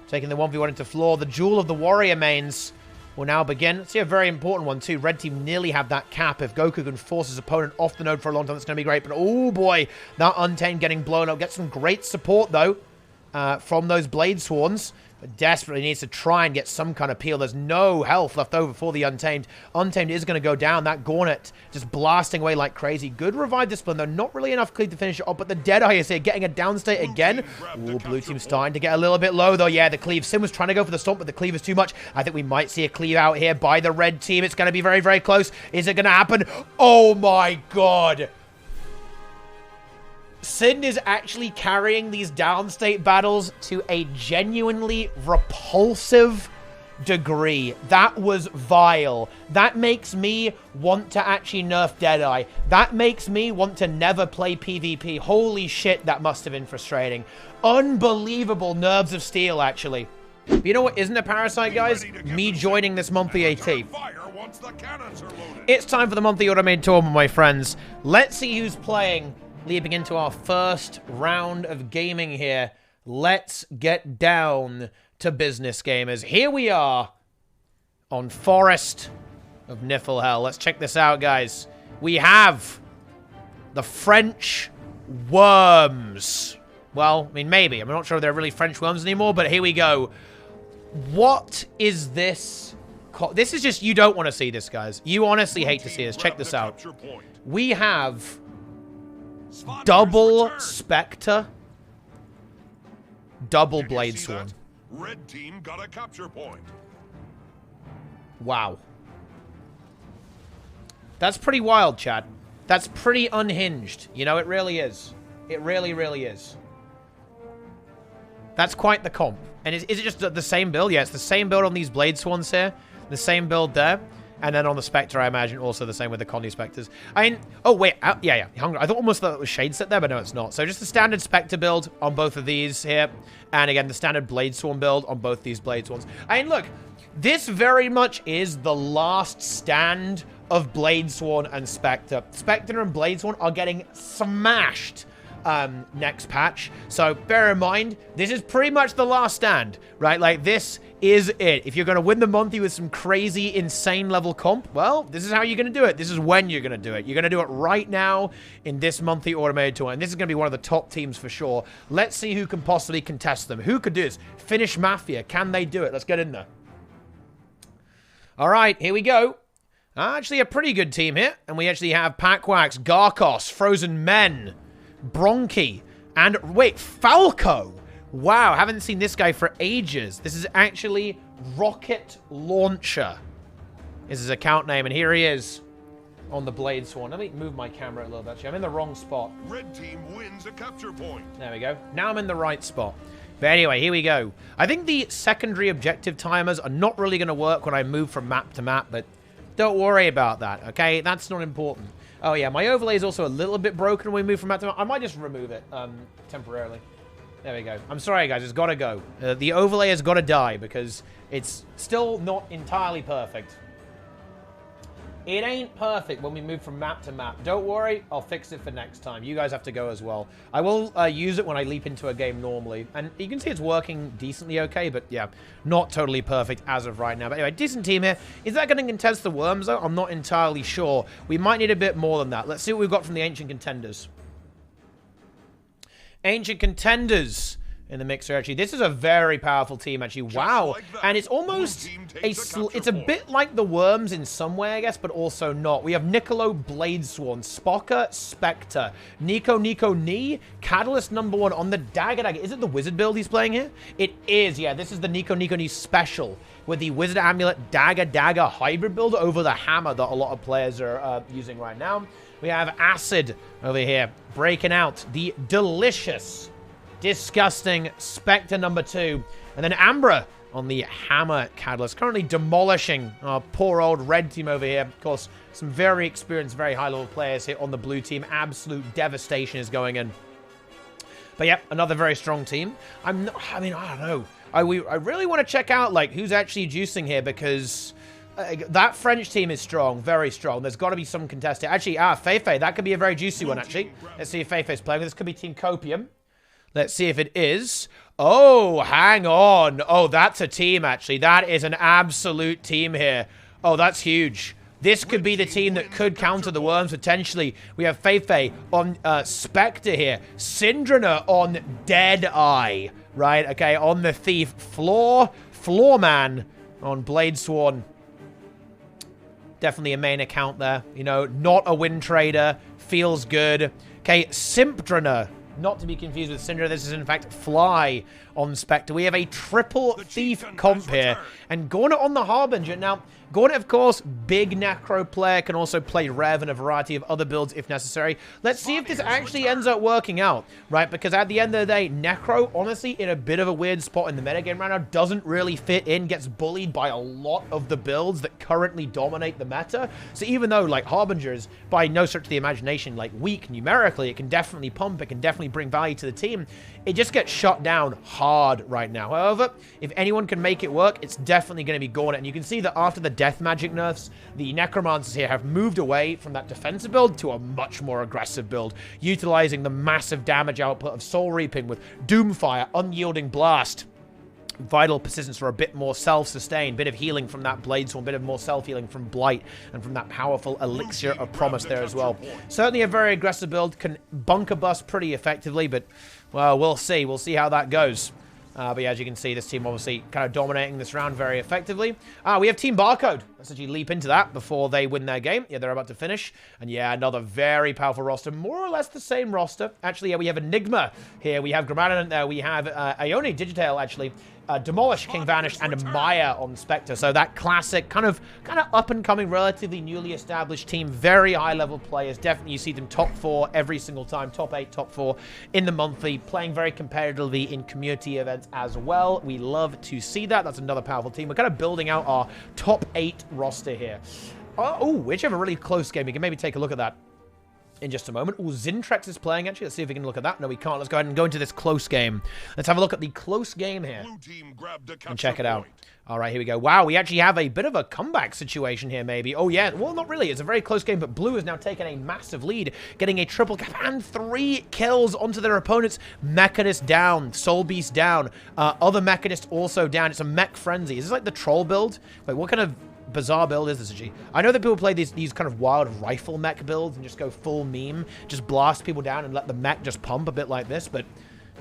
taking the 1v1 into floor. The Jewel of the Warrior mains will now begin. See a very important one too. Red team nearly have that cap. If Goku can force his opponent off the node for a long time, that's going to be great. But oh boy, that Untamed getting blown up. Gets some great support though from those Blade Swans. But desperately needs to try and get some kind of peel. There's no health left over for the Untamed. Untamed is going to go down. That Gauntlet just blasting away like crazy. Good revive discipline, though. Not really enough cleave to finish it off. But the Deadeye is here, getting a downstate again. Ooh, blue team starting to get a little bit low, though. Yeah, the cleave. Sim was trying to go for the stomp, but the cleave is too much. I think we might see a cleave out here by the red team. It's going to be very, very close. Is it going to happen? Oh, my God. Sin is actually carrying these downstate battles to a genuinely repulsive degree. That was vile. That makes me want to actually nerf Deadeye. That makes me want to never play PvP. Holy shit, that must have been frustrating. Unbelievable nerves of steel, actually. But you know what isn't a parasite, guys? Me joining this monthly AT. It's time for the monthly automated tournament, my friends. Let's see who's playing. Leaping into our first round of gaming here. Let's get down to business, gamers. Here we are on Forest of Niflhel. Let's check this out, guys. We have the French Worms. Well, I mean, maybe. I'm not sure if they're really French Worms anymore, but here we go. What is this? This is just, you don't want to see this, guys. You honestly hate to see this. Check this out. We have double Specter, double Blade Swan. Red team got a capture point. Wow. That's pretty wild, Chad. That's pretty unhinged. You know, it really is. It really, really is. That's quite the comp. And is it just the same build? Yeah, it's the same build on these Blade Swans here. The same build there. And then on the Spectre, I imagine also the same with the Condi Spectres. I mean, oh, wait. Yeah. I thought almost that it was Shade set there, but no, it's not. So just the standard Spectre build on both of these here. And again, the standard Blade Swan build on both these Blade Swans. I mean, look, this very much is the last stand of Blade Swan and Spectre. Spectre and Blade Swan are getting smashed next patch. So bear in mind, this is pretty much the last stand, right? Like, this is it. If you're going to win the monthly with some crazy, insane level comp, well, this is how you're going to do it. This is when you're going to do it. You're going to do it right now in this monthly automated tour. And this is going to be one of the top teams for sure. Let's see who can possibly contest them. Who could do this? Finnish Mafia. Can they do it? Let's get in there. All right, here we go. Actually, a pretty good team here. And we actually have Packwax, Garkos, Frozen Men, Bronchi, and wait, Falco. Wow, haven't seen this guy for ages. This is actually Rocket Launcher is his account name, and here he is on the Blade Swan. Let me move my camera a little bit. Actually, I'm in the wrong spot. Red team wins a capture point. There we go. Now I'm in the right spot. But anyway, here we go. I think the secondary objective timers are not really going to work when I move from map to map, but don't worry about that, okay? That's not important. Oh, yeah, my overlay is also a little bit broken when we move from map to map. I might just remove it temporarily. There we go. I'm sorry, guys. It's got to go. The overlay has got to die because it's still not entirely perfect. It ain't perfect when we move from map to map. Don't worry. I'll fix it for next time. You guys have to go as well. I will use it when I leap into a game normally. And you can see it's working decently okay, but yeah, not totally perfect as of right now. But anyway, decent team here. Is that going to contest the Worms, though? I'm not entirely sure. We might need a bit more than that. Let's see what we've got from the Ancient Contenders. Ancient Contenders in the mixer, actually. This is a very powerful team, actually. Wow. Like, and it's almost it's a bit like the Worms in some way, I guess, but also not. We have Niccolo Blade Swan, Spocker Spectre, Nico Ni, Catalyst #1 on the Dagger Dagger. Is it the Wizard build he's playing here? It is, yeah. This is the Nico Ni special with the Wizard Amulet Dagger hybrid build over the Hammer that a lot of players are using right now. We have Acid over here, breaking out the delicious, disgusting Spectre #2. And then Ambra on the Hammer Catalyst, currently demolishing our poor old red team over here. Of course, some very experienced, very high-level players here on the blue team. Absolute devastation is going in. But yeah, another very strong team. I don't know. I really want to check out, like, who's actually juicing here, because that French team is strong, very strong. There's got to be some contestant. Actually, Feifei, that could be a very juicy one, actually. Let's see if Feifei's playing. This could be Team Copium. Let's see if it is. Oh, hang on. Oh, that's a team, actually. That is an absolute team here. Oh, that's huge. This could be the team that could counter the Worms, potentially. We have Feifei on Specter here. Syndrana on Deadeye, right? Okay, on the Thief. Floorman on Bladesworn. Definitely a main account there. You know, not a win trader. Feels good. Okay, Simprana. Not to be confused with Syndra. This is, in fact, Fly on Spectre. We have a triple Thief comp here. And Gornet on the Harbinger. Now, Gornet, of course, big Necro player, can also play Rev and a variety of other builds if necessary. Let's see if this actually ends up working out, right? Because at the end of the day, Necro, honestly, in a bit of a weird spot in the metagame right now, doesn't really fit in, gets bullied by a lot of the builds that currently dominate the meta. So even though, like, Harbinger is, by no stretch of the imagination, like, weak numerically, it can definitely pump, it can definitely bring value to the team, it just gets shut down hard right now. However, if anyone can make it work, it's definitely going to be Gornet. And you can see that after the Death Magic nerfs, the Necromancers here have moved away from that defensive build to a much more aggressive build, utilizing the massive damage output of Soul Reaping with Doomfire, Unyielding Blast, Vital Persistence for a bit more self-sustained, bit of healing from that Bladesworn, bit of more self-healing from Blight, and from that powerful Elixir of Promise there as well. Certainly a very aggressive build, can bunker bust pretty effectively, but, well, we'll see. We'll see how that goes. But yeah, as you can see, this team obviously kind of dominating this round very effectively. We have Team BARCODE. Let's actually leap into that before they win their game. Yeah, they're about to finish. And yeah, another very powerful roster. More or less the same roster. Actually, yeah, we have Enigma here. We have ArenaNet there. We have Ione Digital, actually. Demolish, King Vanished, and Maya on Spectre. So that classic, kind of up-and-coming, relatively newly established team. Very high-level players. Definitely you see them top 4 every single time. Top 8, top 4 in the monthly. Playing very competitively in community events as well. We love to see that. That's another powerful team. We're kind of building out our top 8 roster here. Oh, we actually have a really close game. We can maybe take a look at that in just a moment. Oh, Zintrex is playing, actually. Let's see if we can look at that. No, we can't. Let's go ahead and go into this close game. Let's have a look at the close game here and check it out. All right, here we go. Wow, we actually have a bit of a comeback situation here, maybe. Oh, yeah. Well, not really. It's a very close game, but Blue has now taken a massive lead, getting a triple cap and 3 kills onto their opponents. Mechanist down. Soul Beast down. Other Mechanist also down. It's a mech frenzy. Is this like the troll build? Wait, what kind of bizarre build is this, actually? I know that people play these kind of wild rifle mech builds and just go full meme, just blast people down and let the mech just pump a bit like this, but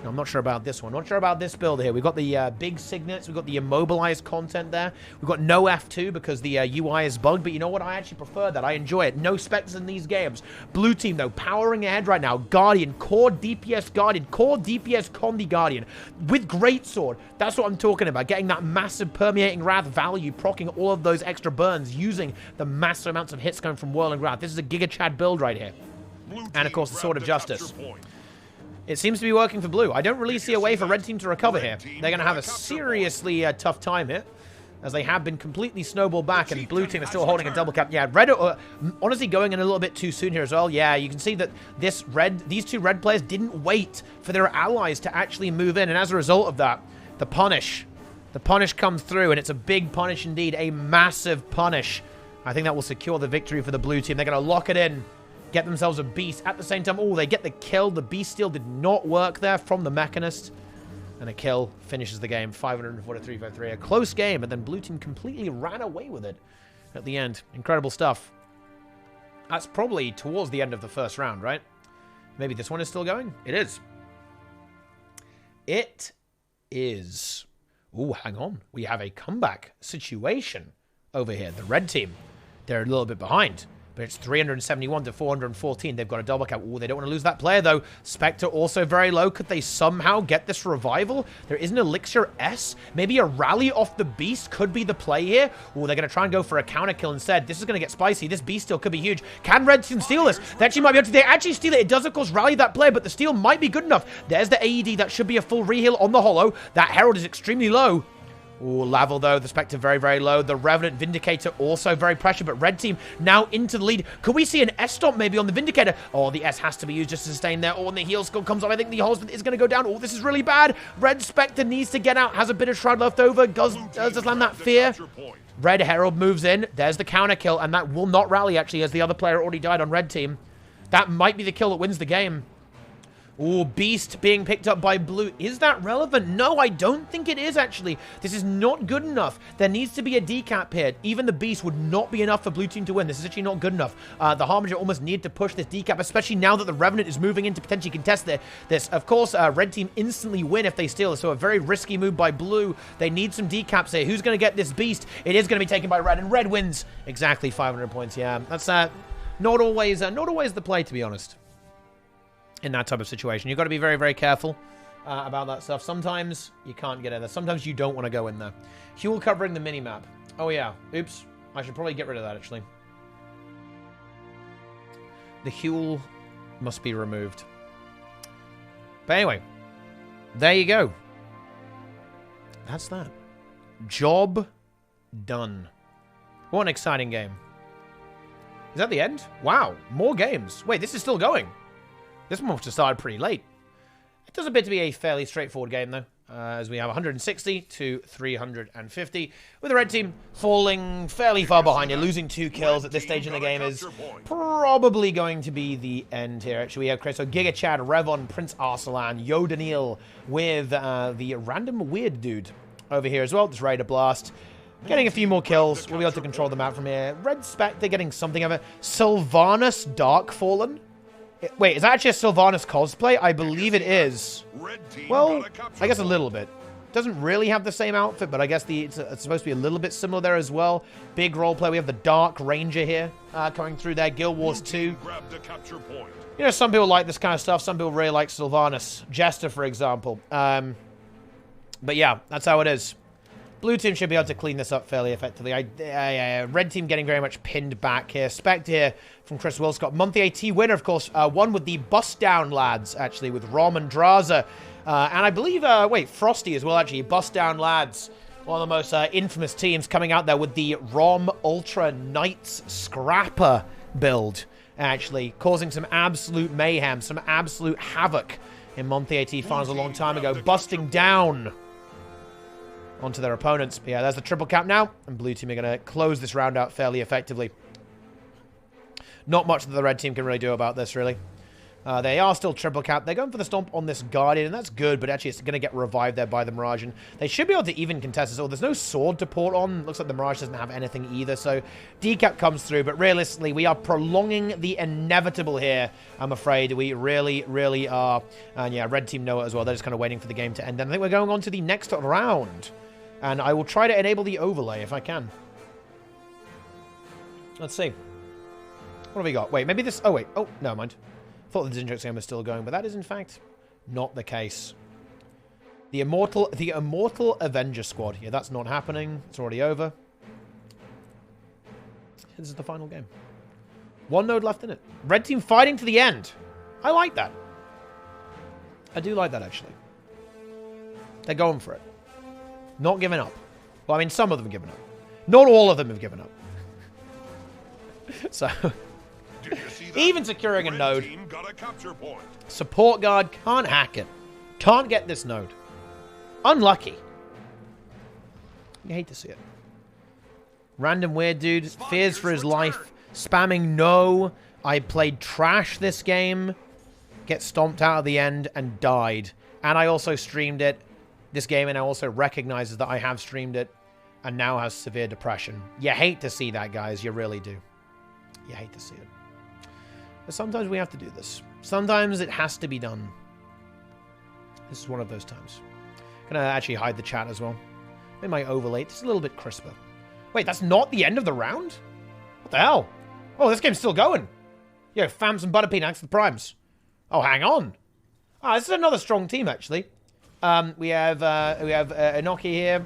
I'm not sure about this one. Not sure about this build here. We've got the big signets. We've got the immobilized content there. We've got no F2 because the UI is bugged, but you know what? I actually prefer that. I enjoy it. No specs in these games. Blue team, though, powering ahead right now. Guardian, core DPS Guardian, core DPS Condi Guardian with Greatsword. That's what I'm talking about. Getting that massive permeating Wrath value, proccing all of those extra burns, using the massive amounts of hits coming from Whirling Wrath. This is a Giga Chad build right here. And, of course, the Sword of Justice. It seems to be working for Blue. I don't really see a way for Red Team to recover here. They're going to have a seriously tough time here, as they have been completely snowballed back, and Blue Team is still holding a double cap. Yeah, Red, honestly, going in a little bit too soon here as well. Yeah, you can see that these two Red players didn't wait for their allies to actually move in, and as a result of that, the punish comes through, and it's a big punish indeed, a massive punish. I think that will secure the victory for the Blue Team. They're going to lock it in. Get themselves a beast at the same time. Oh, they get the kill. The beast steal did not work there from the Mechanist. And a kill finishes the game. 543-5-3. A close game, but then Blue Team completely ran away with it at the end. Incredible stuff. That's probably towards the end of the first round, right? Maybe this one is still going? It is. It is. Oh, hang on. We have a comeback situation over here. The Red Team, they're a little bit behind. But it's 371 to 414. They've got a double cap. Oh, they don't want to lose that player, though. Spectre also very low. Could they somehow get this revival? There is an Elixir S. Maybe a rally off the Beast could be the play here. Oh, they're going to try and go for a counter kill instead. This is going to get spicy. This Beast steal could be huge. Can Red Team steal this? They actually might be able to. They actually steal it. It does, of course, rally that player, but the steal might be good enough. There's the AED. That should be a full reheal on the Hollow. That Herald is extremely low. Ooh, Laval, though. The Spectre very, very low. The Revenant Vindicator also very pressured, but Red Team now into the lead. Could we see an S-Stomp maybe on the Vindicator? Oh, the S has to be used just to sustain there. Oh, and the heal skill comes up. I think the Holzman is going to go down. Oh, this is really bad. Red Spectre needs to get out. Has a bit of Shroud left over. Does land that Fear. Red Herald moves in. There's the counter kill, and that will not rally, actually, as the other player already died on Red Team. That might be the kill that wins the game. Ooh, Beast being picked up by Blue. Is that relevant? No, I don't think it is, actually. This is not good enough. There needs to be a decap here. Even the Beast would not be enough for Blue Team to win. This is actually not good enough. The Harbinger almost need to push this decap, especially now that the Revenant is moving in to potentially contest this. Of course, Red Team instantly win if they steal, so a very risky move by Blue. They need some decaps here. Who's going to get this Beast? It is going to be taken by Red, and Red wins. Exactly 500 points, yeah. That's not always the play, to be honest. In that type of situation, you've got to be very, very careful about that stuff. Sometimes you can't get in there. Sometimes you don't want to go in there. Huel covering the minimap. Oh, yeah. Oops. I should probably get rid of that, actually. The Huel must be removed. But anyway, there you go. That's that. Job done. What an exciting game. Is that the end? Wow. More games. Wait, this is still going. This one must have started pretty late. It does appear to be a fairly straightforward game, though, as we have 160 to 350, with the red team falling fairly far behind. You're losing 2 kills at this stage in the game is probably going to be the end here. Actually, we have Chris, so Giga Chad, Revon, Prince Arsalan, Yodanil, with the random weird dude over here as well, just ready to blast. Getting a few more kills. We'll be able to control them out from here. Red Specter getting something of a Sylvanas Darkfallen. Wait, is that actually a Sylvanas cosplay? I believe it is. Well, I guess a little bit. Doesn't really have the same outfit, but I guess it's supposed to be a little bit similar there as well. Big roleplay. We have the Dark Ranger here coming through there. Guild Wars 2. You know, some people like this kind of stuff. Some people really like Sylvanas. Jester, for example. But yeah, that's how it is. Blue team should be able to clean this up fairly effectively. Red team getting very much pinned back here. Spect here from Chris Wilscott. Monthly AT winner, of course. One with the Bust Down lads, actually, with Rom and Draza. And I believe, Frosty as well, actually. Bust Down lads. One of the most infamous teams coming out there with the Rom Ultra Knights Scrapper build, actually. Causing some absolute mayhem, some absolute havoc in Monthly AT finals a long time ago. Busting down onto their opponents. But yeah, there's the triple cap now, and blue team are going to close this round out fairly effectively. Not much that the red team can really do about this, really. They are still triple cap. They're going for the stomp on this Guardian, and that's good, but actually it's going to get revived there by the Mirage, and they should be able to even contest this. Oh, there's no sword to port on. Looks like the Mirage doesn't have anything either, so decap comes through, but realistically, we are prolonging the inevitable here, I'm afraid. We really, really are. And yeah, red team know it as well. They're just kind of waiting for the game to end, and I think we're going on to the next round. And I will try to enable the overlay if I can. Let's see. What have we got? Wait, maybe this... Oh, wait. Oh, never mind. Thought the Zinjux game was still going, but that is, in fact, not the case. The Immortal Avenger Squad. Yeah, that's not happening. It's already over. This is the final game. One node left in it. Red team fighting to the end. I like that. I do like that, actually. They're going for it. Not giving up. Well, I mean, some of them have given up. Not all of them have given up. So, even securing a node. Support guard can't hack it. Can't get this node. Unlucky. You hate to see it. Random weird dude. Fears for his life. Spamming no. I played trash this game. Gets stomped out at the end and died. And I also streamed it. This game, and also recognizes that I have streamed it and now has severe depression. You hate to see that, guys. You really do. You hate to see it. But sometimes we have to do this. Sometimes it has to be done. This is one of those times. I'm going to actually hide the chat as well. Make my overlay just a little bit crisper. Wait, that's not the end of the round? What the hell? Oh, this game's still going. Yo, Fams and Butterpeanuts, the primes. Oh, hang on. Ah, this is another strong team, actually. We have Inoki here.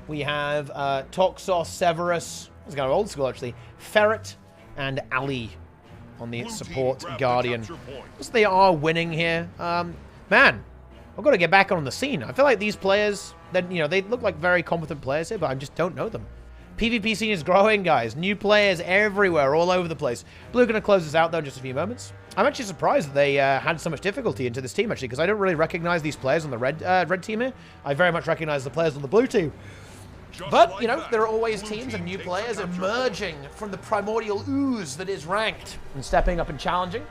We have Toxos, Severus. It's kind of old school, actually. Ferret and Ali on the support Guardian. So they are winning here. Man, I've got to get back on the scene. I feel like these players, that they look like very competent players here, but I just don't know them. PvP scene is growing, guys. New players everywhere, all over the place. Blue going to close this out, though, in just a few moments. I'm actually surprised that they had so much difficulty into this team, actually, because I don't really recognize these players on the red team here. I very much recognize the players on the blue team. But, there are always teams and new players emerging from the primordial ooze that is ranked and stepping up and challenging.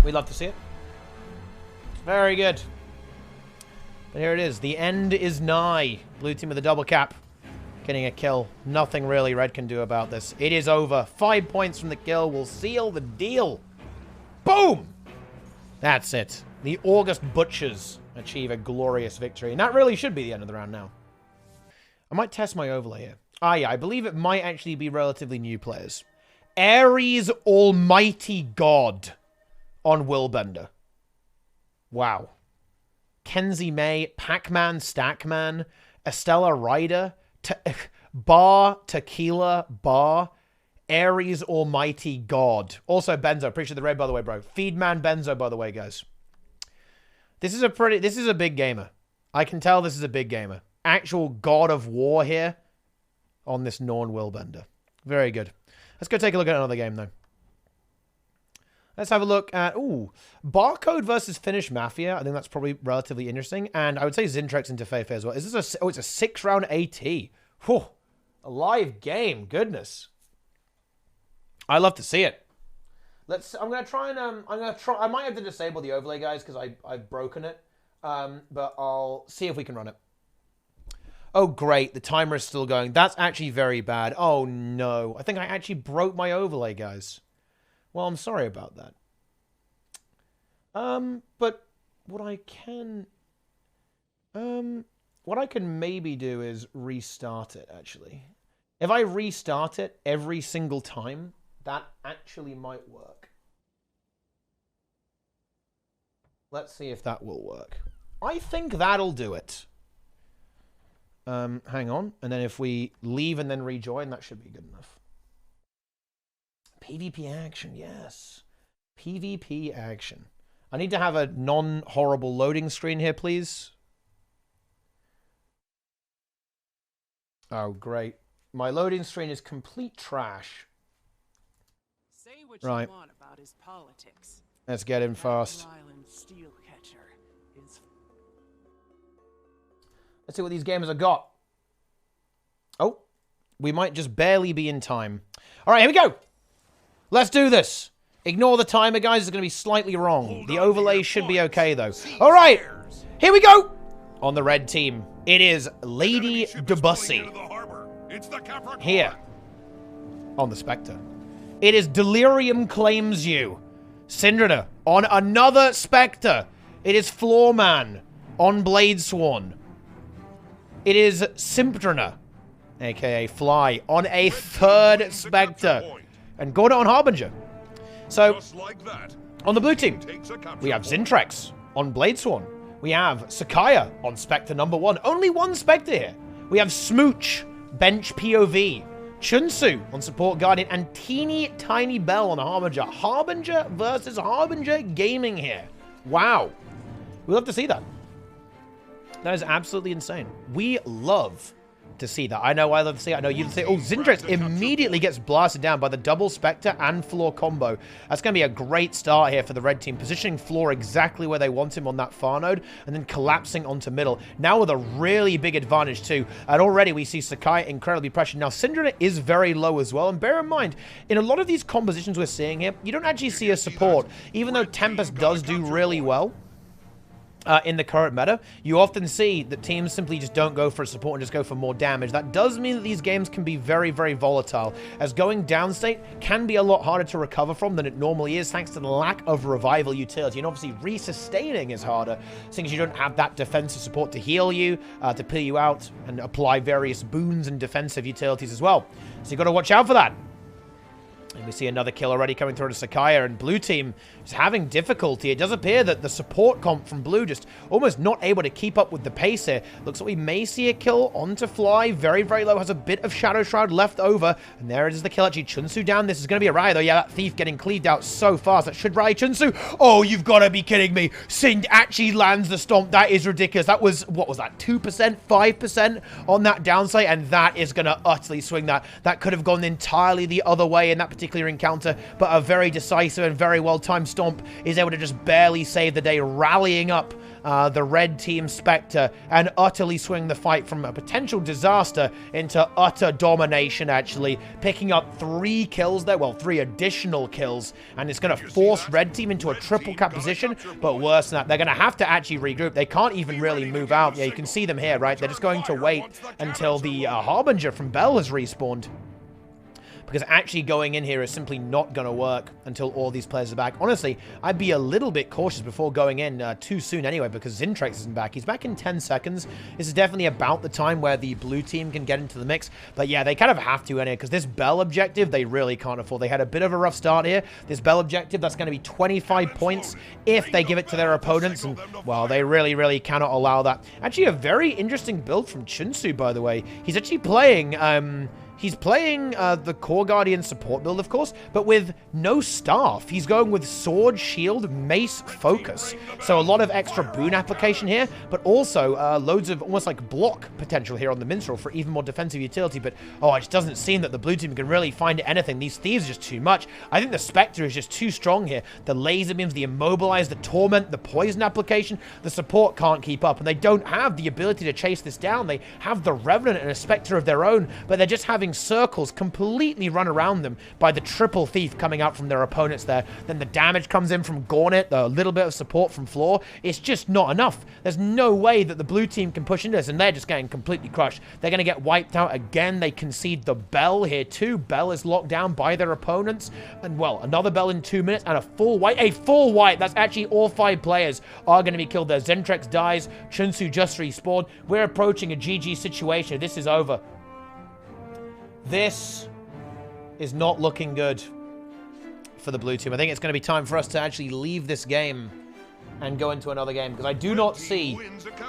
We love to see it. Very good. But here it is. The end is nigh. Blue team with a double cap. Getting a kill. Nothing really red can do about this. It is over. 5 points from the kill will seal the deal. Boom! That's it. The August Butchers achieve a glorious victory. And that really should be the end of the round now. I might test my overlay here. Ah, yeah. I believe it might actually be relatively new players. Ares Almighty God on Willbender. Wow. Kenzie May, Pac-Man, Stackman, Estella Ryder, Bar, Tequila, Bar, Ares Almighty God. Also Benzo. Appreciate the raid, by the way, bro. Feedman Benzo, by the way, guys. This is a big gamer. I can tell this is a big gamer. Actual God of War here on this Norn Willbender. Very good. Let's go take a look at another game, though. Let's have a look at, BARCODE versus Finnish Mafia. I think that's probably relatively interesting. And I would say Zintrex into Feifei as well. Is this it's a 6-round AT. Whew. A live game. Goodness. I love to see it. I'm going to try and, I might have to disable the overlay, guys, because I've broken it. But I'll see if we can run it. Oh, great. The timer is still going. That's actually very bad. Oh, no. I think I actually broke my overlay, guys. Well, I'm sorry about that. But what I can maybe do is restart it, actually. If I restart it every single time, that actually might work. Let's see if that will work. I think that'll do it. Hang on. And then if we leave and then rejoin, that should be good enough. PvP action, yes. PvP action. I need to have a non-horrible loading screen here, please. Oh, great. My loading screen is complete trash. Say what right. You want about his politics. Let's get in fast. Let's see what these gamers have got. Oh, we might just barely be in time. All right, here we go. Let's do this. Ignore the timer, guys. It's going to be slightly wrong. The overlay should be okay, though. All right, here we go. On the red team, it is Lady Debussy. Here, on the Specter, it is Delirium Claims You. Syndrina on another Specter. It is Floorman on Bladesworn. It is Symptrina, aka Fly, on a third Specter. And Gorda on Harbinger. So, on the blue team, we have Zintrex on Bladesworn. We have Sakaya on Specter number 1. Only one Specter here. We have Smooch, Bench POV. Chunsu on Support Guardian. And Teeny Tiny Bell on Harbinger. Harbinger versus Harbinger Gaming here. Wow. We love to see that. That is absolutely insane. We love to see that. I know I love to see it. I know you'd say, oh, Zintrex immediately gets blasted down by the double Spectre and Floor combo. That's going to be a great start here for the red team, positioning Floor exactly where they want him on that far node, and then collapsing onto middle. Now with a really big advantage too, and already we see Sakai incredibly pressured. Now Syndrina is very low as well, and bear in mind, in a lot of these compositions we're seeing here, you don't actually see a support, even though Tempest does do really well. In the current meta, you often see that teams simply just don't go for a support and just go for more damage. That does mean that these games can be very, very volatile, as going downstate can be a lot harder to recover from than it normally is, thanks to the lack of revival utility. And obviously, resustaining is harder, since you don't have that defensive support to heal you, to peel you out, and apply various boons and defensive utilities as well. So you've got to watch out for that. And we see another kill already coming through to Sakaya, and blue team is having difficulty. It does appear that the support comp from blue just almost not able to keep up with the pace here. Looks like we may see a kill onto Fly. Very, very low. Has a bit of Shadow Shroud left over. And there it is, the kill. Actually, Chunsu down. This is going to be a rally, though. Yeah, that Thief getting cleaved out so fast. That should rally Chunsu. Oh, you've got to be kidding me. Sind actually lands the stomp. That is ridiculous. That was, what was that, 2%, 5% on that downside? And that is going to utterly swing that. That could have gone entirely the other way in that particular encounter, but a very decisive and very well-timed stomp is able to just barely save the day, rallying up the red team Specter and utterly swing the fight from a potential disaster into utter domination, actually. Picking up 3 kills there, well, 3 additional kills, and it's going to force red team into a triple cap position, but worse than that, they're going to have to actually regroup. They can't even really move out. Yeah, you can see them here, right? They're just going to wait until the Harbinger from Bell has respawned. Because actually going in here is simply not going to work until all these players are back. Honestly, I'd be a little bit cautious before going in too soon anyway, because Zintrix isn't back. He's back in 10 seconds. This is definitely about the time where the blue team can get into the mix. But yeah, they kind of have to anyway, because this Bell objective, they really can't afford. They had a bit of a rough start here. This Bell objective, that's going to be 25 points if they give it to their opponents. And, well, they really, really cannot allow that. Actually, a very interesting build from Chunsu, by the way. He's actually playing... He's playing the Core Guardian support build, of course, but with no staff. He's going with Sword, Shield, Mace, Focus. So a lot of extra boon application here, but also loads of almost like block potential here on the Minstrel for even more defensive utility. But, oh, it just doesn't seem that the blue team can really find anything. These Thieves are just too much. I think the Spectre is just too strong here. The laser beams, the Immobilize, the Torment, the Poison application, the support can't keep up, and they don't have the ability to chase this down. They have the Revenant and a Spectre of their own, but they're just having circles completely run around them by the triple Thief coming out from their opponents there. Then the damage comes in from Gauntlet, the little bit of support from Floor. It's just not enough. There's no way that the blue team can push into this, and they're just getting completely crushed. They're going to get wiped out again. They concede the Bell here too. Bell is locked down by their opponents, and well, another Bell in 2 minutes, and a full wipe. A full wipe! That's actually all 5 players are going to be killed there. Zentrex dies. Chunsu just respawned. We're approaching a GG situation. This is over. This is not looking good for the blue team. I think it's going to be time for us to actually leave this game and go into another game, because I do not see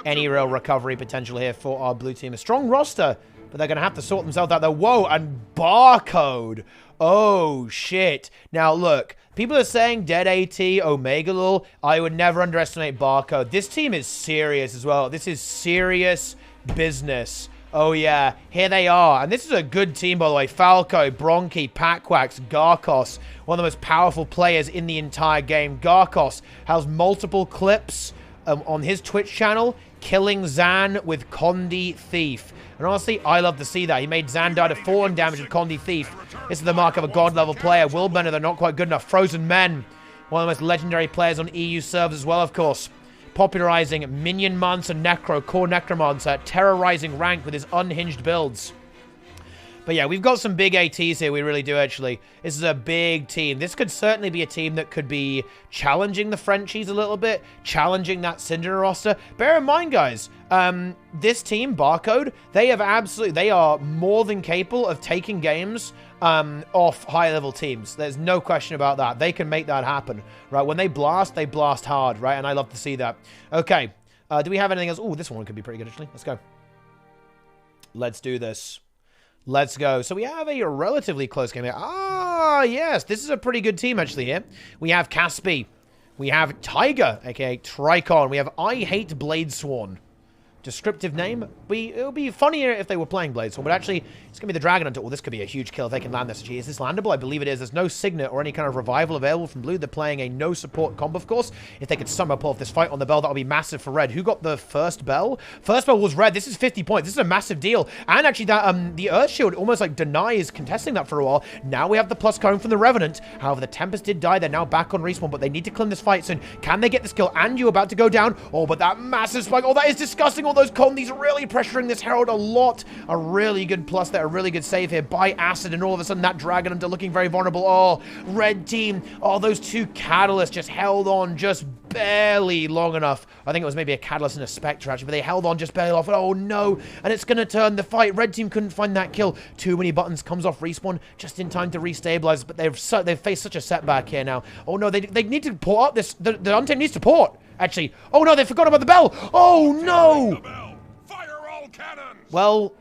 any real recovery potential here for our blue team. A strong roster, but they're going to have to sort themselves out there. Whoa, and BARCODE. Oh, shit. Now, look, people are saying Dead AT, Omega Lul. I would never underestimate BARCODE. This team is serious as well. This is serious business. Oh, yeah. Here they are. And this is a good team, by the way. Falco, Bronchi, Packwax, Garkos. One of the most powerful players in the entire game. Garkos has multiple clips on his Twitch channel killing Zan with Condi Thief. And honestly, I love to see that. He made Zan die to 4 damage with Condi Thief. This is the mark of a god-level player. Willbender, they're not quite good enough. Frozen Men. One of the most legendary players on EU servers as well, of course. Popularizing Minion Mancer Necro, Core Necromancer, terrorizing rank with his unhinged builds. But yeah, we've got some big ATs here, we really do actually. This is a big team. This could certainly be a team that could be challenging the Frenchies a little bit, challenging that Cinder roster. Bear in mind, guys, this team, BARCODE, they are more than capable of taking games off high-level teams. There's no question about that. They can make that happen, right? When they blast hard, right? And I love to see that. Okay, do we have anything else? Oh, this one could be pretty good, actually. Let's go. Let's do this. Let's go. So we have a relatively close game here. Ah, yes. This is a pretty good team, actually, here. We have Caspi. We have Tiger, a.k.a. Tricon. We have I Hate Bladesworn. Descriptive name. It would be funnier if they were playing Bladesworn, but actually, it's going to be the Dragon Hunter. Oh, this could be a huge kill if they can land this. Gee, is this landable? I believe it is. There's no Signet or any kind of revival available from blue. They're playing a no support comp, of course. If they could somehow pull off this fight on the Bell, that would be massive for red. Who got the first Bell? First Bell was red. This is 50 points. This is a massive deal. And actually, that the Earth Shield almost like denies contesting that for a while. Now we have the plus coming from the Revenant. However, the Tempest did die. They're now back on respawn, but they need to clean this fight soon. Can they get this kill? And you about to go down. Oh, but that massive spike. Oh, that is disgusting. All those Condis really pressuring this Herald a lot. A really good plus there, a really good save here by Acid, and all of a sudden that Dragon Hunter looking very vulnerable. Oh, red team. Oh, those 2 Catalysts just held on just barely long enough. I think it was maybe a Catalyst and a Spectre, actually, but they held on just barely off. Oh, no. And it's going to turn the fight. Red team couldn't find that kill. Too many buttons. Comes off respawn just in time to restabilize, but they've faced such a setback here now. Oh, no. They need to port up this. The Untamed needs to port, actually. Oh, no. They forgot about the Bell. Oh, no. Well,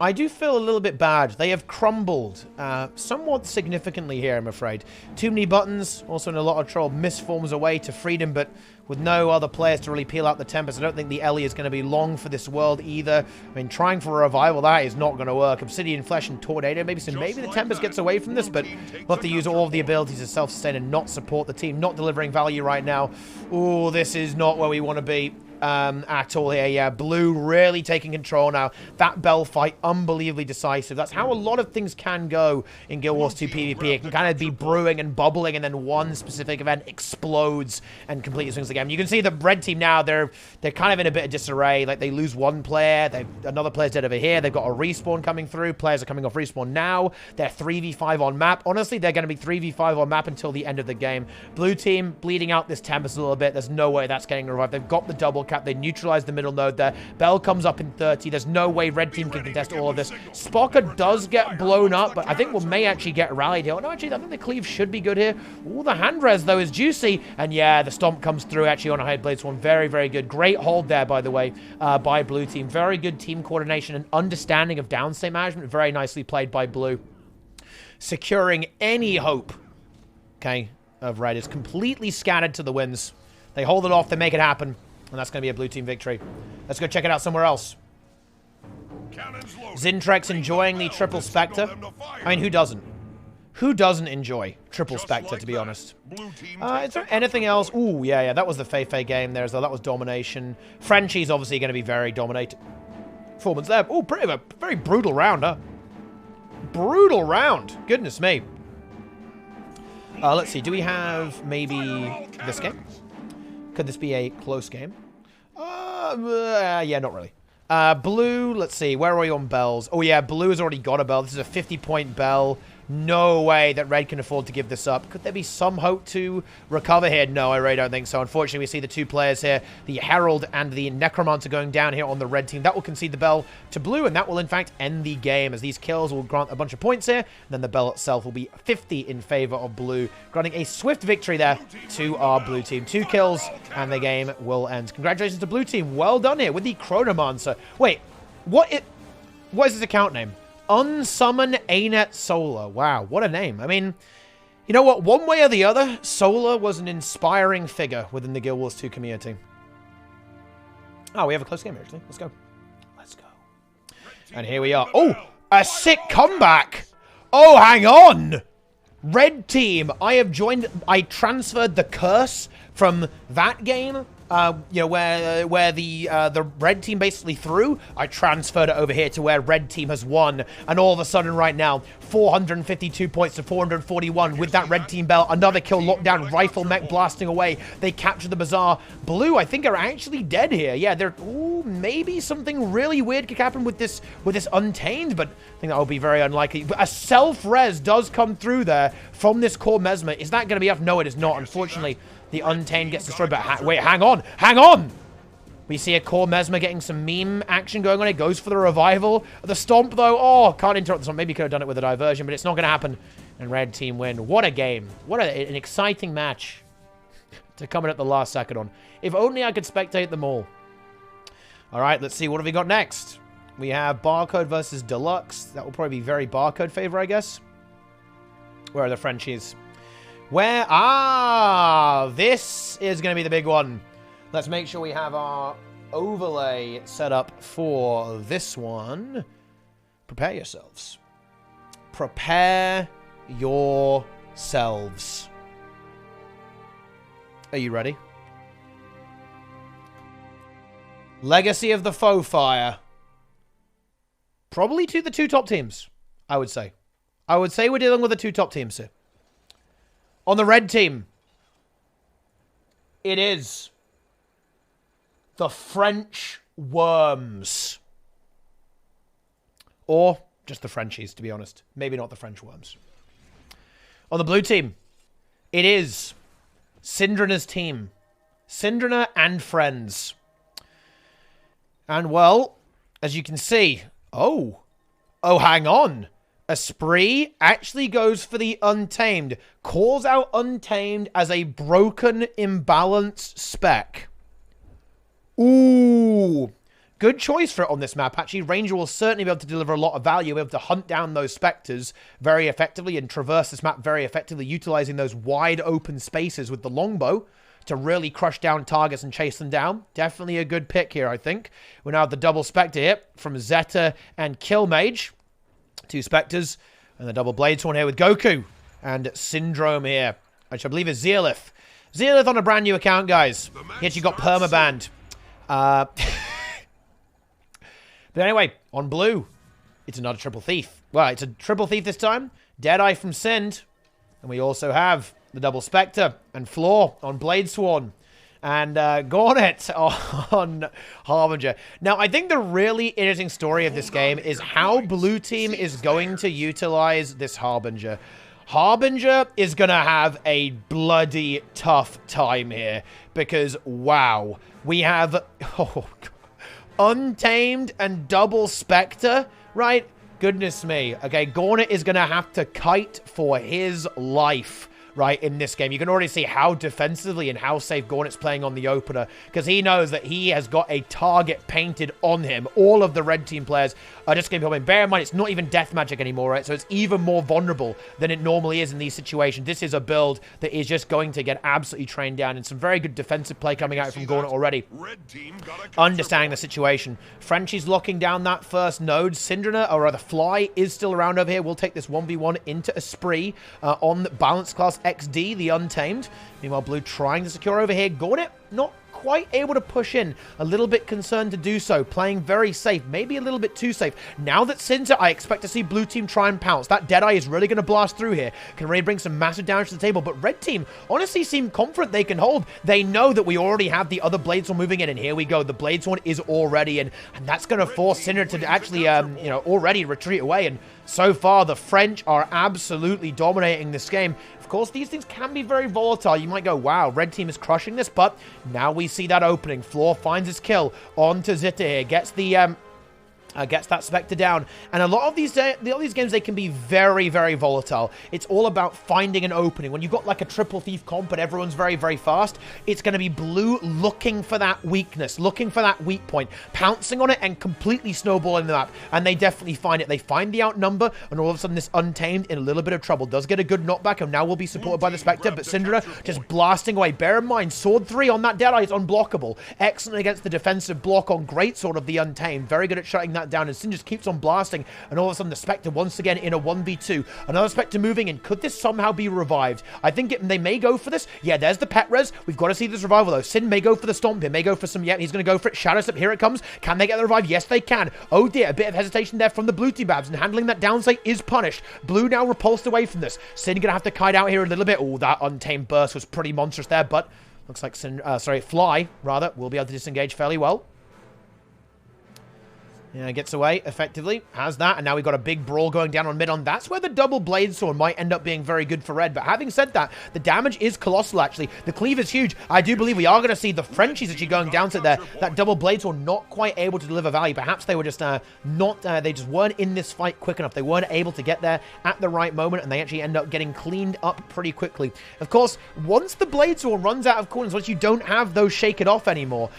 I do feel a little bit bad. They have crumbled somewhat significantly here, I'm afraid. Too many buttons, also in a lot of trouble. Misforms away to freedom, but with no other players to really peel out the Tempest, I don't think the Ellie is going to be long for this world either. I mean, trying for a revival, that is not going to work. Obsidian Flesh and Tornado, maybe the Tempest gets away from this, but we'll have to use all of the abilities to self-sustain and not support the team, not delivering value right now. Oh, this is not where we want to be. at all here. Yeah, blue really taking control now. That Bell fight, unbelievably decisive. That's how a lot of things can go in Guild Wars 2 PvP. It can kind of be brewing and bubbling, and then one specific event explodes and completely swings the game. You can see the red team now, they're kind of in a bit of disarray. Like, they lose one player, another player's dead over here, they've got a respawn coming through, players are coming off respawn now, they're 3v5 on map. Honestly, they're going to be 3v5 on map until the end of the game. Blue team bleeding out this Tempest a little bit. There's no way that's getting revived. They've got the double cap. They neutralize the middle node there. Bell comes up in 30. There's no way red team can contest all of this. Spocker does get blown up, but I think we may actually get rallied here. Oh, no, actually, I think the cleave should be good here. Ooh, the hand res, though, is juicy. And yeah, the stomp comes through actually on a Hide Blades one. Very, very good. Great hold there, by the way, by blue team. Very good team coordination and understanding of downstate management. Very nicely played by blue. Securing any hope, okay, of red is completely scattered to the winds. They hold it off, they make it happen, and that's going to be a blue team victory. Let's go check it out somewhere else. Zintrex enjoying the triple Specter. I mean, who doesn't? Who doesn't enjoy triple Specter, to be honest? Is there anything else? Ooh, yeah, that was the Fei game there as well. That was domination. Frenchie's obviously going to be very dominated. Performance there. Ooh, very brutal round, huh? Brutal round. Goodness me. Let's see. Do we have maybe this game? Could this be a close game? Yeah, not really. Blue, let's see. Where are we on bells? Oh, yeah, blue has already got a bell. This is a 50-point bell. No way that red can afford to give this up. Could there be some hope to recover here? No, I really don't think so. Unfortunately, we see the two players here, the Herald and the Necromancer, going down here on the red team. That will concede the bell to blue, and that will, in fact, end the game, as these kills will grant a bunch of points here. And then the bell itself will be 50 in favor of blue, granting a swift victory there to our blue team. 2 kills, and the game will end. Congratulations to blue team. Well done here with the Chronomancer. Wait, what is his account name? Unsummon ArenaNet Solar. Wow, what a name. I mean, you know what? One way or the other, Solar was an inspiring figure within the Guild Wars 2 community. Oh, we have a close game, actually. Let's go. Let's go. And here we are. Oh, a sick comeback. Oh, hang on. Red team, I transferred the curse from that game, you know, where the red team basically threw. I transferred it over here to where red team has won, and all of a sudden right now, 452 points to 441 with that red team bell. Another kill, lockdown, rifle mech blasting away. They capture the bazaar. Blue, I think, are actually dead here. Yeah, they're, ooh, maybe something really weird could happen with this Untamed, but I think that would be very unlikely. A self-res does come through there from this core Mesmer. Is that going to be enough? No, it is not. Unfortunately, the Untamed gets destroyed, but wait, hang on! Hang on! We see a core Mesmer getting some meme action going on. It goes for the revival. The stomp, though, oh, can't interrupt the stomp. Maybe could have done it with a diversion, but it's not going to happen. And red team win. What a game. What an exciting match to come in at the last second on. If only I could spectate them all. All right, let's see. What have we got next? We have Barcode versus Deluxe. That will probably be very Barcode favor, I guess. Where are the Frenchies? Where? Ah, this is going to be the big one. Let's make sure we have our overlay set up for this one. Prepare yourselves. Prepare yourselves. Are you ready? Legacy of the Faux Fire. Probably to the 2 top teams, I would say. I would say we're dealing with the 2 top teams here. On the red team, it is the French Worms. Or just the Frenchies, to be honest. Maybe not the French Worms. On the blue team, it is Syndrana's team. Syndrana and friends. And, well, as you can see... Oh, hang on. Esprit actually goes for the Untamed. Calls out Untamed as a broken, imbalanced spec. Ooh. Good choice for it on this map. Actually, Ranger will certainly be able to deliver a lot of value, be able to hunt down those Spectres very effectively and traverse this map very effectively, utilizing those wide open spaces with the longbow to really crush down targets and chase them down. Definitely a good pick here, I think. We now have the double Spectre here from Zeta and Killmage. 2 Spectres. And the double Blades one here with Goku. And Syndrome here, which I believe is Zealith. Zealith on a brand new account, guys. He actually got permabanned. But anyway, on blue, it's another triple thief. Well, it's a triple thief this time. Deadeye from Sind. And we also have the double Specter and Floor on Bladesworn. And Gornet on Harbinger. Now, I think the really interesting story of this game is how blue team is going to utilize this Harbinger. Harbinger is going to have a bloody tough time here. Because, wow, we have Untamed and double Specter, right? Goodness me. Okay, Gornet is going to have to kite for his life, right, in this game. You can already see how defensively and how safe Gornet's playing on the opener, because he knows that he has got a target painted on him. All of the red team players are just going to be coming. Bear in mind, it's not even death magic anymore, right? So it's even more vulnerable than it normally is in these situations. This is a build that is just going to get absolutely trained down, and some very good defensive play coming out from Gornet already. Understanding the situation. Frenchie's locking down that first node. Syndrina, or rather Fly, is still around over here. We'll take this 1v1 into a spree on Balance Class XD, the Untamed. Meanwhile, blue trying to secure over here. Gornet not quite able to push in. A little bit concerned to do so. Playing very safe. Maybe a little bit too safe. Now that Sin's I expect to see blue team try and pounce. That Deadeye is really going to blast through here. Can really bring some massive damage to the table. But red team honestly seem confident they can hold. They know that we already have the other Bladesworn moving in. And here we go. The Bladesworn is already in. And that's going to force Sinner to actually, already retreat away. And so far, the French are absolutely dominating this game. Of course, these things can be very volatile. You might go, wow, red team is crushing this, but now we see that opening. Floor finds his kill onto Zitta here, gets the gets that Specter down. And a lot of these games, they can be very, very volatile. It's all about finding an opening. When you've got like a triple thief comp and everyone's very, very fast, it's going to be blue looking for that weakness, looking for that weak point, pouncing on it and completely snowballing the map. And they definitely find it. They find the outnumber, and all of a sudden this Untamed in a little bit of trouble. Does get a good knockback, and now will be supported by the Specter, but Syndra just blasting away. Bear in mind, Sword 3 on that Deadeye is unblockable. Excellent against the defensive block on Greatsword of the Untamed. Very good at shutting that down, and Sin just keeps on blasting, and all of a sudden the Specter once again in a 1v2. Another Specter moving in. Could this somehow be revived? I think they may go for this. Yeah, there's the pet res. We've got to see this revival though. Sin may go for the stomp here, may go for some, yeah, he's going to go for it. Shadow Step, here it comes. Can they get the revive? Yes, they can. Oh dear, a bit of hesitation there from the blue team Babs, and handling that downside is punished. Blue now repulsed away from this. Sin going to have to kite out here a little bit. Oh, that Untamed burst was pretty monstrous there, but looks like Fly, rather, will be able to disengage fairly well. Yeah, gets away effectively, has that, and now we've got a big brawl going down on mid on. That's where the double Bladesworn might end up being very good for red. But having said that, the damage is colossal actually. The cleave is huge. I do believe we are going to see the Frenchies actually going down to there. That double Bladesworn not quite able to deliver value. Perhaps they were just they just weren't in this fight quick enough. They weren't able to get there at the right moment, and they actually end up getting cleaned up pretty quickly. Of course, once the Bladesworn runs out of corners, once you don't have those shake it off anymore,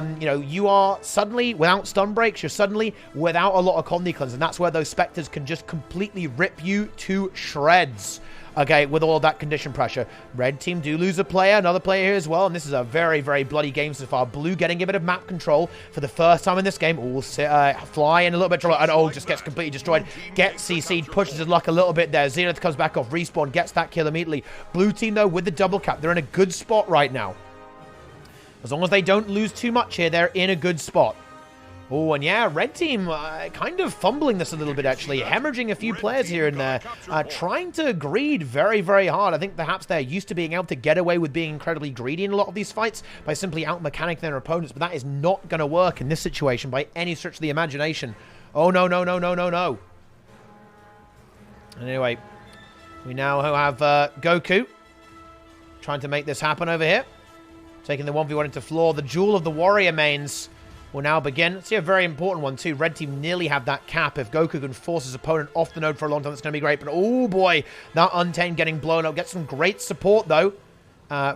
you are suddenly without stun breaks. You're suddenly without a lot of Condi cleanse, and that's where those Specters can just completely rip you to shreds. Okay, with all of that condition pressure. Red team do lose a player, another player here as well, and this is a very, very bloody game so far. Blue getting a bit of map control for the first time in this game. Oh, Fly in a little bit of trouble, and oh, just gets completely destroyed. Gets CC'd, pushes his luck a little bit there. Zenith comes back off, respawn, gets that kill immediately. Blue team, though, with the double cap, they're in a good spot right now. As long as they don't lose too much here, they're in a good spot. Oh, and yeah, red team kind of fumbling this a little bit, actually. Hemorrhaging a few players here and there. Trying to greed very, very hard. I think perhaps they're used to being able to get away with being incredibly greedy in a lot of these fights by simply out-mechanicking their opponents, but that is not going to work in this situation by any stretch of the imagination. Oh, no, no, no, no, no, no. Anyway, we now have Goku trying to make this happen over here. Taking the 1v1 into Floor. The Jewel of the Warrior mains will now begin. Let's see a very important one too. Red team nearly have that cap. If Goku can force his opponent off the node for a long time, that's going to be great. But oh boy, that Untamed getting blown up. Gets some great support though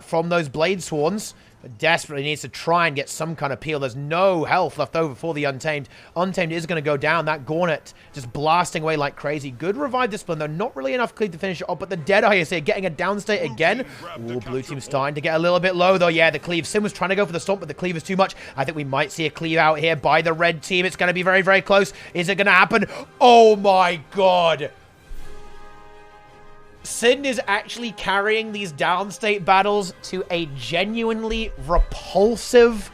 from those Bladesworns. But desperately needs to try and get some kind of peel. There's no health left over for the Untamed. Untamed is going to go down. That Gornet just blasting away like crazy. Good revive discipline, though. Not really enough cleave to finish it off. But the Deadeye is here, getting a downstate again. Ooh, blue team's starting to get a little bit low, though. Yeah, the cleave. Sin was trying to go for the stomp, but the cleave is too much. I think we might see a cleave out here by the red team. It's going to be very, very close. Is it going to happen? Oh, my God. Sin is actually carrying these downstate battles to a genuinely repulsive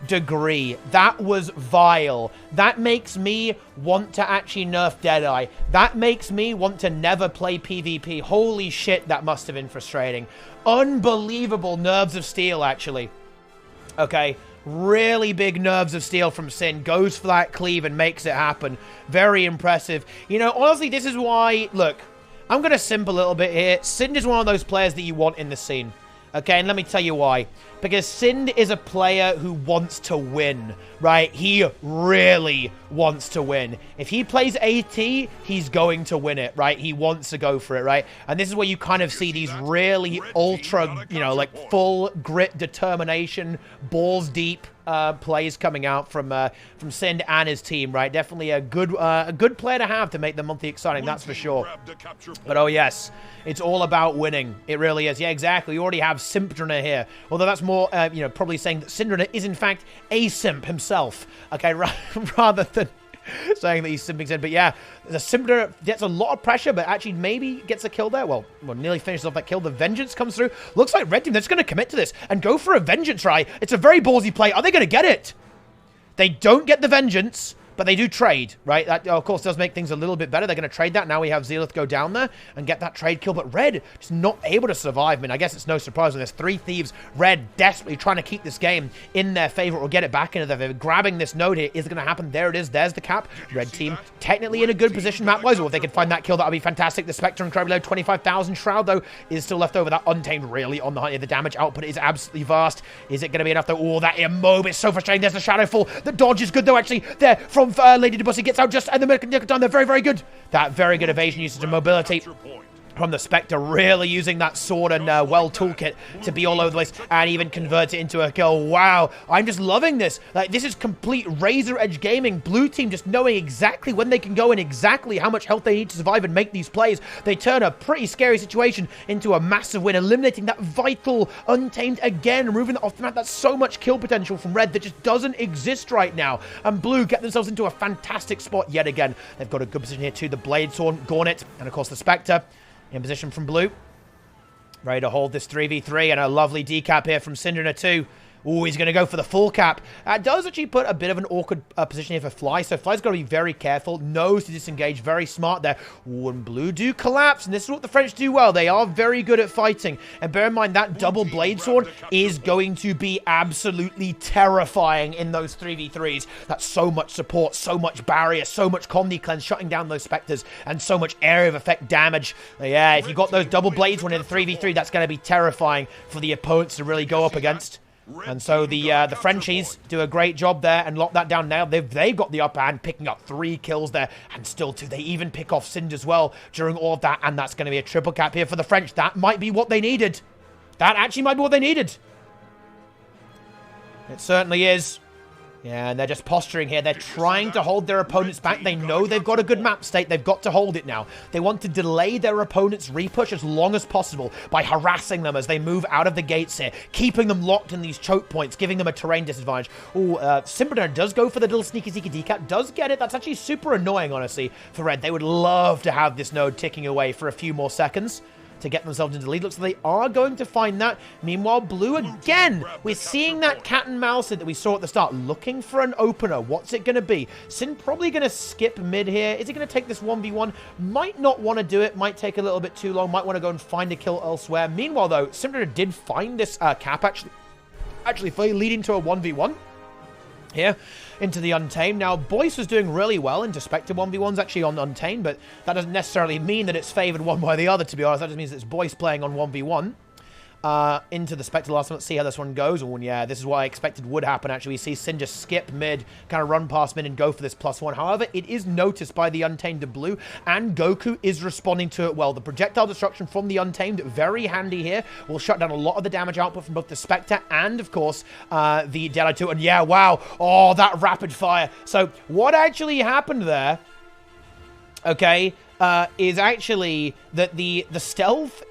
degree. That was vile. That makes me want to actually nerf Deadeye. That makes me want to never play PvP. Holy shit, that must have been frustrating. Unbelievable nerves of steel, actually. Okay, really big nerves of steel from Sin. Goes for that cleave and makes it happen. Very impressive. You know, honestly, this is why... Look, I'm going to simp a little bit here. Sin is one of those players that you want in the scene. Okay, and let me tell you why. Because Sind is a player who wants to win, right? He really wants to win. If he plays AT, he's going to win it, right? He wants to go for it, right? And this is where you kind of see these really ultra, you know, like full grit determination, balls deep plays coming out from Sind and his team, right? Definitely a good player to have to make the monthly exciting, that's for sure. But oh yes, it's all about winning. It really is. Yeah, exactly. You already have Simpdrunner here, although that's more, you know, probably saying that Syndrunner is in fact a simp himself. Okay, rather than saying that he's simping Sin. But yeah, the Simpdrunner gets a lot of pressure, but actually maybe gets a kill there. Well, nearly finishes off that kill. The Vengeance comes through. Looks like Red Team, they're just going to commit to this and go for a Vengeance, right? It's a very ballsy play. Are they going to get it? They don't get the Vengeance, but they do trade, right? That, of course, does make things a little bit better. They're going to trade that. Now we have Zealoth go down there and get that trade kill. But Red just not able to survive. I mean, I guess it's no surprise when there's 3 Thieves. Red desperately trying to keep this game in their favor or get it back into their favor. Grabbing this node here is going to happen. There it is. There's the cap. Red Team technically in a good position map-wise. Or if they can find that kill, that would be fantastic. The Specter incredibly low. 25,000. Shroud, though, is still left over. That Untamed really on the hunt. The damage output is absolutely vast. Is it going to be enough, though? Oh, that Immob is so frustrating. There's the Shadow Fall. The dodge is good, though, actually. There from Lady Debussy. Gets out just and the minute down. They're very, very good. That very good evasion usage and mobility from the Spectre, really using that sword and well toolkit to be all over the place and even convert it into a kill. Wow, I'm just loving this. Like, this is complete razor edge gaming. Blue team just knowing exactly when they can go and exactly how much health they need to survive and make these plays. They turn a pretty scary situation into a massive win, eliminating that vital Untamed again, removing that off the map. That's so much kill potential from Red that just doesn't exist right now. And Blue get themselves into a fantastic spot yet again. They've got a good position here too. The Blade Sword, Gauntlet, and of course the Spectre. In position from Blue. Ready to hold this 3v3 and a lovely decap here from Syndrunner too. Ooh, he's going to go for the full cap. Does actually put a bit of an awkward position here for Fly. So Fly's got to be very careful. Knows to disengage. Very smart there. Ooh, and Blue do collapse. And this is what the French do well. They are very good at fighting. And bear in mind, that double blade sword is going to be absolutely terrifying in those 3v3s. That's so much support, so much barrier, so much Condi cleanse, shutting down those Spectres, and so much area of effect damage. Yeah, if you got those double blades when in the 3v3, that's going to be terrifying for the opponents to really go up against. And so the Frenchies do a great job there and lock that down now. They've got the upper hand, picking up 3 kills there, and still 2. They even pick off Sind as well during all of that, and that's going to be a triple cap here for the French. That might be what they needed. That actually might be what they needed. It certainly is. Yeah, and they're just posturing here. They're trying to hold their opponents back. They know they've got a good map state. They've got to hold it now. They want to delay their opponent's repush as long as possible by harassing them as they move out of the gates here, keeping them locked in these choke points, giving them a terrain disadvantage. Ooh, Simpdrunner does go for the little sneaky decap, does get it. That's actually super annoying, honestly, for Red. They would love to have this node ticking away for a few more seconds to get themselves into the lead. Looks like they are going to find that. Meanwhile, Blue again, we're seeing that cat and mouse that we saw at the start, looking for an opener. What's it going to be? Sin probably going to skip mid here. Is he going to take this 1v1? Might not want to do it. Might take a little bit too long. Might want to go and find a kill elsewhere. Meanwhile, though, Simpdrunner did find this cap actually leading to a 1v1 here into the Untamed. Now, Boyce was doing really well into Spectre 1v1s actually on Untamed, but that doesn't necessarily mean that it's favored one way or the other, to be honest. That just means it's Boyce playing on 1v1. Into the Spectre last one. Let's see how this one goes. Oh, and yeah, this is what I expected would happen, actually. We see Sin just skip mid, kind of run past mid and go for this +1. However, it is noticed by the Untamed Blue, and Goku is responding to it well. The projectile destruction from the Untamed, very handy here. Will shut down a lot of the damage output from both the Spectre and, of course, the Deadeye 2. And yeah, wow. Oh, that rapid fire. So, what actually happened there, okay, is actually that the stealth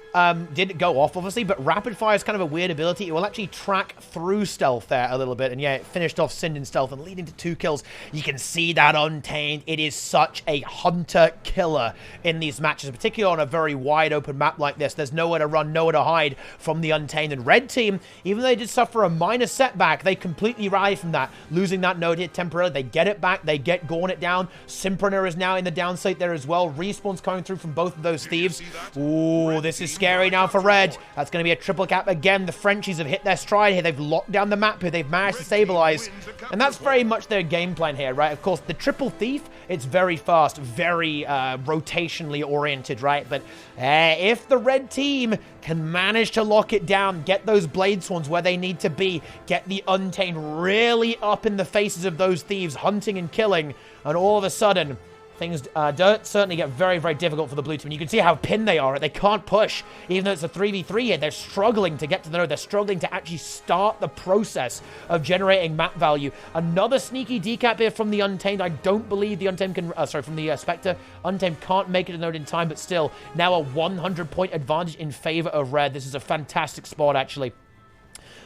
did go off, obviously, but Rapid Fire is kind of a weird ability. It will actually track through stealth there a little bit, and yeah, it finished off Sind in stealth and leading to 2 kills. You can see that Untamed. It is such a hunter killer in these matches, particularly on a very wide open map like this. There's nowhere to run, nowhere to hide from the Untamed. And Red Team, even though they did suffer a minor setback, they completely rallied from that, losing that node hit temporarily. They get it back, they get Gauntlet down. Simpriner is now in the down state there as well. Respawn's coming through from both of those thieves. Ooh, this is scary now for Red. That's going to be a triple cap again. The Frenchies have hit their stride here. They've locked down the map here. They've managed to stabilize. And that's very much their game plan here, right? Of course, the triple thief, it's very fast, very rotationally oriented, right? But if the Red Team can manage to lock it down, get those Blade Swans where they need to be, get the Untamed really up in the faces of those thieves, hunting and killing, and all of a sudden, things certainly get very, very difficult for the blue team. And you can see how pinned they are. They can't push. Even though it's a 3v3 here, they're struggling to get to the node. They're struggling to actually start the process of generating map value. Another sneaky decap here from the Untamed. I don't believe the Untamed can... from the Specter. Untamed can't make it to the node in time, but still, now a 100-point advantage in favor of Red. This is a fantastic spot, actually,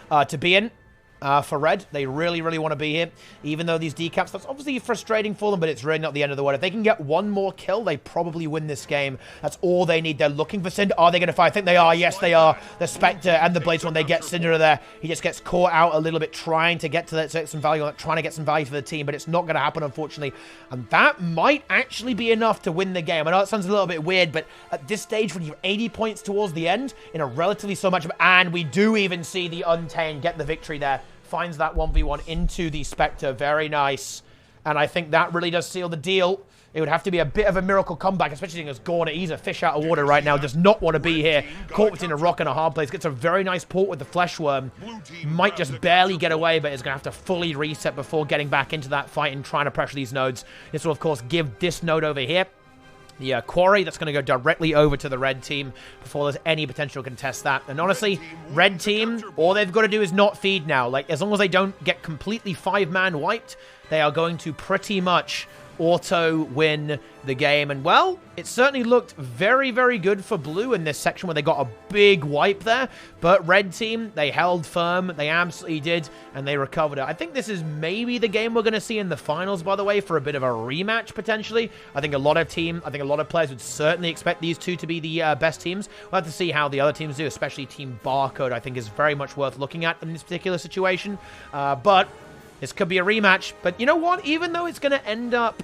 to be in. For Red, they really, really want to be here. Even though these decaps, that's obviously frustrating for them, but it's really not the end of the world. If they can get one more kill, they probably win this game. That's all they need. They're looking for Cinder. Are they going to fight? I think they are. Yes, they are. The Spectre and the Blades, when they get Cinder there, he just gets caught out a little bit trying to get to that, some value on it, trying to get some value for the team, but it's not going to happen, unfortunately. And that might actually be enough to win the game. I know it sounds a little bit weird, but at this stage, when you have 80 points towards the end, in a relatively so much, and we do even see the Untamed get the victory there. Finds that 1v1 into the Spectre. Very nice. And I think that really does seal the deal. It would have to be a bit of a miracle comeback, especially seeing as Gauntlet, he's a fish out of water right now, does not want to be here. Caught between a rock and a hard place. Gets a very nice port with the Flesh Worm. Might just barely get away, but is going to have to fully reset before getting back into that fight and trying to pressure these nodes. This will, of course, give this node over here the quarry that's going to go directly over to the Red Team before there's any potential to contest that. And honestly, Red Team, all they've got to do is not feed now. Like, as long as they don't get completely 5-man wiped, they are going to pretty much auto win the game. And well, it certainly looked very, very good for blue in this section where they got a big wipe there. But Red Team, they held firm. They absolutely did, and they recovered it. I think this is maybe the game we're going to see in the finals, by the way, for a bit of a rematch potentially. I think a lot of players would certainly expect these two to be the best teams. We'll have to see how the other teams do, especially Team BARCODE, I think is very much worth looking at in this particular situation. But this could be a rematch, but you know what? Even though it's going to end up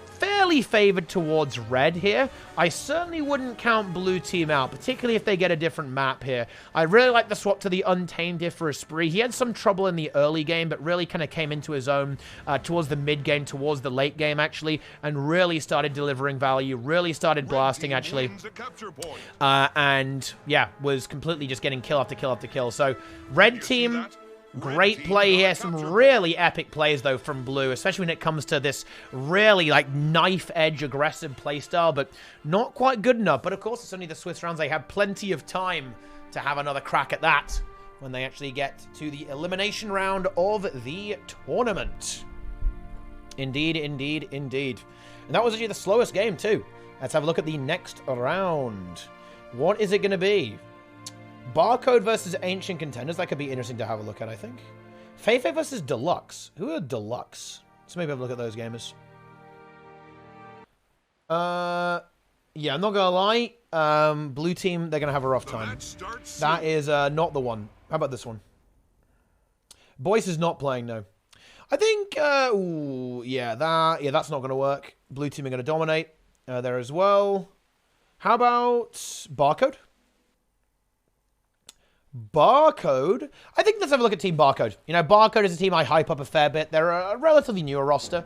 fairly favored towards Red here, I certainly wouldn't count Blue Team out, particularly if they get a different map here. I really like the swap to the Untamed here for Esprit. He had some trouble in the early game, but really kind of came into his own towards the mid game, towards the late game, actually, and really started delivering value, really started blasting, actually. And, yeah, was completely just getting kill after kill after kill. So, Red Team... great play here. Some really epic plays, though, from Blue, especially when it comes to this really, like, knife-edge aggressive playstyle, but not quite good enough. But, of course, it's only the Swiss rounds. They have plenty of time to have another crack at that when they actually get to the elimination round of the tournament. Indeed, indeed, indeed. And that was actually the slowest game, too. Let's have a look at the next round. What is it going to be? BARCODE versus Ancient Contenders. That could be interesting to have a look at, I think. Feifei versus Deluxe. Who are Deluxe? Let's maybe have a look at those gamers. Yeah, I'm not going to lie. Blue Team, they're going to have a rough time. That is not the one. How about this one? Boyce is not playing, no. I think, ooh, yeah, that's not going to work. Blue Team are going to dominate there as well. How about BARCODE? BARCODE. I think let's have a look at Team BARCODE. You know, BARCODE is a team I hype up a fair bit. They're a relatively newer roster,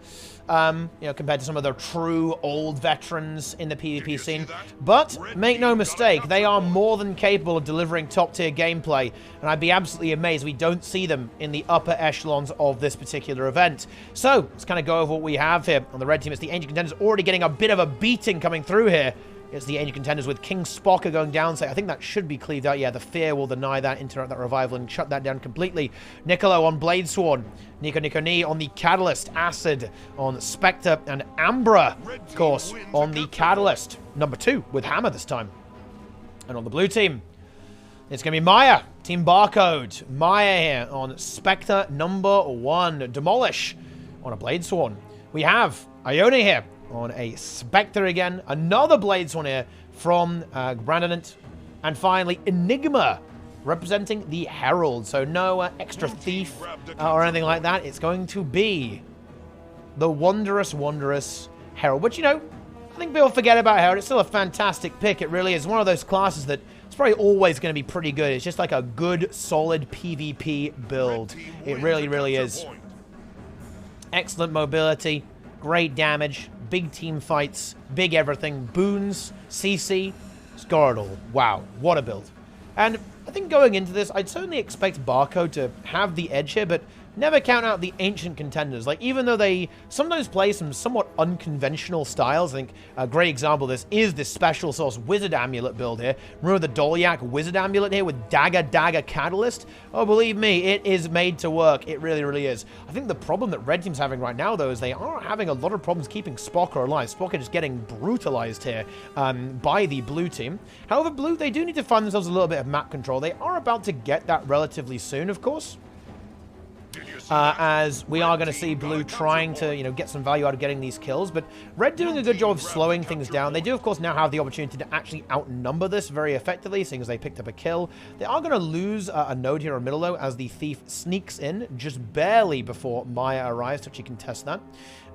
you know, compared to some of the true old veterans in the PvP scene. But make no mistake, they are more than capable of delivering top-tier gameplay, and I'd be absolutely amazed we don't see them in the upper echelons of this particular event. So, let's kind of go over what we have here. On the red team, it's the Ancient Contenders already getting a bit of a beating coming through here. It's the Ancient Contenders with King Spocker going down. So I think that should be cleaved out. Yeah, the Fear will deny that, interrupt that revival, and shut that down completely. Niccolo on Bladesworn. Nico Knee on the Catalyst. Acid on Specter. And Ambra, of course, on the Catalyst. Number 2 with Hammer this time. And on the blue team, it's going to be Maya, Team Barcode. Maya here on Specter number 1. Demolish on a Blade Sworn. We have Ione here on a Specter again. Another Blade Sworn here from ArenaNet. And finally, Enigma representing the Herald. So no extra thief or anything like that. It's going to be the wondrous, wondrous Herald. Which, you know, I think people forget about Herald. It's still a fantastic pick. It really is one of those classes that it's probably always going to be pretty good. It's just like a good, solid PvP build. It really, really is. Excellent mobility, great damage, big team fights, big everything, boons, CC, score it all. Wow, what a build. And I think going into this, I'd certainly expect BARCODE to have the edge here, but never count out the ancient contenders. Like, even though they sometimes play some somewhat unconventional styles, I think a great example of this is this special source Wizard Amulet build here. Remember the Dolyak Wizard Amulet here with Dagger Catalyst? Oh, believe me, it is made to work. It really, really is. I think the problem that Red Team's having right now, though, is they are having a lot of problems keeping Specter alive. Specter is getting brutalized here by the blue team. However, blue, they do need to find themselves a little bit of map control. They are about to get that relatively soon, of course. As we are going to see blue trying to, you know, get some value out of getting these kills, but red doing a good job of slowing things down. They do, of course, now have the opportunity to actually outnumber this very effectively, seeing as they picked up a kill. They are going to lose a node here in middle, though, as the thief sneaks in just barely before Maya arrives to actually contest that.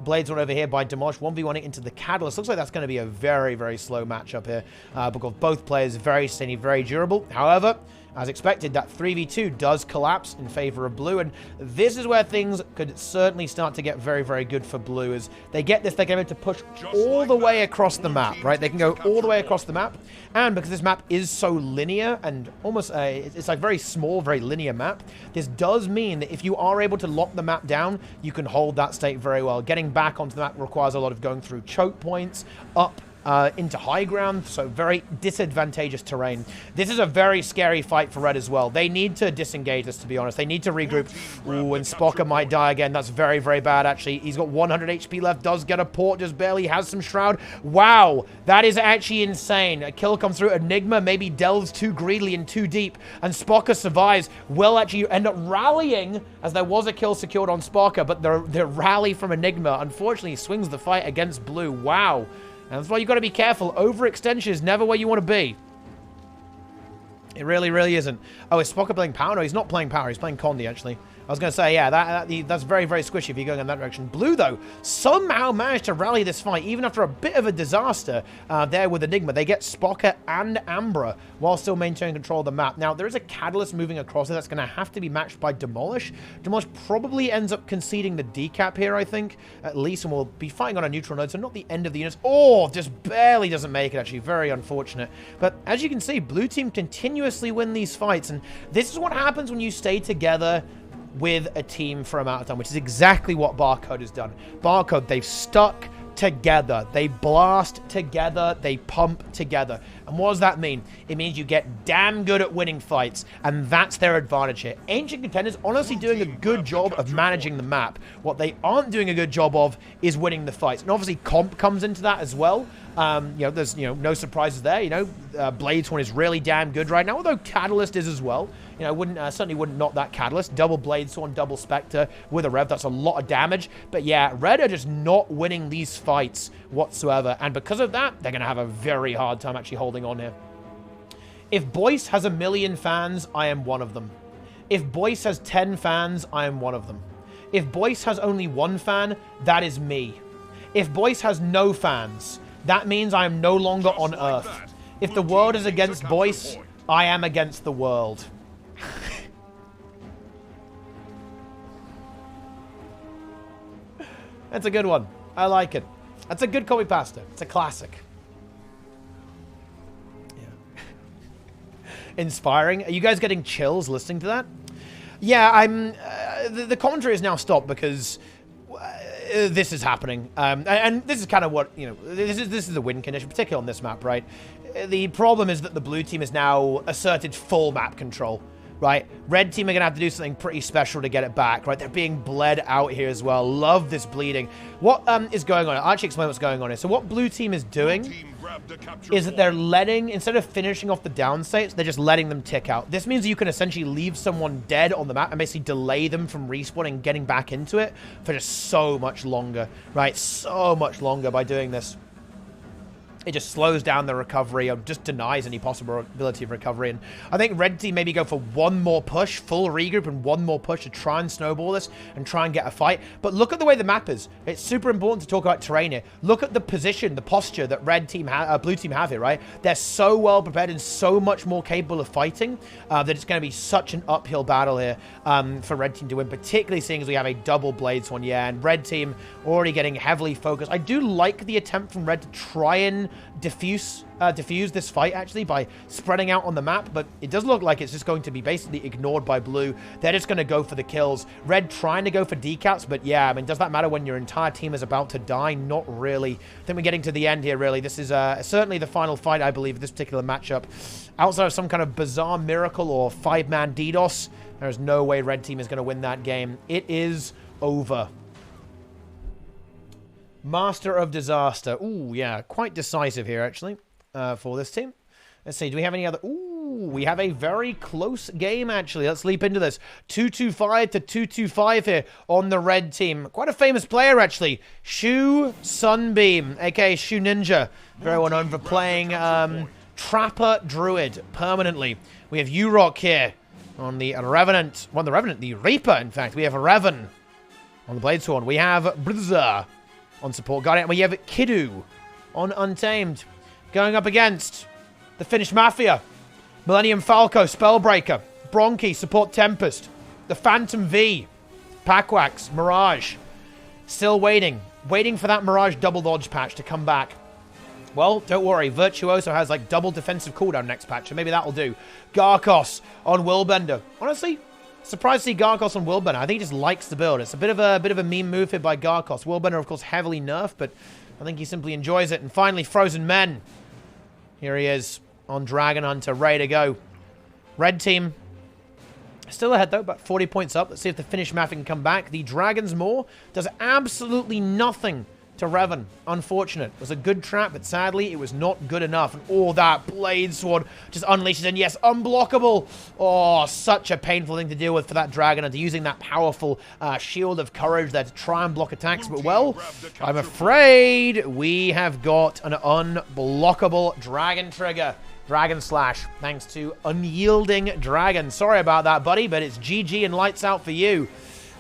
Blades one over here by Demolish, 1v1 into the Catalyst. Looks like that's going to be a very, very slow matchup here, because both players very steady, very durable. However, as expected, that 3v2 does collapse in favor of blue, and this is where things could certainly start to get very, very good for blue. As they get this, they're going to push all the way across the map, right? They can go all the way across the map, and because this map is so linear and almost, it's like very small, very linear map, this does mean that if you are able to lock the map down, you can hold that state very well. Getting back onto the map requires a lot of going through choke points, up into high ground, so very disadvantageous terrain. This is a very scary fight for red as well. They need to disengage this, to be honest. They need to regroup. Ooh, and Specter might die again. That's very, very bad, actually. He's got 100 HP left, does get a port, just barely has some shroud. Wow, that is actually insane. A kill comes through. Enigma maybe delves too greedily and too deep, and Specter survives. Will actually end up rallying, as there was a kill secured on Specter, but the rally from Enigma, unfortunately, swings the fight against blue. Wow. And that's why you've got to be careful. Overextension is never where you want to be. It really, really isn't. Oh, is Specter playing power? No, he's not playing power. He's playing Condi, actually. I was going to say, yeah, that's very, very squishy if you're going in that direction. Blue, though, somehow managed to rally this fight, even after a bit of a disaster there with Enigma. They get Specter and Ambra while still maintaining control of the map. Now, there is a Catalyst moving across it that's going to have to be matched by Demolish. Demolish probably ends up conceding the decap here, I think, at least, and will be fighting on a neutral node, so not the end of the units. Oh, just barely doesn't make it, actually. Very unfortunate. But as you can see, blue team continuously win these fights, and this is what happens when you stay together with a team for amount of time, which is exactly what BARCODE has done. BARCODE, they've stuck together. They blast together. They pump together. And what does that mean? It means you get damn good at winning fights, and that's their advantage here. Ancient Contenders honestly doing a good job of managing the map. What they aren't doing a good job of is winning the fights. And obviously comp comes into that as well. You know, there's, you know, no surprises there. You know, Blades one is really damn good right now, although Catalyst is as well. You know, certainly wouldn't knock that Catalyst. Double Blade Sworn, double Specter with a Rev. That's a lot of damage. But yeah, Red are just not winning these fights whatsoever. And because of that, they're going to have a very hard time actually holding on here. If Boyce has 1 million fans, I am one of them. If Boyce has 10 fans, I am one of them. If Boyce has only 1 fan, that is me. If Boyce has no fans, that means I am no longer on Earth. If the world is against Boyce, I am against the world. That's a good one. I like it. That's a good copy pasta. It's a classic. Yeah. Inspiring. Are you guys getting chills listening to that? Yeah, I'm... the commentary is now stopped because... this is happening, and this is kind of what, you know, this is the win condition, particularly on this map, right? The problem is that the blue team has now asserted full map control. right? Red team are going to have to do something pretty special to get it back, right? They're being bled out here as well. Love this bleeding. What is going on? I'll actually explain what's going on here. So what blue team is doing is that they're letting, instead of finishing off the down states, they're just letting them tick out. This means you can essentially leave someone dead on the map and basically delay them from respawning and getting back into it for just so much longer, right? So much longer by doing this. It just slows down the recovery or just denies any possibility of recovery. And I think red team maybe go for one more push, full regroup, and one more push to try and snowball this and try and get a fight. But look at the way the map is. It's super important to talk about terrain here. Look at the position, the posture that blue team have here, right? They're so well prepared and so much more capable of fighting that it's going to be such an uphill battle here for red team to win, particularly seeing as we have a double blades one. Yeah, and red team already getting heavily focused. I do like the attempt from red to try and diffuse this fight actually by spreading out on the map, but it does look like it's just going to be basically ignored by blue. They're just going to go for the kills. Red trying to go for decaps, but yeah, I mean, does that matter when your entire team is about to die? Not really. I think we're getting to the end here, really. This is certainly the final fight, I believe, of this particular matchup. Outside of some kind of bizarre miracle or 5-man DDoS, there's no way red team is going to win that game. It is over. Master of Disaster. Ooh, yeah, quite decisive here, actually, for this team. Let's see, do we have any other... Ooh, we have a very close game, actually. Let's leap into this. 225 to 225 here on the red team. Quite a famous player, actually. Shu Sunbeam, a.k.a. Shu Ninja. Very well known for playing Trapper Druid permanently. We have U-Rock here on the Revenant. Well, the Revenant, the Reaper, in fact. We have Revan on the Bladesworn. We have Brizza on support Guardian. We have Kiddu on Untamed. Going up against the Finnish Mafia. Millennium Falco, Spellbreaker. Bronchi, support Tempest. The Phantom V. Packwax, Mirage. Still waiting. Waiting for that Mirage double dodge patch to come back. Well, don't worry. Virtuoso has like double defensive cooldown next patch, so maybe that'll do. Garkos on Willbender. Honestly, surprised to see Garkos on Willbender. I think he just likes the build. It's a bit of a meme move here by Garkos. Willbender, of course, heavily nerfed, but I think he simply enjoys it. And finally, Frozen Men. Here he is on Dragon Hunter, ready to go. Red team still ahead, though, about 40 points up. Let's see if the Finnish Mafia can come back. The Dragon's Maw does absolutely nothing to Revan. Unfortunate. It was a good trap, but sadly, it was not good enough. And all that Blade Sword just unleashes, and yes, unblockable. Oh, such a painful thing to deal with for that Dragon, and using that powerful Shield of Courage there to try and block attacks. But, well, I'm afraid we have got an unblockable Dragon Trigger. Dragon Slash, thanks to Unyielding Dragon. Sorry about that, buddy, but it's GG and lights out for you.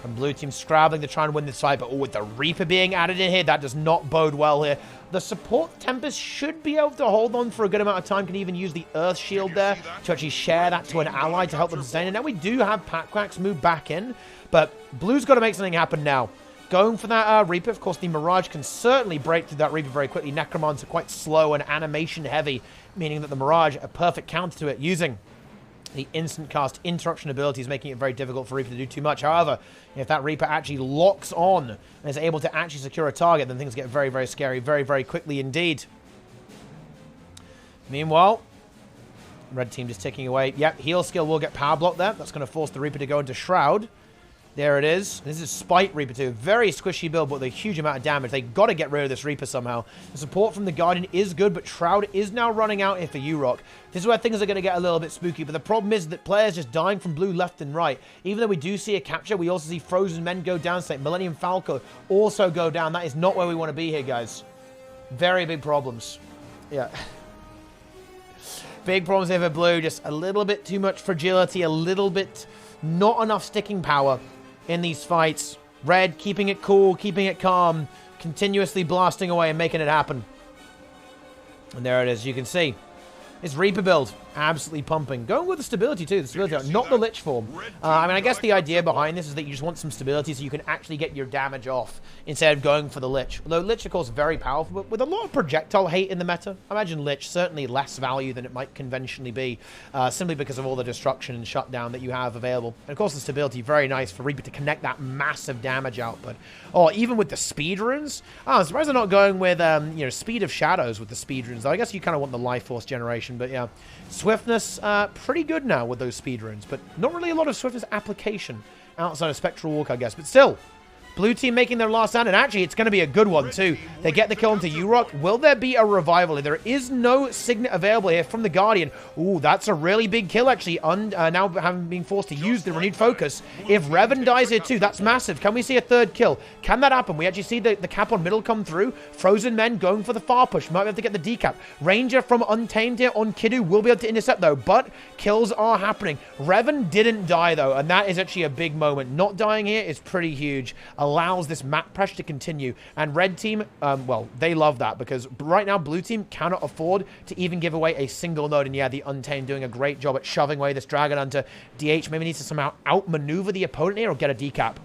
And blue team scrabbling to try and win this fight, but with the Reaper being added in here, that does not bode well here. The support Tempest should be able to hold on for a good amount of time, can even use the Earth Shield there to actually share that to an ally to help them sustain it. Now we do have Packwax move back in, but blue's got to make something happen now. Going for that Reaper, of course, the Mirage can certainly break through that Reaper very quickly. Necromons are quite slow and animation heavy, meaning that the Mirage, a perfect counter to it, using the instant cast interruption ability is making it very difficult for Reaper to do too much. However, if that Reaper actually locks on and is able to actually secure a target, then things get very, very scary very, very quickly indeed. Meanwhile, red team just ticking away. Yep, heal skill will get power blocked there. That's going to force the Reaper to go into Shroud. There it is. This is Spite Reaper too. Very squishy build, but with a huge amount of damage. They got to get rid of this Reaper somehow. The support from the Guardian is good, but Shroud is now running out here for U-Rock. This is where things are going to get a little bit spooky, but the problem is that players just dying from blue left and right. Even though we do see a capture, we also see Frozen Men go down, state Millennium Falco also go down. That is not where we want to be here, guys. Very big problems. Yeah. Big problems here for blue. Just a little bit too much fragility, a little bit not enough sticking power in these fights. Red keeping it cool, keeping it calm, continuously blasting away and making it happen. And there it is, you can see. It's Reaper build, absolutely pumping. Going with the stability too, the stability, not the Lich form. I mean, I guess the idea behind this is that you just want some stability so you can actually get your damage off instead of going for the Lich. Although Lich, of course, is very powerful, but with a lot of projectile hate in the meta, I imagine Lich certainly less value than it might conventionally be, simply because of all the destruction and shutdown that you have available. And of course, the stability, very nice for Reaper to connect that massive damage output. Oh, even with the speed runes? Oh, I'm surprised they're not going with, you know, Speed of Shadows with the speed runes, though. I guess you kind of want the Life Force generation, but yeah. Swiftness, pretty good now with those speed runes, but not really a lot of swiftness application outside of Spectral Walk, I guess. But still, blue team making their last stand, and actually, it's going to be a good one, too. They get the kill into U-Rock. Will there be a revival? There is no signet available here from the Guardian. Ooh, that's a really big kill, actually, now having been forced to use the renewed focus. If Revan dies here, too, that's massive. Can we see a third kill? Can that happen? We actually see the cap on middle come through. Frozen Men going for the far push. Might be able to get the decap. Ranger from Untamed here on Kiddu will be able to intercept, though, but kills are happening. Revan didn't die, though, and that is actually a big moment. Not dying here is pretty huge. Allows this map pressure to continue, and red team, well, they love that, because right now blue team cannot afford to even give away a single node. And yeah, the Untamed doing a great job at shoving away this Dragon Hunter. DH maybe needs to somehow outmaneuver the opponent here or get a decap.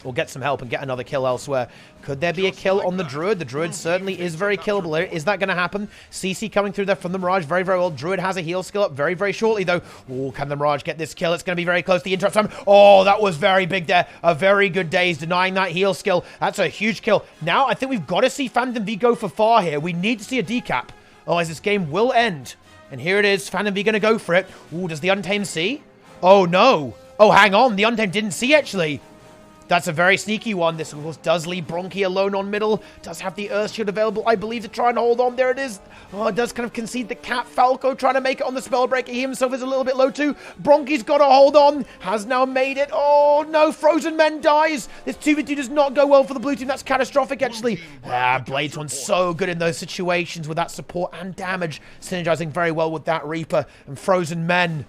Or get some help and get another kill elsewhere. Could there be a kill on the Druid? The Druid certainly is very killable here. Is that going to happen? CC coming through there from the Mirage. Very, very well. Druid has a heal skill up very, very shortly, though. Oh, can the Mirage get this kill? It's going to be very close. The interrupt time. Oh, that was very big there. A very good daze denying that heal skill. That's a huge kill. Now, I think we've got to see Phantom V go for far here. We need to see a decap. Otherwise, this game will end. And here it is. Phantom V going to go for it. Ooh, does the Untamed see? Oh, no. Oh, hang on. The Untamed didn't see, actually. That's a very sneaky one. This, of course, does leave Bronchi alone on middle. Does have the Earth Shield available, I believe, to try and hold on. There it is. Oh, it does kind of concede the cap. Falco trying to make it on the Spellbreaker. He himself is a little bit low, too. Bronchi's got to hold on. Has now made it. Oh, no. Frozen Men dies. This 2v2 does not go well for the blue team. That's catastrophic, actually. Blades one's so good in those situations with that support and damage. Synergizing very well with that Reaper. And Frozen Men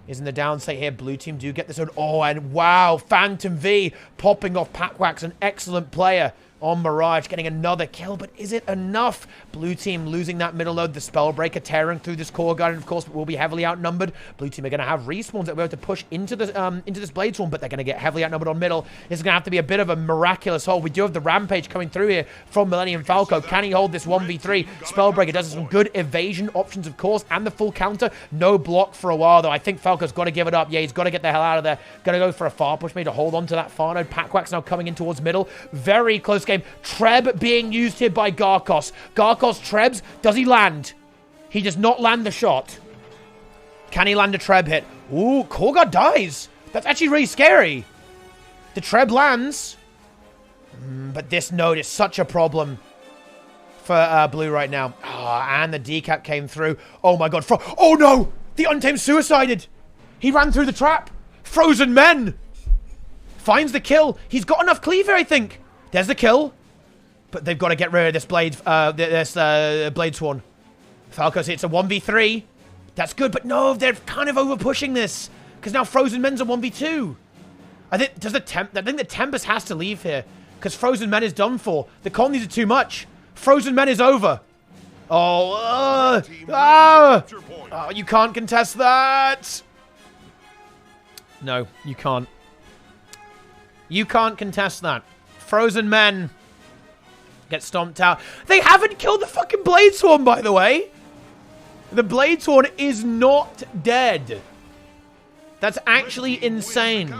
is in the down state here. Blue team do get this one. Oh, and wow, Phantom V popping off Packwax, an excellent player on Mirage, getting another kill, but is it enough? Blue team losing that middle node. The Spellbreaker tearing through this core guard, and of course, will be heavily outnumbered. Blue team are going to have respawns that we're able to push into this Blade Swarm, but they're going to get heavily outnumbered on middle. This is going to have to be a bit of a miraculous hold. We do have the Rampage coming through here from Millennium Falco. Can he hold this 1v3? Spellbreaker does some good evasion options, of course, and the full counter. No block for a while, though. I think Falco's got to give it up. Yeah, he's got to get the hell out of there. Going to go for a far push, maybe to hold on to that far node. Packwax now coming in towards middle. Very close game. Treb being used here by Garkos. Garkos Trebs. Does he land? He does not land the shot. Can he land a Treb hit? Ooh, Korgard dies. That's actually really scary. The Treb lands. But this node is such a problem for blue right now. Oh, and the decap came through. Oh my god. Oh no! The Untamed suicided. He ran through the trap. Frozen Men. Finds the kill. He's got enough cleaver, I think. There's the kill. But they've got to get rid of this Blade Sworn. Falco's it's a 1v3. That's good, but no, they're kind of over-pushing this. Because now Frozen Men's a 1v2. I think the Tempest has to leave here. Because Frozen Men is done for. The colonies are too much. Frozen Men is over. Oh, you can't contest that. No, you can't. You can't contest that. Frozen Men get stomped out. They haven't killed the fucking Blade Swarm, by the way. The Blade Swarm is not dead. That's actually insane.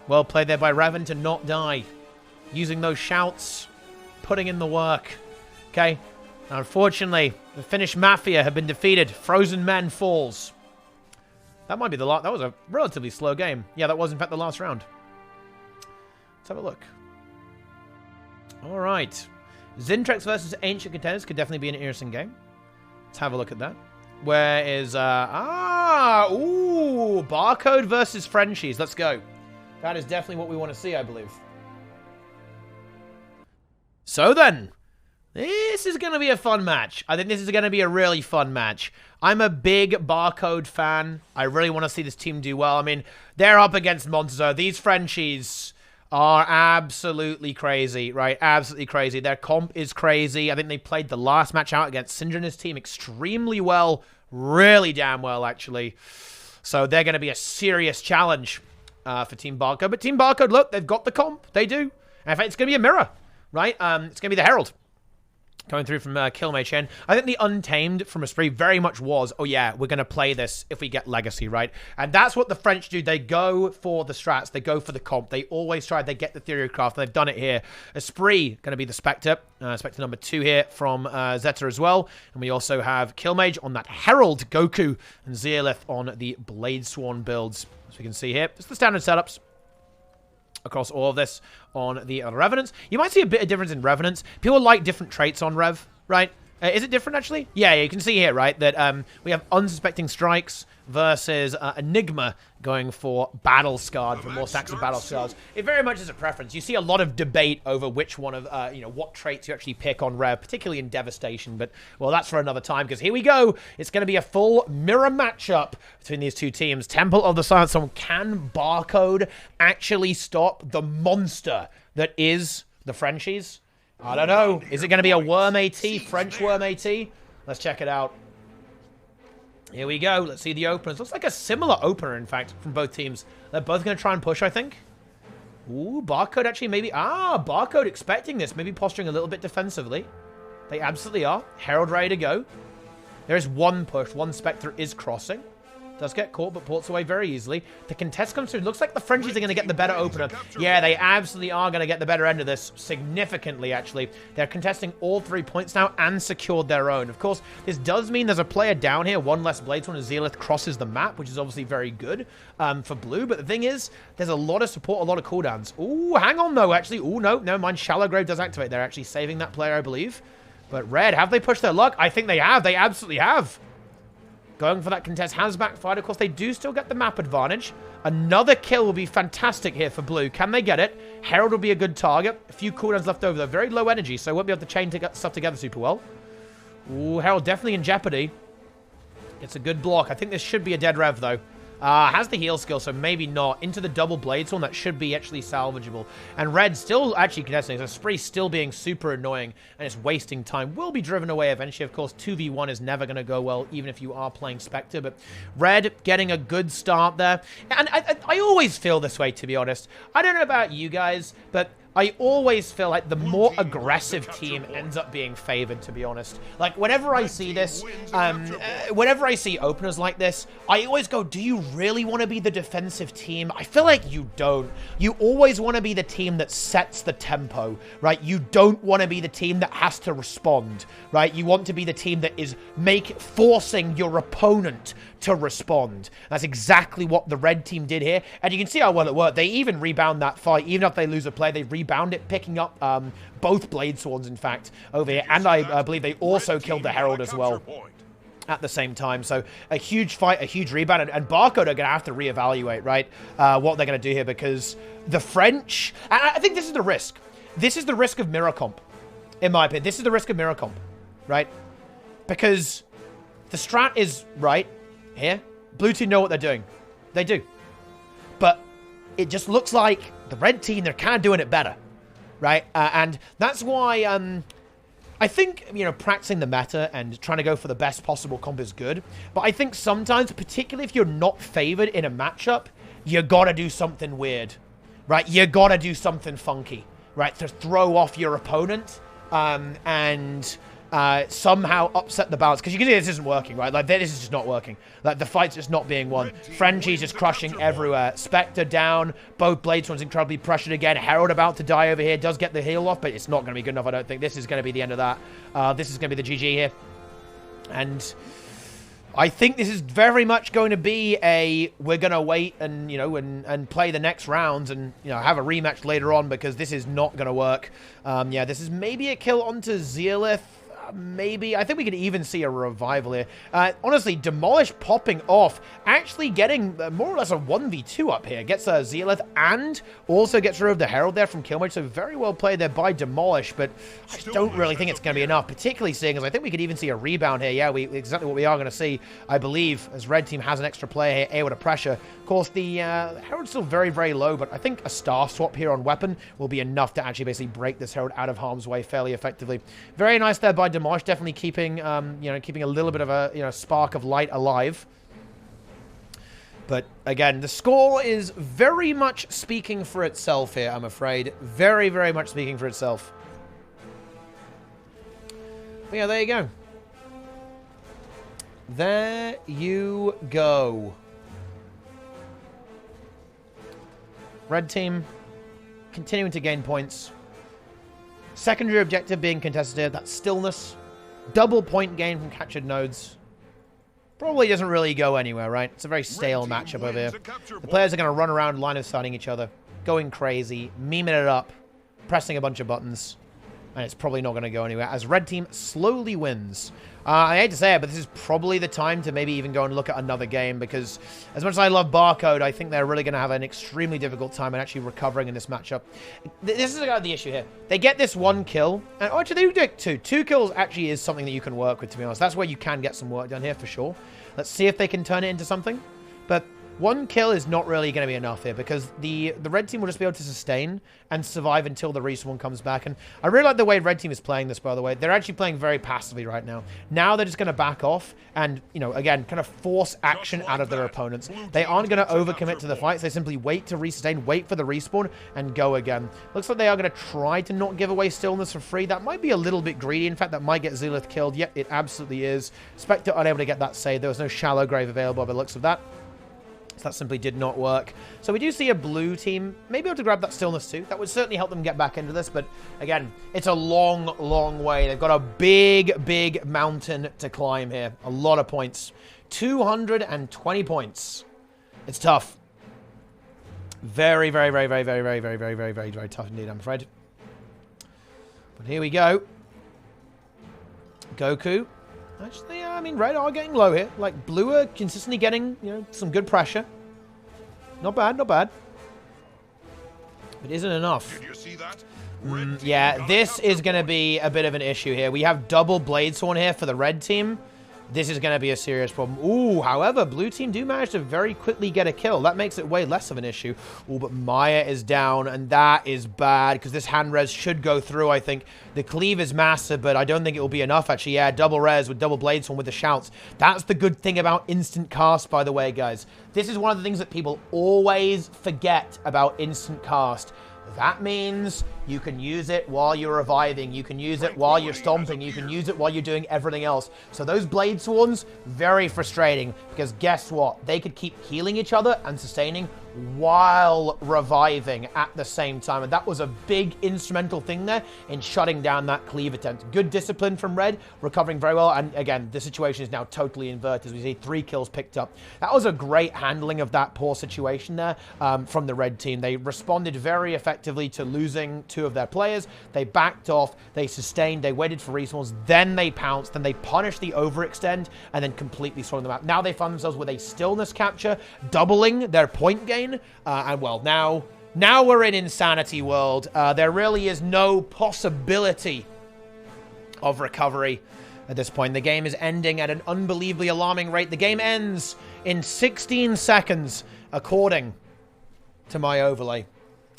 Well played there by Revan to not die. Using those shouts. Putting in the work. Okay. Unfortunately, the Finnish Mafia have been defeated. Frozen Men falls. That might be the last. That was a relatively slow game. Yeah, that was in fact the last round. Let's have a look. All right. Zintrex versus Ancient Contenders could definitely be an interesting game. Let's have a look at that. Where is, BARCODE versus Frenchies. Let's go. That is definitely what we want to see, I believe. So then, this is going to be a fun match. I think this is going to be a really fun match. I'm a big BARCODE fan. I really want to see this team do well. I mean, they're up against Montezo. These Frenchies are absolutely crazy, right? Absolutely crazy. Their comp is crazy. I think they played the last match out against Syndra and his team extremely well. Really damn well, actually. So they're going to be a serious challenge for Team BARCODE. But Team BARCODE, look, they've got the comp. They do. And in fact, it's going to be a mirror, right? It's going to be the Herald. Coming through from Killmage Chen. I think the Untamed from Esprit very much was, oh yeah, we're going to play this if we get Legacy, right? And that's what the French do. They go for the strats. They go for the comp. They always try. They get the Theory of Craft. They've done it here. Esprit going to be the Specter. Specter number 2 here from Zeta as well. And we also have Killmage on that Herald Goku and Zeolith on the Blade Sworn builds. As we can see here, just the standard setups across all of this on the Revenants. You might see a bit of difference in Revenants. People like different traits on Rev, right? Is it different, actually? Yeah, you can see here, right, that we have Unsuspecting Strikes versus Enigma going for Battle Scarred, for more stacks of Battle Scars. It very much is a preference. You see a lot of debate over which one of, what traits you actually pick on Rev, particularly in Devastation, but, well, that's for another time, because here we go. It's going to be a full mirror matchup between these two teams. Temple of the Silent Storm. Can BARCODE actually stop the monster that is the Frenchies? I don't know. Is it going to be a Worm AT, French Worm AT? Let's check it out. Here we go. Let's see the openers. Looks like a similar opener, in fact, from both teams. They're both going to try and push, I think. Ooh, BARCODE actually maybe... BARCODE expecting this. Maybe posturing a little bit defensively. They absolutely are. Herald ready to go. There is one push. One Spectre is crossing. Does get caught, but ports away very easily. The contest comes through. Looks like the Frenchies are going to get the better opener. Yeah, they absolutely are going to get the better end of this. Significantly, actually. They're contesting all 3 points now and secured their own. Of course, this does mean there's a player down here. One less Blades when Zeolith crosses the map, which is obviously very good for blue. But the thing is, there's a lot of support, a lot of cooldowns. Ooh, hang on, though, actually. Ooh, no, never mind. Shallow Grave does activate. They're actually saving that player, I believe. But Red, have they pushed their luck? I think they have. They absolutely have. Going for that contest has backfired. Of course, they do still get the map advantage. Another kill will be fantastic here for blue. Can they get it? Herald will be a good target. A few cooldowns left over, though. Very low energy, so won't be able to chain stuff together super well. Ooh, Herald definitely in jeopardy. It's a good block. I think this should be a dead rev, though. Has the heal skill, so maybe not. Into the double blades one, that should be actually salvageable. And Red still actually contesting. So Spree still being super annoying, and it's wasting time. Will be driven away eventually. Of course, 2v1 is never going to go well, even if you are playing Spectre. But Red getting a good start there. And I always feel this way, to be honest. I don't know about you guys, but I always feel like the more aggressive team ends up being favored, to be honest. Like, whenever I see this, whenever I see openers like this, I always go, do you really want to be the defensive team? I feel like you don't. You always want to be the team that sets the tempo, right? You don't want to be the team that has to respond, right? You want to be the team that is forcing your opponent to respond. That's exactly what the red team did here. And you can see how well it worked. They even rebound that fight. Even if they lose a play, they rebound it, picking up both Blade Swords, in fact, over here. And I believe they also killed the Herald as well at the same time. So a huge fight, a huge rebound. And BARCODE are going to have to reevaluate, right, what they're going to do here, because the French... And I think this is the risk. This is the risk of mirror comp, in my opinion. This is the risk of mirror comp, right? Because the strat is right here. Blue team know what they're doing. They do. But it just looks like the red team, they're kind of doing it better, right? And that's why I think, you know, practicing the meta and trying to go for the best possible comp is good. But I think sometimes, particularly if you're not favored in a matchup, you gotta do something weird, right? You gotta do something funky, right? To throw off your opponent and somehow upset the balance. Because you can see this isn't working, right? Like, this is just not working. Like, the fight's just not being won. Frenchie's just crushing everywhere. Spectre down. Both Blade Swords incredibly pressured again. Herald about to die over here. Does get the heal off, but it's not going to be good enough, I don't think. This is going to be the end of that. This is going to be the GG here. And I think this is very much going to be a, we're going to wait and, you know, and play the next rounds and, you know, have a rematch later on, because this is not going to work. Yeah, this is maybe a kill onto Zeolith. Maybe. I think we could even see a revival here. Honestly, Demolish popping off, actually getting more or less a 1v2 up here. Gets a Zeolith and also gets rid of the Herald there from Killmage. So very well played there by Demolish, but I just don't really think it's going to be enough, particularly seeing as I think we could even see a rebound here. Yeah, exactly what we are going to see, I believe, as red team has an extra player here able to pressure. Of course, the Herald's still very, very low, but I think a staff swap here on weapon will be enough to actually basically break this Herald out of harm's way fairly effectively. Very nice there by Demolish, definitely keeping, you know, keeping a little bit of a, you know, spark of light alive. But again, the score is very much speaking for itself here, I'm afraid. Very, very much speaking for itself. But yeah, there you go. There you go. Red team continuing to gain points. Secondary objective being contested here. That's stillness. Double point gain from captured nodes. Probably doesn't really go anywhere, right? It's a very stale matchup over here. The players are going to run around line of sighting each other, going crazy, memeing it up, pressing a bunch of buttons, and it's probably not going to go anywhere as red team slowly wins. I hate to say it, but this is probably the time to maybe even go and look at another game, because as much as I love BARCODE, I think they're really going to have an extremely difficult time in actually recovering in this matchup. This is the issue here. They get this one kill, and actually they do get two. Two kills actually is something that you can work with, to be honest. That's where you can get some work done here for sure. Let's see if they can turn it into something. But one kill is not really going to be enough here, because the red team will just be able to sustain and survive until the respawn comes back. And I really like the way red team is playing this, by the way. They're actually playing very passively right now. Now they're just going to back off and, you know, again, kind of force action out of their opponents. They aren't going to overcommit to the fights. They simply wait to resustain, wait for the respawn, and go again. Looks like they are going to try to not give away stillness for free. That might be a little bit greedy. In fact, that might get Zealoth killed. Yep, it absolutely is. Specter unable to get that save. There was no shallow grave available by the looks of that. So that simply did not work. So we do see a blue team maybe able to grab that stillness too. That would certainly help them get back into this. But again, it's a long, long way. They've got a big, big mountain to climb here. A lot of points. 220 points. It's tough. Very, very, very, very, very, very, very, very, very, very, very tough indeed, I'm afraid. But here we go. Goku. Actually, I mean, red are getting low here. Like, blue are consistently getting, you know, some good pressure. Not bad, not bad. It isn't enough. Did you see that? Yeah, this is going to be a bit of an issue here. We have double Bladesworn here for the red team. This is going to be a serious problem. Ooh, however, blue team do manage to very quickly get a kill. That makes it way less of an issue. Ooh, but Maya is down, and that is bad, because this hand res should go through, I think. The cleave is massive, but I don't think it will be enough, actually. Yeah, double res with double Bladesworn with the shouts. That's the good thing about instant cast, by the way, guys. This is one of the things that people always forget about instant cast. That means you can use it while you're reviving. You can use it while you're stomping. You can use it while you're doing everything else. So those Bladesworns, very frustrating, because guess what? They could keep healing each other and sustaining while reviving at the same time. And that was a big instrumental thing there in shutting down that cleave attempt. Good discipline from red, recovering very well. And again, the situation is now totally inverted as we see 3 kills picked up. That was a great handling of that poor situation there from the red team. They responded very effectively to losing 2 of their players. They backed off, they sustained, they waited for respawns, then they pounced, then they punished the overextend, and then completely swung them out. Now they find themselves with a stillness capture, doubling their point gain. And well, now we're in Insanity World. There really is no possibility of recovery at this point. The game is ending at an unbelievably alarming rate. The game ends in 16 seconds, according to my overlay.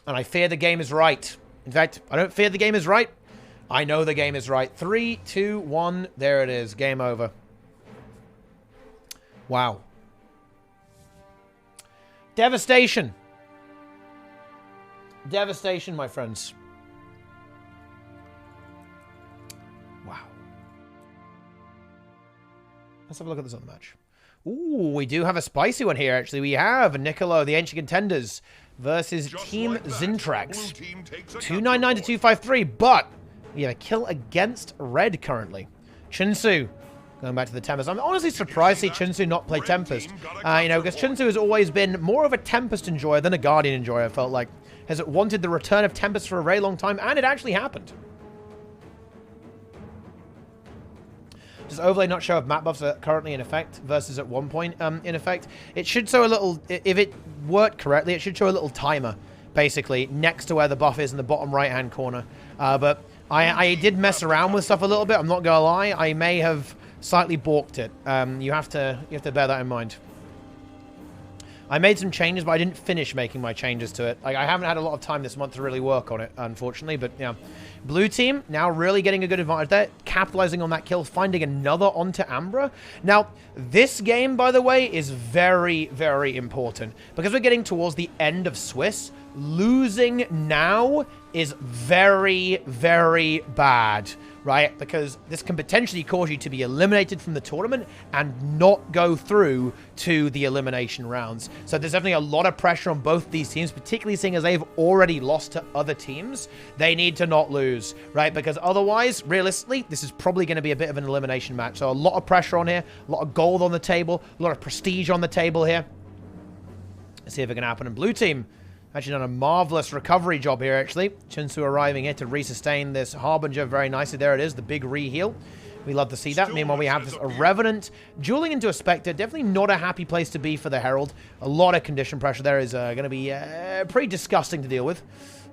And I fear the game is right. In fact, I don't fear the game is right. I know the game is right. 3, 2, 1. There it is. Game over. Wow. Devastation. Devastation, my friends. Wow. Let's have a look at this other match. Ooh, we do have a spicy one here, actually. We have Niccolo, the Ancient Contenders, versus Team Zintrax. 299 to 253, but we have a kill against red currently. Chinsu going back to the Tempest. I'm honestly surprised to see Chinsu not play Tempest. You know, because Chinsu has always been more of a Tempest enjoyer than a Guardian enjoyer, I felt like. Has wanted the return of Tempest for a very long time, and it actually happened. Does overlay not show if map buffs are currently in effect versus at one point in effect? It should show a little, if it worked correctly, it should show a little timer, basically, next to where the buff is in the bottom right-hand corner. But I did mess around with stuff a little bit, I'm not going to lie. I may have slightly balked it. You have to bear that in mind. I made some changes, but I didn't finish making my changes to it. Like, I haven't had a lot of time this month to really work on it, unfortunately. But, yeah. Blue team now really getting a good advantage there. Capitalizing on that kill, finding another onto Ambra. Now, this game, by the way, is very, very important. Because we're getting towards the end of Swiss, losing now is very, very bad. right? Because this can potentially cause you to be eliminated from the tournament and not go through to the elimination rounds. So there's definitely a lot of pressure on both these teams, particularly seeing as they've already lost to other teams. They need to not lose, right? Because otherwise, realistically, this is probably going to be a bit of an elimination match. So a lot of pressure on here, a lot of gold on the table, a lot of prestige on the table here. Let's see if it can happen. And blue team actually done a marvelous recovery job here, actually. Chunsu arriving here to resustain this Harbinger very nicely. There it is, the big re-heal. We love to see that. Meanwhile, we have this Revenant dueling into a Specter. Definitely not a happy place to be for the Herald. A lot of condition pressure there is going to be pretty disgusting to deal with.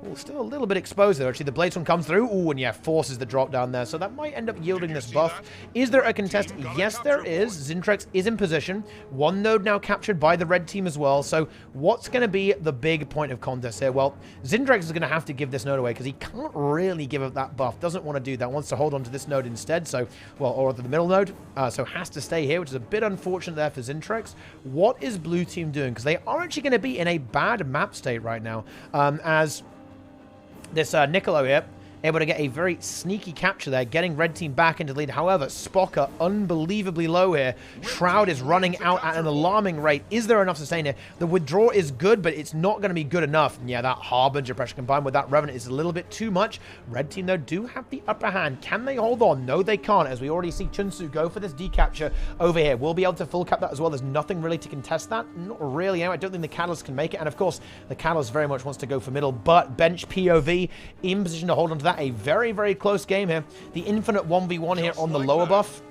Ooh, still a little bit exposed there. Actually, the Blades one comes through. Ooh, and yeah, forces the drop down there. So that might end up yielding this buff. Is there a contest? Yes, there is. Zintrax is in position. One node now captured by the red team as well. So what's going to be the big point of contest here? Well, Zintrax is going to have to give this node away because he can't really give up that buff. Doesn't want to do that. Wants to hold on to this node instead. So, well, or the middle node. So has to stay here, which is a bit unfortunate there for Zintrax. What is blue team doing? Because they are actually going to be in a bad map state right now. As this Niccolo here, able to get a very sneaky capture there, getting red team back into the lead. However, Spocker unbelievably low here. Shroud is running out at an alarming rate. Is there enough sustain here? The withdraw is good, but it's not going to be good enough. And yeah, that Harbinger pressure combined with that Revenant is a little bit too much. Red team, though, do have the upper hand. Can they hold on? No, they can't, as we already see Chunsu go for this decapture over here. We'll be able to full cap that as well. There's nothing really to contest that. Not really. I don't think the Catalyst can make it. And, of course, the Catalyst very much wants to go for middle, but bench POV in position to hold on to that. A very, very close game here. The infinite 1v1 here on the lower buff.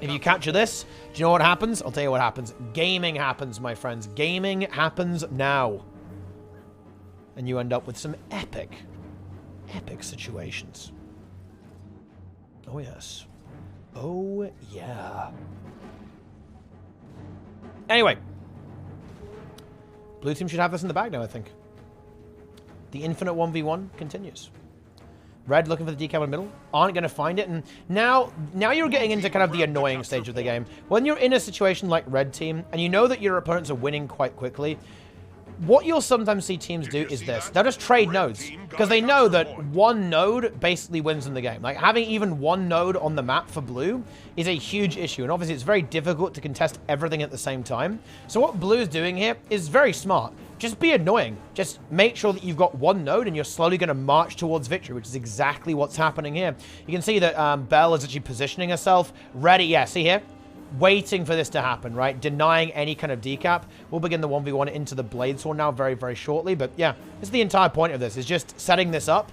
If you capture this, do you know what happens? I'll tell you what happens. Gaming happens, my friends. Gaming happens now. And you end up with some epic situations. Oh, yes. Oh, yeah. Anyway. Blue team should have this in the bag now, I think. The infinite 1v1 continues. Red looking for the decap in the middle. Aren't going to find it. And now you're getting into kind of the annoying stage of the game. When you're in a situation like red team, and you know that your opponents are winning quite quickly, what you'll sometimes see teams do is this. They'll just trade nodes. Because they know that one node basically wins them the game. Like, having even one node on the map for blue is a huge issue. And obviously, it's very difficult to contest everything at the same time. So what blue is doing here is very smart. Just be annoying. Just make sure that you've got one node and you're slowly going to march towards victory, which is exactly what's happening here. You can see that Belle is actually positioning herself. Ready. Yeah, see here? Waiting for this to happen, right? Denying any kind of decap. We'll begin the 1v1 into the Blade Sword now very, very shortly. But yeah, this is the entire point of this, is just setting this up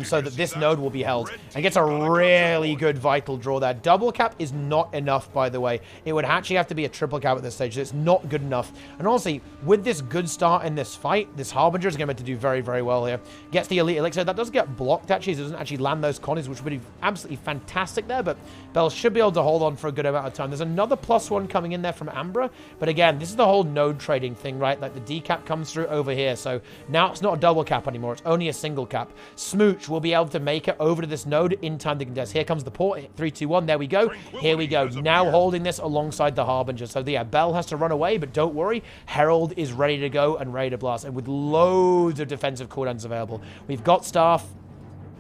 so that this node will be held. And gets a really good vital draw there. Double cap is not enough, by the way. It would actually have to be a triple cap at this stage. So it's not good enough. And honestly, with this good start in this fight, this Harbinger is going to be able to do very, very well here. Gets the Elite Elixir. That does get blocked, actually. It doesn't actually land those connies, which would be absolutely fantastic there. But Bell should be able to hold on for a good amount of time. There's another +1 coming in there from Ambra. But again, this is the whole node trading thing, right? Like the decap comes through over here. So now it's not a double cap anymore. It's only a single cap. Smooch will be able to make it over to this node in time to contest. Here comes the port. 3, 2, 1. There we go. Here we go. Now holding this alongside the Harbinger. So yeah, Bell has to run away, but don't worry. Herald is ready to go and ready to blast. And with loads of defensive cooldowns available. We've got Staff.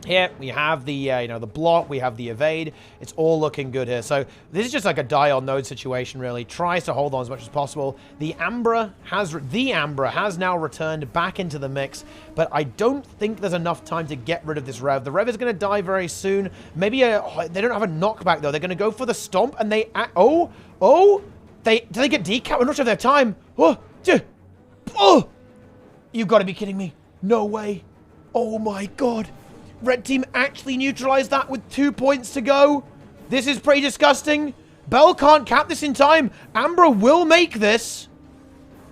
Here, we have the, the block, we have the evade. It's all looking good here. So this is just like a die-on-node situation, really. Tries to hold on as much as possible. The Ambra has now returned back into the mix, but I don't think there's enough time to get rid of this Rev. The Rev is going to die very soon. Maybe they don't have a knockback, though. They're going to go for the Stomp, and they... do they get decapped? I'm not sure they have time. Oh! You've got to be kidding me. No way. Oh, my God. Red team actually neutralized that with 2 points to go. This is pretty disgusting. Bell can't cap this in time. Ambra will make this.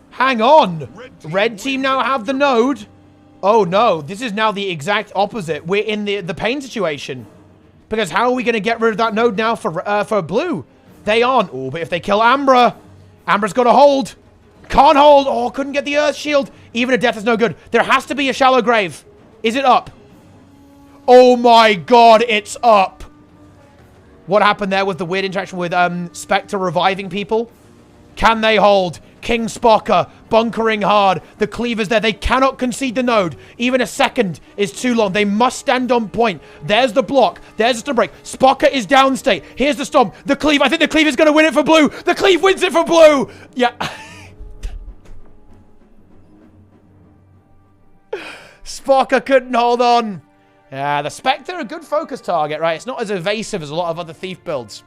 Hang on. Red team now have the node. Oh, no. This is now the exact opposite. We're in the pain situation. Because how are we going to get rid of that node now for blue? They aren't. Oh, but if they kill Ambra, Ambra's got to hold. Can't hold. Oh, couldn't get the Earth Shield. Even a death is no good. There has to be a shallow grave. Is it up? Oh my God, it's up. What happened there with the weird interaction with Specter reviving people? Can they hold? King Spocker bunkering hard. The cleaver's there. They cannot concede the node. Even a second is too long. They must stand on point. There's the block. There's the stun break. Spocker is downstate. Here's the stomp. The cleave. I think the cleave is going to win it for blue. The cleave wins it for blue. Yeah. Spocker couldn't hold on. Yeah, the Specter, a good focus target, right? It's not as evasive as a lot of other Thief builds.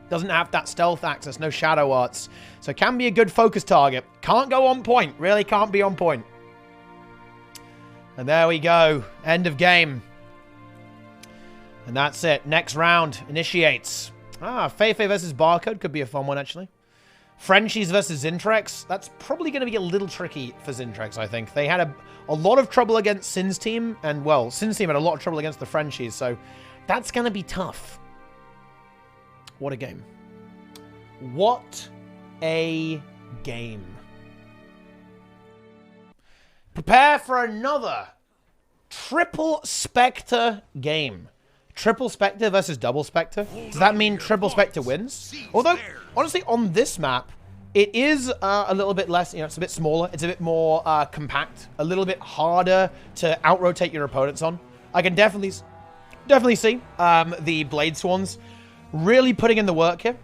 Doesn't have that stealth access, no shadow arts. So can be a good focus target. Can't go on point. Really can't be on point. And there we go. End of game. And that's it. Next round initiates. Feifei versus BARCODE could be a fun one, actually. Frenchies versus Zintrex. That's probably going to be a little tricky for Zintrex, I think. They had a lot of trouble against Sin's team. And, well, Sin's team had a lot of trouble against the Frenchies. So that's going to be tough. What a game. What a game. Prepare for another triple Specter game. Triple Specter versus double Specter. Does that mean triple Specter wins? Although, honestly, on this map, it is a little bit less, you know, it's a bit smaller. It's a bit more compact. A little bit harder to out-rotate your opponents on. I can definitely see the Blade Swans really putting in the work here.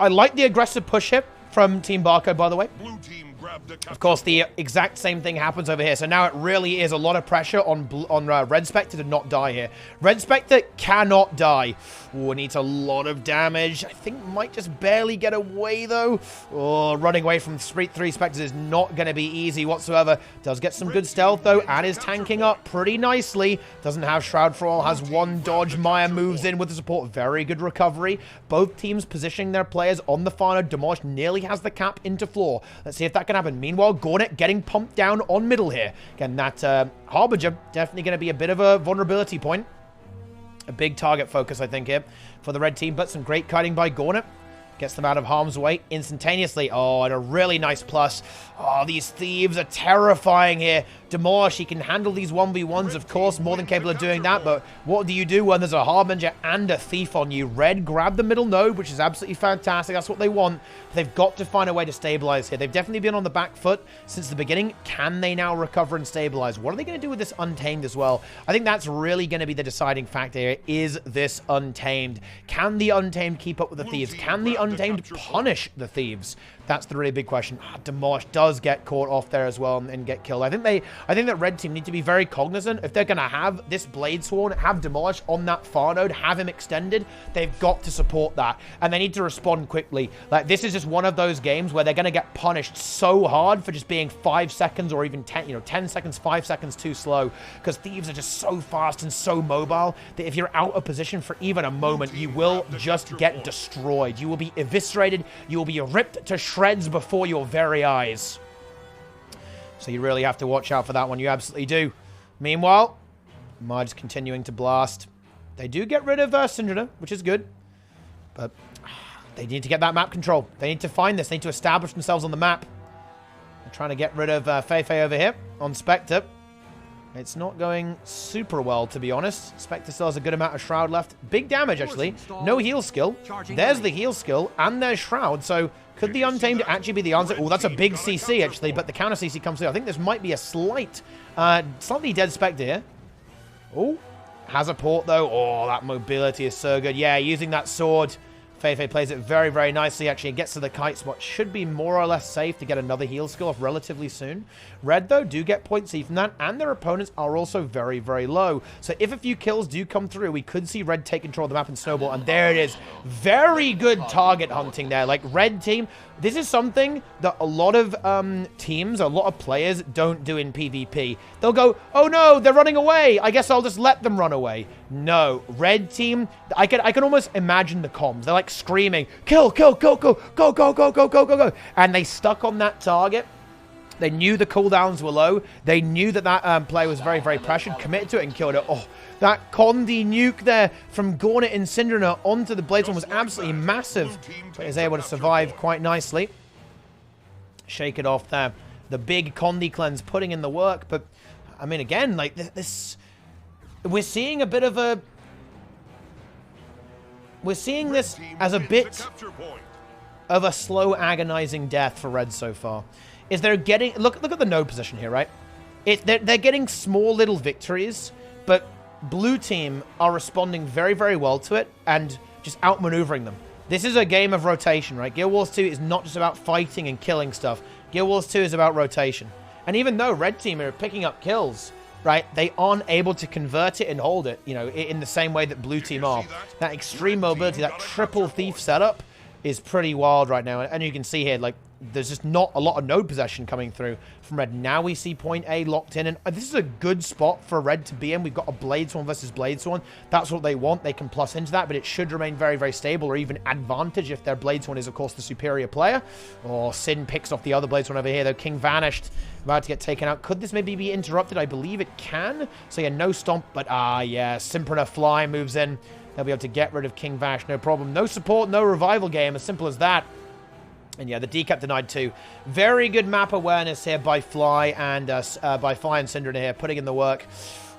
I like the aggressive push here from Team BARCODE, by the way. Blue team grabbed the Of course, the exact same thing happens over here. So now it really is a lot of pressure on Red Specter to not die here. Red Specter cannot die. Ooh, needs a lot of damage. I think might just barely get away, though. Oh, running away from 3 Specters is not going to be easy whatsoever. Does get some good stealth, though, and is tanking up pretty nicely. Doesn't have Shroud for All, has one dodge. Maya moves in with the support. Very good recovery. Both teams positioning their players on the far node. Demolished nearly has the cap into floor. Let's see if that can happen. Meanwhile, Gornet getting pumped down on middle here. Again, that Harbinger definitely going to be a bit of a vulnerability point. A big target focus, I think, here for the red team, but some great kiting by Gornet. Gets them out of harm's way instantaneously. Oh, and a really nice plus. Oh, these thieves are terrifying here. Demolish, he can handle these 1v1s, of course, more than capable of doing that, but what do you do when there's a Harbinger and a Thief on you? Red grab the middle node, which is absolutely fantastic. That's what they want. They've got to find a way to stabilize here. They've definitely been on the back foot since the beginning. Can they now recover and stabilize? What are they going to do with this Untamed as well? I think that's really going to be the deciding factor here. Is this Untamed? Can the Untamed keep up with the Thieves? Can the Untamed punish the Thieves? That's the really big question. Demolish does get caught off there as well and get killed. I think that Red Team need to be very cognizant. If they're going to have this Blade Sworn, have Demolish on that far node, have him extended, they've got to support that. And they need to respond quickly. Like, this is just one of those games where they're going to get punished so hard for just being 5 seconds or even 10 seconds, 5 seconds too slow. Because Thieves are just so fast and so mobile that if you're out of position for even a moment, you will just get destroyed. You will be eviscerated. You will be ripped to shreds before your very eyes. So you really have to watch out for that one. You absolutely do. Meanwhile, Mud's continuing to blast. They do get rid of Syndrome, which is good. But they need to get that map control. They need to find this. They need to establish themselves on the map. They're trying to get rid of Feifei over here on Specter. It's not going super well, to be honest. Specter still has a good amount of Shroud left. Big damage, actually. No heal skill. There's the heal skill, and there's Shroud. So could the Untamed actually be the answer? Oh, that's a big CC, actually, but the counter CC comes through. I think this might be a slightly dead Specter here. Oh, has a port, though. Oh, that mobility is so good. Yeah, using that sword. Feifei plays it very, very nicely, actually. It gets to the kite spot. Should be more or less safe to get another heal skill off relatively soon. Red, though, do get point C from that, and their opponents are also very, very low. So if a few kills do come through, we could see Red take control of the map and snowball, and there it is. Very good target hunting there. Like, Red team, this is something that a lot of teams, a lot of players don't do in PvP. They'll go, oh no, they're running away. I guess I'll just let them run away. No, Red team, I can almost imagine the comms. They're like screaming, kill, kill, go, go, go, go, go, go, go, go, go. And they stuck on that target. They knew the cooldowns were low. They knew that that player was very, very pressured, committed to it, and killed it. Oh, that Condi nuke there from Gornet and Syndrome onto the Blades one was absolutely massive. But is able to survive quite nicely. Shake it off there. The big Condi cleanse putting in the work. But, I mean, again, like this... We're seeing a bit of a... We're seeing this as a bit... of a slow, agonizing death for red so far is they're getting... Look at the node position here, right? They're getting small little victories, but blue team are responding very, very well to it and just outmaneuvering them. This is a game of rotation, right? Guild Wars 2 is not just about fighting and killing stuff. Guild Wars 2 is about rotation. And even though red team are picking up kills, right, they aren't able to convert it and hold it, you know, in the same way that blue team are. That extreme mobility, that triple thief setup is pretty wild right now. And you can see here, like, there's just not a lot of node possession coming through from red. Now we see point A locked in, and this is a good spot for red to be in. We've got a Bladesworn versus Bladesworn. That's what they want. They can plus into that, but it should remain very, very stable, or even advantage if their Bladesworn is, of course, the superior player. Or Sin picks off the other Bladesworn over here, though. King vanished, about to get taken out. Could this maybe be interrupted? I believe it can. So yeah, no stomp, but yeah, Simperna Fly moves in. They'll be able to get rid of King Vash, no problem. No support, no revival game, as simple as that. And yeah, the decap denied too. Very good map awareness here by Fly and Syndra here, putting in the work.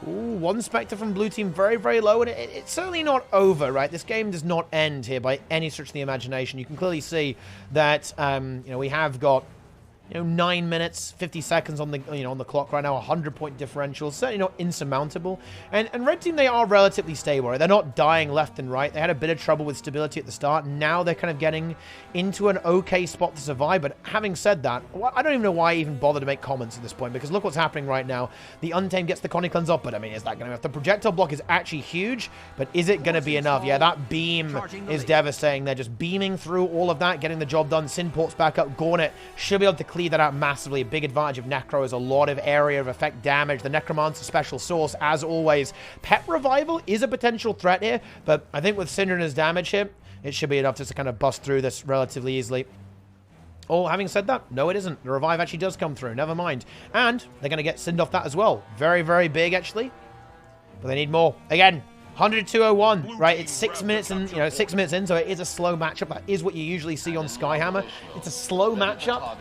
Ooh, one Specter from blue team, very, very low, and it's certainly not over, right? This game does not end here by any stretch of the imagination. You can clearly see that, you know, we have got, you know, 9 minutes, 50 seconds on the, you know, on the clock right now. 100-point differential, certainly not insurmountable. And red team, they are relatively stable, right? They're not dying left and right. They had a bit of trouble with stability at the start. Now they're kind of getting into an okay spot to survive. But having said that, I don't even know why I even bother to make comments at this point, because look what's happening right now. The Untamed gets the Connie Cleanse up, but I mean, is that going to have the projectile block is actually huge, but is it going to be enough? Yeah, that beam is devastating. They're just beaming through all of that, getting the job done. Sin ports back up. Gornet should be able to clear that out massively. A big advantage of Necro is a lot of area of effect damage. The Necromancer special source, as always. Pet Revival is a potential threat here, but I think with Syndra and his damage here, it should be enough just to kind of bust through this relatively easily. Oh, having said that, no, it isn't. The revive actually does come through. Never mind. And they're going to get Synd off that as well. Very, very big, actually. But they need more. Again, 100-201, right? It's 6 minutes and, you know, 6 minutes in, so it is a slow matchup. That is what you usually see on Skyhammer. It's a slow matchup.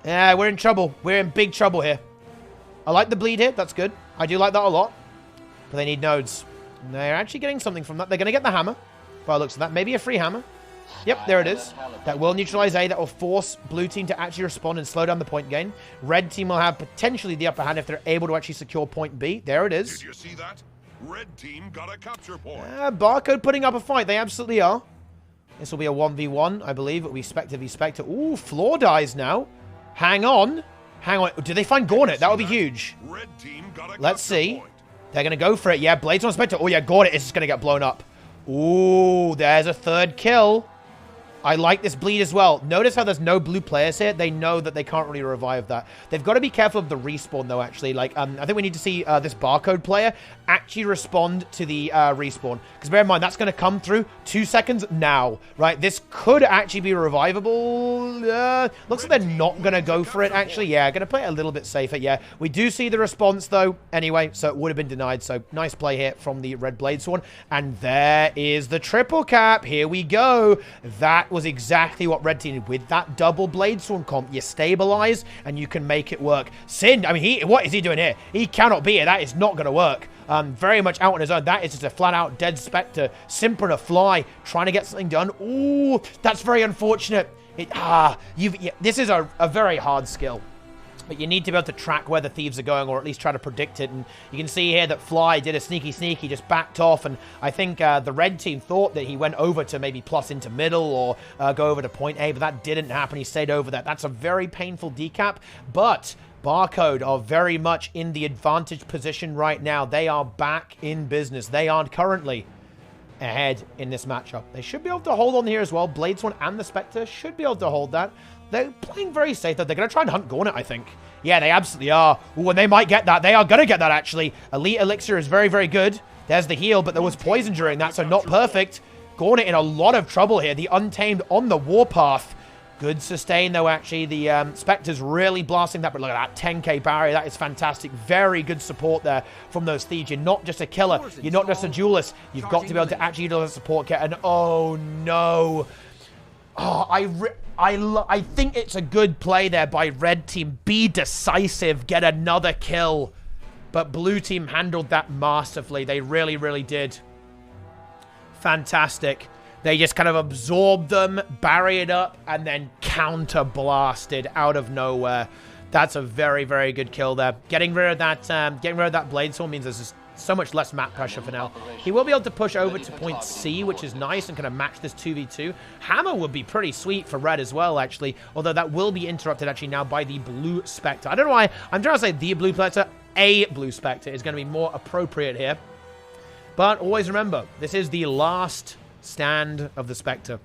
Yeah, we're in trouble. We're in big trouble here. I like the bleed here. That's good. I do like that a lot. But they need nodes. And they're actually getting something from that. They're going to get the hammer. By the looks of that. Maybe a free hammer. Yep, there it is. That will neutralize A. That will force blue team to actually respond and slow down the point gain. Red team will have potentially the upper hand if they're able to actually secure point B. There it is. Did you see that? Red team got a capture point. BARCODE putting up a fight. They absolutely are. This will be a 1v1, I believe. It will be Specter v Specter. Ooh, Floor dies now. Hang on. Hang on. Did they find Gornet? That would be huge. Red team got a Let's see. point. They're going to go for it. Yeah, Blades on Spectre. Oh, yeah, Gornet is just going to get blown up. Ooh, there's a third kill. I like this bleed as well. Notice how there's no blue players here. They know that they can't really revive that. They've got to be careful of the respawn, though, actually. Like, I think we need to see this BARCODE player actually respond to the respawn. Because bear in mind, that's going to come through 2 seconds now, right? This could actually be revivable. Looks like they're not going to go for it, actually. Yeah, going to play it a little bit safer. Yeah, we do see the response, though, anyway. So it would have been denied. So nice play here from the red Bladesworn. And there is the triple cap. Here we go. That was exactly what red team did with that double Bladesworn comp. You stabilize and you can make it work. Sin, I mean, what is he doing here? He cannot be here. That is not going to work. Very much out on his own. That is just a flat-out dead Spectre. Simperna Fly trying to get something done. Ooh, that's very unfortunate. This is a very hard skill. But you need to be able to track where the thieves are going, or at least try to predict it. And you can see here that Fly did a sneaky, just backed off. And I think the red team thought that he went over to maybe plus into middle or go over to point A, but that didn't happen. He stayed over there. That's a very painful decap. But BARCODE are very much in the advantage position right now. They are back in business. They aren't currently ahead in this matchup. They should be able to hold on here as well. Bladesworn and the Spectre should be able to hold that. They're playing very safe, though. They're going to try and hunt Gornet, I think. Yeah, they absolutely are. Ooh, and they might get that. They are going to get that, actually. Elite Elixir is very, very good. There's the heal, but there was poison during that, so not perfect. Gornet in a lot of trouble here. The Untamed on the warpath. Good sustain, though, actually. The Spectre's really blasting that, but look at that 10k barrier. That is fantastic. Very good support there from those thieves. You're not just a killer. You're not just a duelist. You've got to be able to actually utilize a support kit. And oh, no. Oh, I think it's a good play there by red team. Be decisive. Get another kill. But blue team handled that masterfully. They really, really did. Fantastic. They just kind of absorbed them, barriered up, and then counter-blasted out of nowhere. That's a very, very good kill there. Getting rid of that blade sword means there's just so much less map pressure for now. He will be able to push over to point C, which is nice, and kind of match this 2v2. Hammer would be pretty sweet for red as well, actually, although that will be interrupted actually now by the blue Specter. I don't know why I'm trying to say the blue Specter. A blue Specter is going to be more appropriate here. But always remember, this is the last stand of the Specter.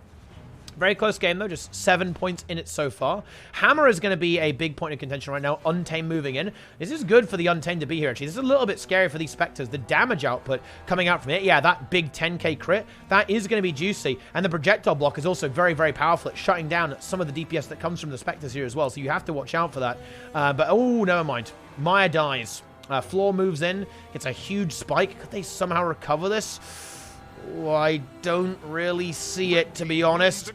Very close game, though. Just 7 points in it so far. Hammer is going to be a big point of contention right now. Untamed moving in. This is good for the Untamed to be here, actually. This is a little bit scary for these Specters. The damage output coming out from it, yeah, that big 10k crit, that is going to be juicy. And the projectile block is also very, very powerful at shutting down some of the DPS that comes from the Specters here as well. So you have to watch out for that. But, oh, never mind. Maya dies. Floor moves in. Gets a huge spike. Could they somehow recover this? Oh, I don't really see it, to be honest.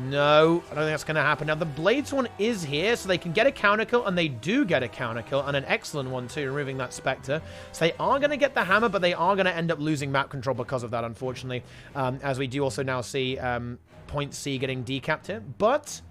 No, I don't think that's going to happen. Now, the Blades one is here, so they can get a counter kill, and they do get a counter kill, and an excellent one, too, removing that Spectre. So they are going to get the hammer, but they are going to end up losing map control because of that, unfortunately. As we do also now see point C getting decapped here. But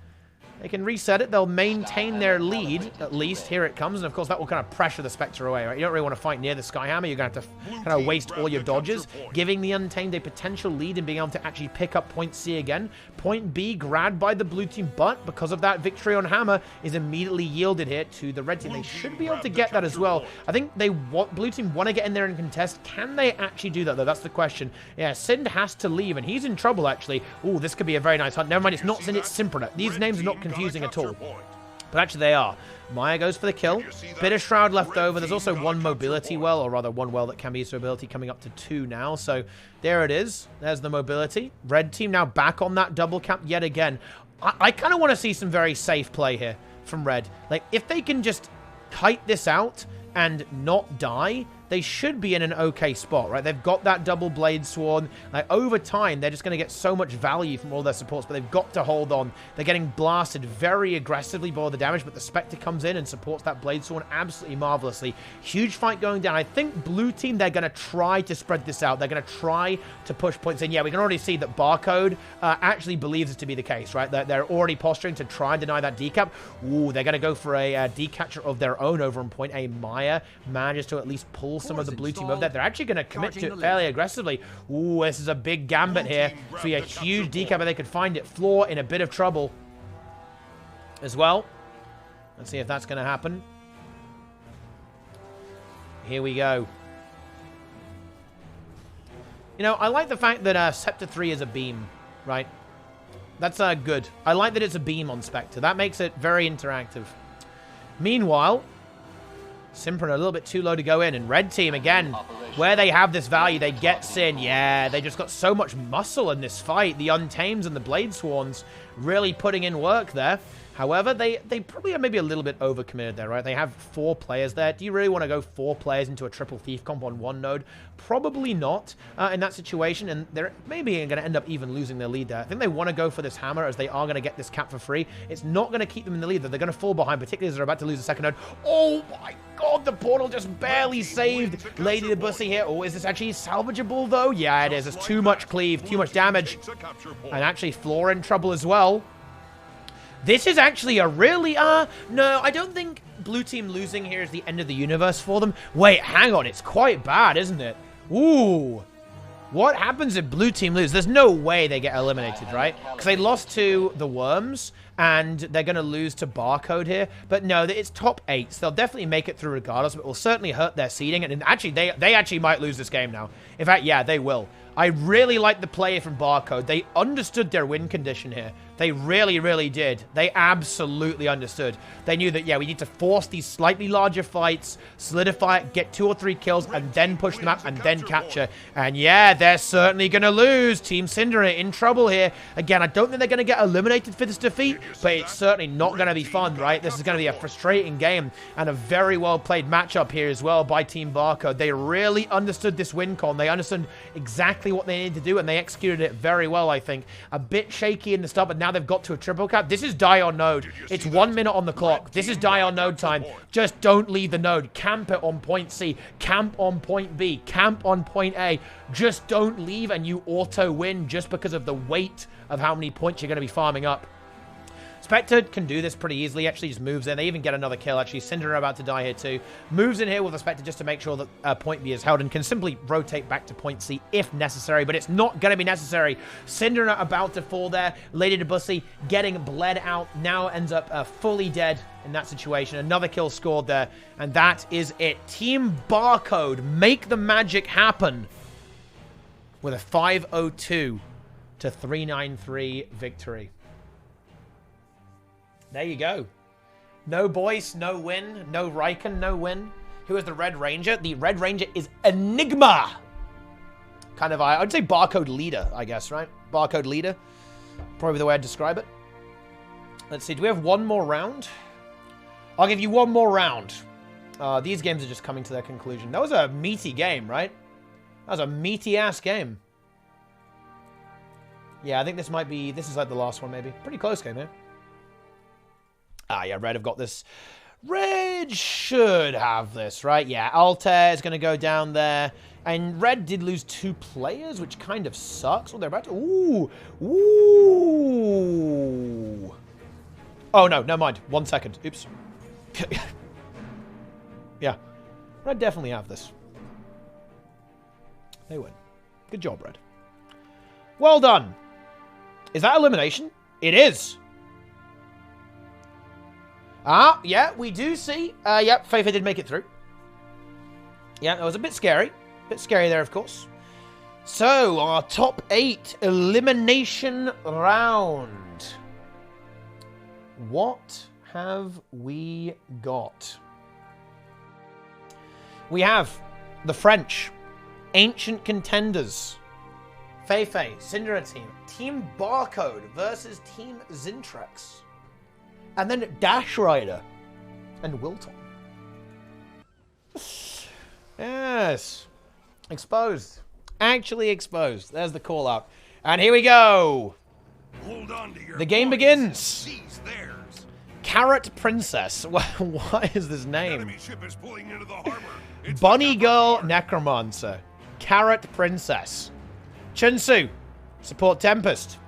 they can reset it. They'll maintain their lead, at least. Here it comes. And, of course, that will kind of pressure the Spectre away, right? You don't really want to fight near the Skyhammer. You're going to have to kind of waste all your dodges, giving the Untamed a potential lead and being able to actually pick up point C again. Point B grabbed by the blue team, but because of that victory on Hammer is immediately yielded here to the red team. They should be able to get that as well. I think blue team want to get in there and contest. Can they actually do that, though? That's the question. Yeah, Sind has to leave, and he's in trouble, actually. Oh, this could be a very nice hunt. Never mind, it's not Sind, it's Simprana. These names are not confusing at all. But actually they are. Maya goes for the kill. Bit of Shroud left over. There's also one mobility well, or rather one well that can be used for mobility, coming up to 2 now. So there it is. There's the mobility. Red team now back on that double cap yet again. I kind of want to see some very safe play here from red. Like, if they can just kite this out and not die, they should be in an okay spot, right? They've got that double blade sword. Like, over time, they're just going to get so much value from all their supports, but they've got to hold on. They're getting blasted very aggressively by all the damage, but the Spectre comes in and supports that blade sword absolutely marvelously. Huge fight going down. I think blue team, they're going to try to spread this out. They're going to try to push points in. Yeah, we can already see that BARCODE actually believes it to be the case, right? They're already posturing to try and deny that decap. Ooh, they're going to go for a decapture of their own over on point A. Maya manages to at least pull some of the blue team over there. They're actually going to commit to it fairly aggressively. Ooh, this is a big gambit here. So a huge decap, but they could find it. Floor in a bit of trouble as well. Let's see if that's going to happen. Here we go. You know, I like the fact that Scepter 3 is a beam, right? That's good. I like that it's a beam on Spectre. That makes it very interactive. Meanwhile, Simprana a little bit too low to go in, and red team again, where they have this value, they get Sin. Yeah, they just got so much muscle in this fight. The Untames and the Blade Swarms really putting in work there. However, they probably are maybe a little bit overcommitted there, right? They have 4 players there. Do you really want to go 4 players into a triple thief comp on one node? Probably not in that situation, and they're maybe going to end up even losing their lead there. I think they want to go for this hammer, as they are going to get this cap for free. It's not going to keep them in the lead, though. They're going to fall behind, particularly as they're about to lose the second node. Oh my god, the portal just barely saved Lady the Bussy here. Oh, is this actually salvageable, though? Yeah, it is. It's too much cleave, too much damage. And actually, Floor in trouble as well. This is actually a really, no, I don't think blue team losing here is the end of the universe for them. Wait, hang on, it's quite bad, isn't it? Ooh. What happens if blue team lose? There's no way they get eliminated, right? Because they lost to the Worms, and they're going to lose to BARCODE here. But no, it's top 8, so they'll definitely make it through regardless, but it will certainly hurt their seeding. And actually, they actually might lose this game now. In fact, yeah, they will. I really like the play from BARCODE. They understood their win condition here. They really, really did. They absolutely understood. They knew that, yeah, we need to force these slightly larger fights, solidify it, get 2 or 3 kills, and then push them up, and then capture. And yeah, they're certainly going to lose. Team Cinder in trouble here. Again, I don't think they're going to get eliminated for this defeat, but it's certainly not going to be fun, right? This is going to be a frustrating game, and a very well-played matchup here as well by Team BARCODE. They really understood this win con. They understood exactly exactly what they needed to do, and they executed it very well, I think. A bit shaky in the start, but now they've got to a triple cap. This is die on node. It's 1 minute on the clock. This is die on node time. Just don't leave the node. Camp it on point C. Camp on point B. Camp on point A. Just don't leave, and you auto-win just because of the weight of how many points you're going to be farming up. Specter can do this pretty easily, actually just moves in. They even get another kill, actually. Cinder are about to die here too. Moves in here with the Specter just to make sure that point B is held and can simply rotate back to point C if necessary, but it's not going to be necessary. Cinder are about to fall there. Lady Debussy getting bled out, now ends up fully dead in that situation. Another kill scored there, and that is it. Team Barcode make the magic happen with a 502 to 393 victory. There you go. No Boyce, no win. No Riken, no win. Who is the Red Ranger? The Red Ranger is Enigma. Kind of, I'd say Barcode leader, I guess, right? Barcode leader. Probably the way I'd describe it. Let's see, do we have one more round? I'll give you one more round. These games are just coming to their conclusion. That was a meaty game, right? That was a meaty-ass game. Yeah, I think this is like the last one, maybe. Pretty close game, eh? Ah, yeah, Red have got this. Red should have this, right? Yeah, Altair is going to go down there. And Red did lose 2 players, which kind of sucks. Oh, they're about to... Ooh. Ooh. Oh, no, never mind. 1 second. Oops. Yeah. Red definitely have this. They win. Good job, Red. Well done. Is that elimination? It is. Ah, yeah, we do see. Yep, Feifei did make it through. Yeah, that was a bit scary. A bit scary there, of course. So, our top 8 elimination round. What have we got? We have the French, Ancient Contenders, Feifei, Syndra team, Team Barcode versus Team Zintrex. And then Dash Rider and Wilton. Yes. Exposed. Actually exposed. There's the call out. And here we go. Hold on to your the game begins. Seize theirs. Carrot Princess. What is this name? Enemy ship is pulling into the harbor. It's Bunny the Girl Necromancer. Carrot Princess. Chunsu. Support Tempest.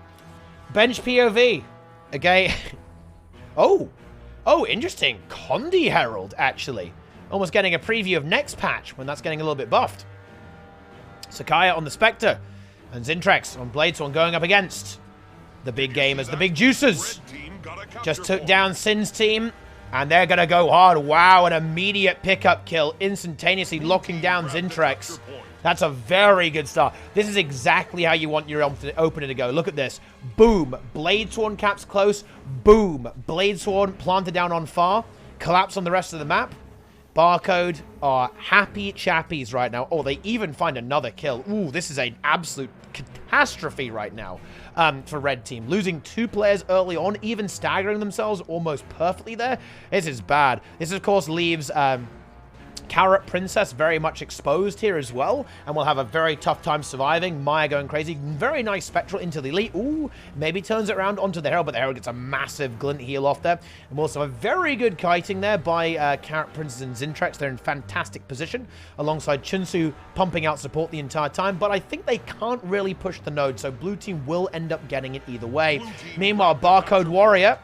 Bench POV. Okay. Oh, interesting. Condi Herald, actually. Almost getting a preview of next patch when that's getting a little bit buffed. Sakaya on the Specter. And Zintrex on Bladesworn going up against the big gamers, the big juicers. Just took down Sin's team, and they're going to go hard. Wow, an immediate pickup kill, instantaneously locking down Zintrex. That's a very good start. This is exactly how you want your opener to go. Look at this. Boom. Bladesworn caps close. Boom. Bladesworn planted down on far. Collapse on the rest of the map. Barcode are happy chappies right now. Oh, they even find another kill. Ooh, this is an absolute catastrophe right now for Red Team. Losing 2 players early on, even staggering themselves almost perfectly there. This is bad. This, of course, leaves... Carrot Princess very much exposed here as well, and will have a very tough time surviving. Maya going crazy. Very nice Spectral into the elite. Ooh, maybe turns it around onto the Herald, but the Herald gets a massive glint heal off there. And also a very good kiting there by Carrot Princess and Zintrex. They're in fantastic position, alongside Chunsu pumping out support the entire time, but I think they can't really push the node, so Blue Team will end up getting it either way. Meanwhile, Barcode Warrior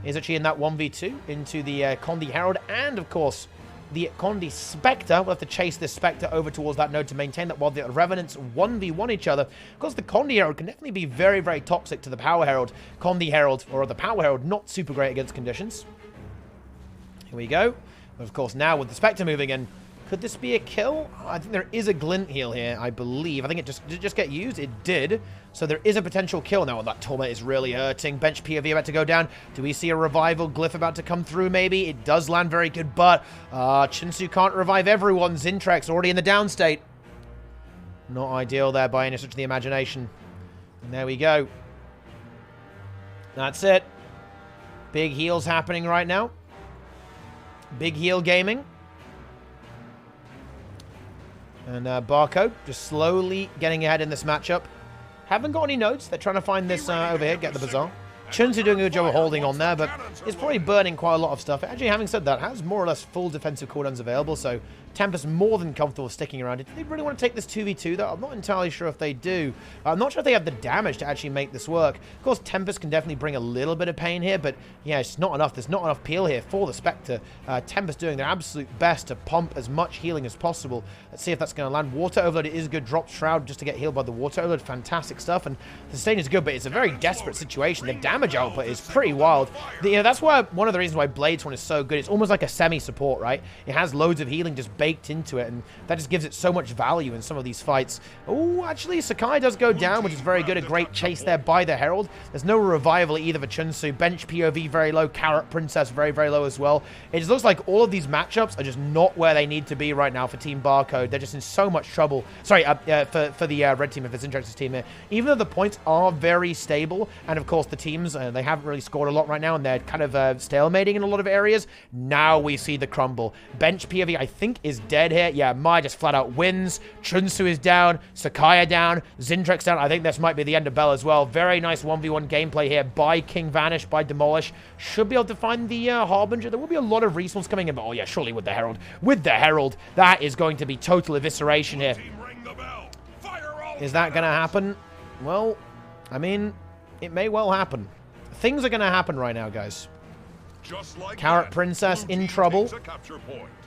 is actually in that 1v2 into the Condi Herald, and of course, the Condi Specter. We'll have to chase this Specter over towards that node to maintain that while the Revenants 1v1 each other. Of course, the Condi Herald can definitely be very, very toxic to the Power Herald. Condi Herald, or the Power Herald, not super great against conditions. Here we go. Of course, now with the Specter moving in, could this be a kill? I think there is a glint heal here, I believe. I think did it just get used? It did. So there is a potential kill. Now, that Torment is really hurting. Bench POV about to go down. Do we see a revival glyph about to come through, maybe? It does land very good, but Chunsu can't revive everyone. Zintrex already in the down state. Not ideal there by any stretch of the imagination. And there we go. That's it. Big heals happening right now. Big heal gaming. And BARCODE just slowly getting ahead in this matchup. Haven't got any nodes. They're trying to find this over here, get the Bazaar. Chunsu doing a good job of holding on there, but it's probably burning quite a lot of stuff. Actually, having said that, has more or less full defensive cooldowns available, so Tempest more than comfortable sticking around. Do they really want to take this 2v2, though? I'm not entirely sure if they do. I'm not sure if they have the damage to actually make this work. Of course, Tempest can definitely bring a little bit of pain here, but yeah, it's not enough. There's not enough peel here for the Specter. Tempest doing their absolute best to pump as much healing as possible. Let's see if that's going to land. Water Overload is a good drop. Shroud just to get healed by the Water Overload. Fantastic stuff, and the sustain is good, but it's a very desperate situation. The damage output is pretty wild. That's why one of the reasons why Blade's one is so good. It's almost like a semi-support, right? It has loads of healing just baked into it, and that just gives it so much value in some of these fights. Oh, actually, Sakai does go down, which is very good. A great chase there by the Herald. There's no revival either for Chunsu. Bench POV very low. Carrot Princess very, very low as well. It just looks like all of these matchups are just not where they need to be right now for Team BARCODE. They're just in so much trouble. Sorry, for the red team, if it's Intrex's team here. Even though the points are very stable, and of course the teams, they haven't really scored a lot right now, and they're kind of stalemating in a lot of areas. Now we see the crumble. Bench POV, I think, is dead here. Yeah, Mai just flat out wins. Chunsu is down. Sakaya down. Zintrex down. I think this might be the end of Bell as well. Very nice 1v1 gameplay here by King Vanish, by Demolish. Should be able to find the Harbinger. There will be a lot of respawns coming in, but oh yeah, surely with the Herald. With the Herald, that is going to be total evisceration here. Is that going to happen? Well, I mean, it may well happen. Things are going to happen right now, guys. Like Carrot Princess in trouble.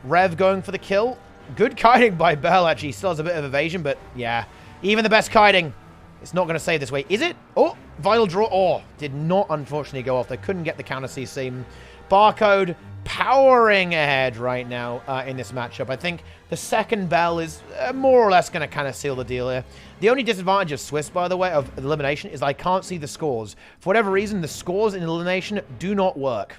Rev going for the kill. Good kiting by Bell, actually. Still has a bit of evasion, but yeah. Even the best kiting, it's not going to save this way. Is it? Oh, Vital Draw. Oh, did not, unfortunately, go off. They couldn't get the counter CC. BARCODE powering ahead right now in this matchup. I think the second Bell is more or less going to kind of seal the deal here. The only disadvantage of Swiss, by the way, of elimination, is I can't see the scores. For whatever reason, the scores in elimination do not work.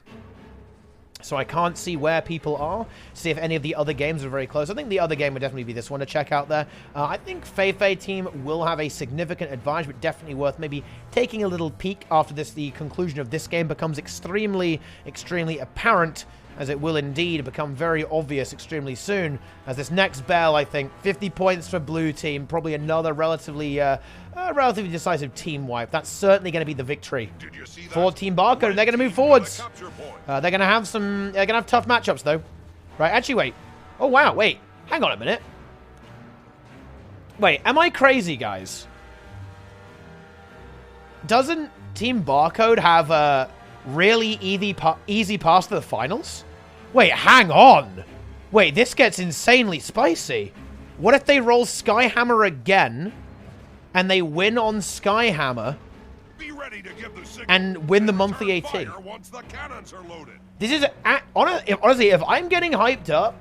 So I can't see where people are, see if any of the other games are very close. I think the other game would definitely be this one to check out there. I think Fei team will have a significant advantage, but definitely worth maybe taking a little peek after this. The conclusion of this game becomes extremely, extremely apparent, as it will indeed become very obvious extremely soon. As this next Bell, I think, 50 points for blue team, probably another relatively decisive team wipe. That's certainly going to be the victory for Team BARCODE, and they're going to move forwards. They're going to have tough matchups though. Right, actually, wait. Oh wow, wait. Hang on a minute. Wait, am I crazy, guys? Doesn't Team BARCODE have a really easy pass to the finals? Wait, hang on. Wait, this gets insanely spicy. What if they roll Skyhammer again, and they win on Skyhammer, and win the monthly AT? This is, honestly, if I'm getting hyped up,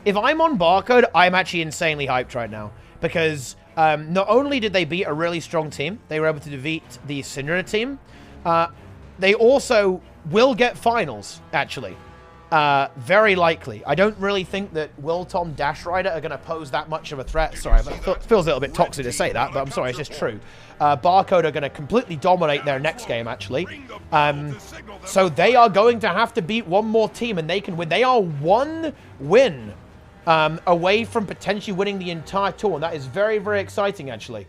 if I'm on BARCODE, I'm actually insanely hyped right now. Because not only did they beat a really strong team, they were able to defeat the Syndra team, they also will get finals, actually. Very likely. I don't really think that Will Tom Dash Rider are going to pose that much of a threat. Sorry, but it feels a little bit toxic to say that, but I'm sorry, it's just true. BARCODE are going to completely dominate their next game, actually. So they are going to have to beat one more team, and they can win. They are one win away from potentially winning the entire tour, and that is very, very exciting, actually.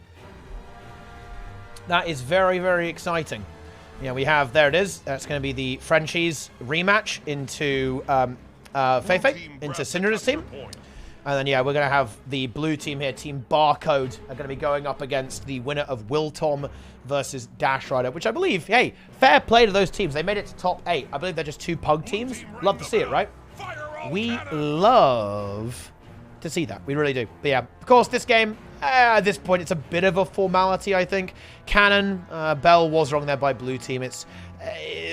That is very, very exciting. Yeah, we have, there it is. That's going to be the Frenchies rematch into Fei, into Syndra's team. And then, yeah, we're going to have the blue team here, Team BARCODE, are going to be going up against the winner of Will Tom versus Dash Rider, which I believe, hey, fair play to those teams. They made it to top 8. I believe they're just 2 pug teams. Love to see it, right? We love to see that. We really do. But yeah, of course, this game, at this point, it's a bit of a formality, I think. Cannon, Bell was wrong there by blue team. It's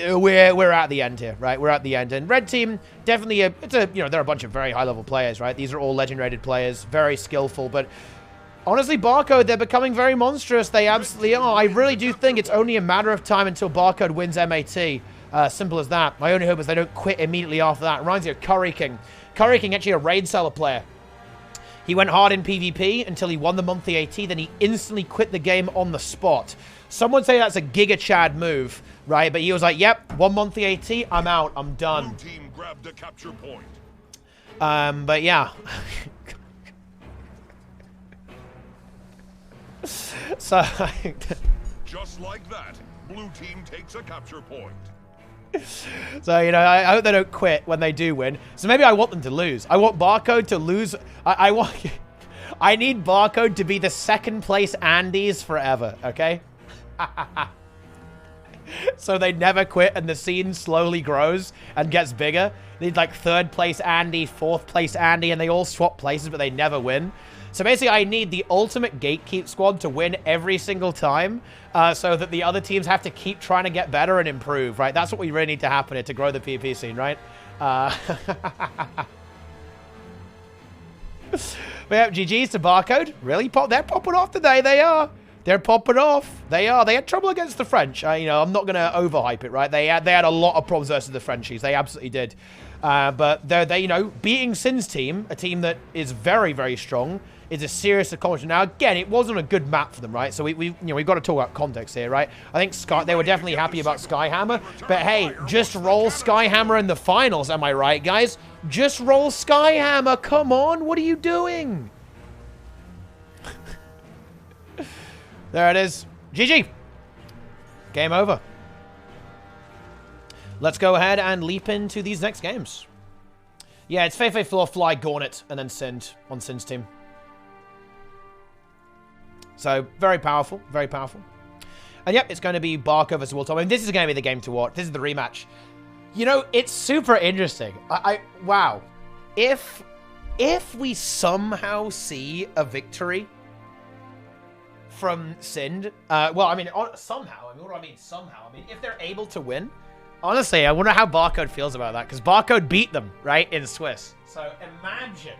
we're at the end here, right? We're at the end, and red team definitely they're a bunch of very high level players, right? These are all legend rated players, very skillful, but honestly, BARCODE, they're becoming very monstrous. They absolutely are. I really do think it's only a matter of time until BARCODE wins MAT. Simple as that. My only hope is they don't quit immediately after that. Reminds me of Curry King. Curry King, actually a raid seller player. He went hard in PvP until he won the monthly AT, then he instantly quit the game on the spot. Some would say that's a Giga Chad move, right? But he was like, yep, 1 monthly AT, I'm out, I'm done. Blue team grabbed a capture point. But yeah. So, Just like that, blue team takes a capture point. so you know, I hope they don't quit when they do win. So maybe I want them to lose. I want BARCODE to lose. I need BARCODE to be the second place Andes forever, okay? So they never quit and the scene slowly grows and gets bigger. They need like third place Andy, fourth place Andy, and they all swap places, but they never win. So basically, I need the ultimate gatekeep squad to win every single time so that the other teams have to keep trying to get better and improve, right? That's what we really need to happen here to grow the PvP scene, right? But yeah, GG's to BARCODE. Really? They're popping off today. They are. They're popping off. They are. They had trouble against the French. You know, I'm not going to overhype it, right? They had a lot of problems versus the Frenchies. They absolutely did. But they, you know, beating Sin's team, a team that is very, very strong, is a serious accomplishment. Now, again, it wasn't a good map for them, right? So we've got to talk about context here, right? I think they were definitely happy about Skyhammer, but hey, just roll Skyhammer in the finals, am I right, guys? Just roll Skyhammer. Come on, what are you doing? There it is. GG. Game over. Let's go ahead and leap into these next games. Yeah, it's Feifei, Floor, Fly, Gauntlet, and then Sind on Sind's team. So, very powerful. Very powerful. And yep, it's going to be BARCODE versus Woltom. I mean, this is going to be the game to watch. This is the rematch. You know, it's super interesting. Wow. If we somehow see a victory from Sind, well, I mean, somehow. I mean, what do I mean somehow? I mean, if they're able to win, honestly, I wonder how BARCODE feels about that, because BARCODE beat them, right, in Swiss. So imagine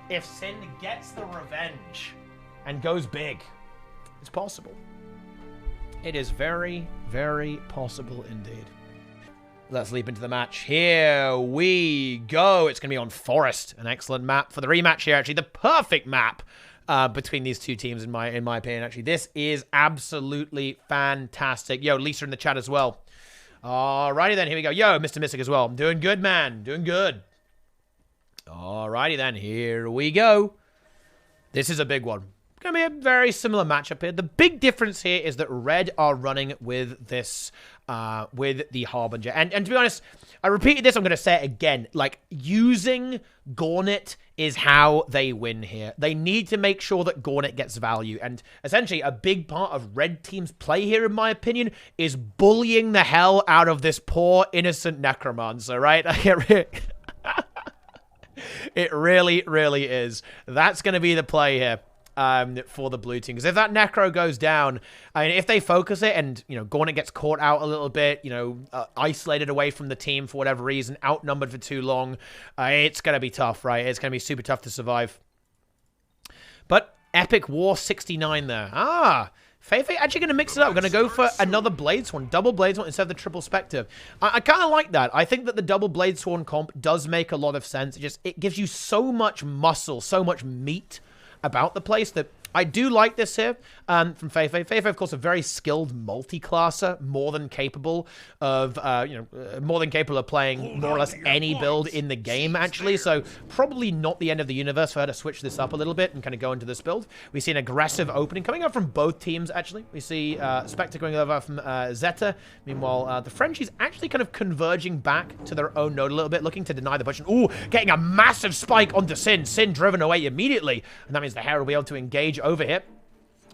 if Sind gets the revenge and goes big. It's possible. It is very, very possible indeed. Let's leap into the match. Here we go. It's going to be on Forest. An excellent map for the rematch here, actually. The perfect map between these two teams, in my opinion, actually. This is absolutely fantastic. Yo, Lisa in the chat as well. Alrighty then, here we go. Yo, Mr. Mystic as well. I'm doing good, man. Doing good. Alrighty then, here we go. This is a big one. Going to be a very similar matchup here. The big difference here is that Red are running with this, with the Harbinger. And to be honest, I repeated this, I'm going to say it again. Like, using Gauntlet is how they win here. They need to make sure that Gauntlet gets value. And essentially, a big part of Red Team's play here, in my opinion, is bullying the hell out of this poor, innocent Necromancer, right? It really, really is. That's going to be the play here. For the blue team, because if that Necro goes down, I mean, if they focus it and, you know, Gauntlet gets caught out a little bit, you know, isolated away from the team for whatever reason, outnumbered for too long, it's going to be tough, right? It's going to be super tough to survive. But Epic War 69 there. Feifei actually going to mix it up. Going to go for another Blade Sworn, double Blade Sworn instead of the triple Specter. I kind of like that. I think that the double Blade Sworn comp does make a lot of sense. It gives you so much muscle, so much meat about the place that I do like this here from Feifei. Feifei, of course, a very skilled multi-classer, more than capable of, more than capable of playing more or less any build in the game, actually. So probably not the end of the universe for her to switch this up a little bit and kind of go into this build. We see an aggressive opening coming up from both teams, actually. We see Specter going over from Zeta. Meanwhile, the Frenchies actually kind of converging back to their own node a little bit, looking to deny the push. Ooh, getting a massive spike onto Sin. Sin driven away immediately. And that means the Herald will be able to engage over here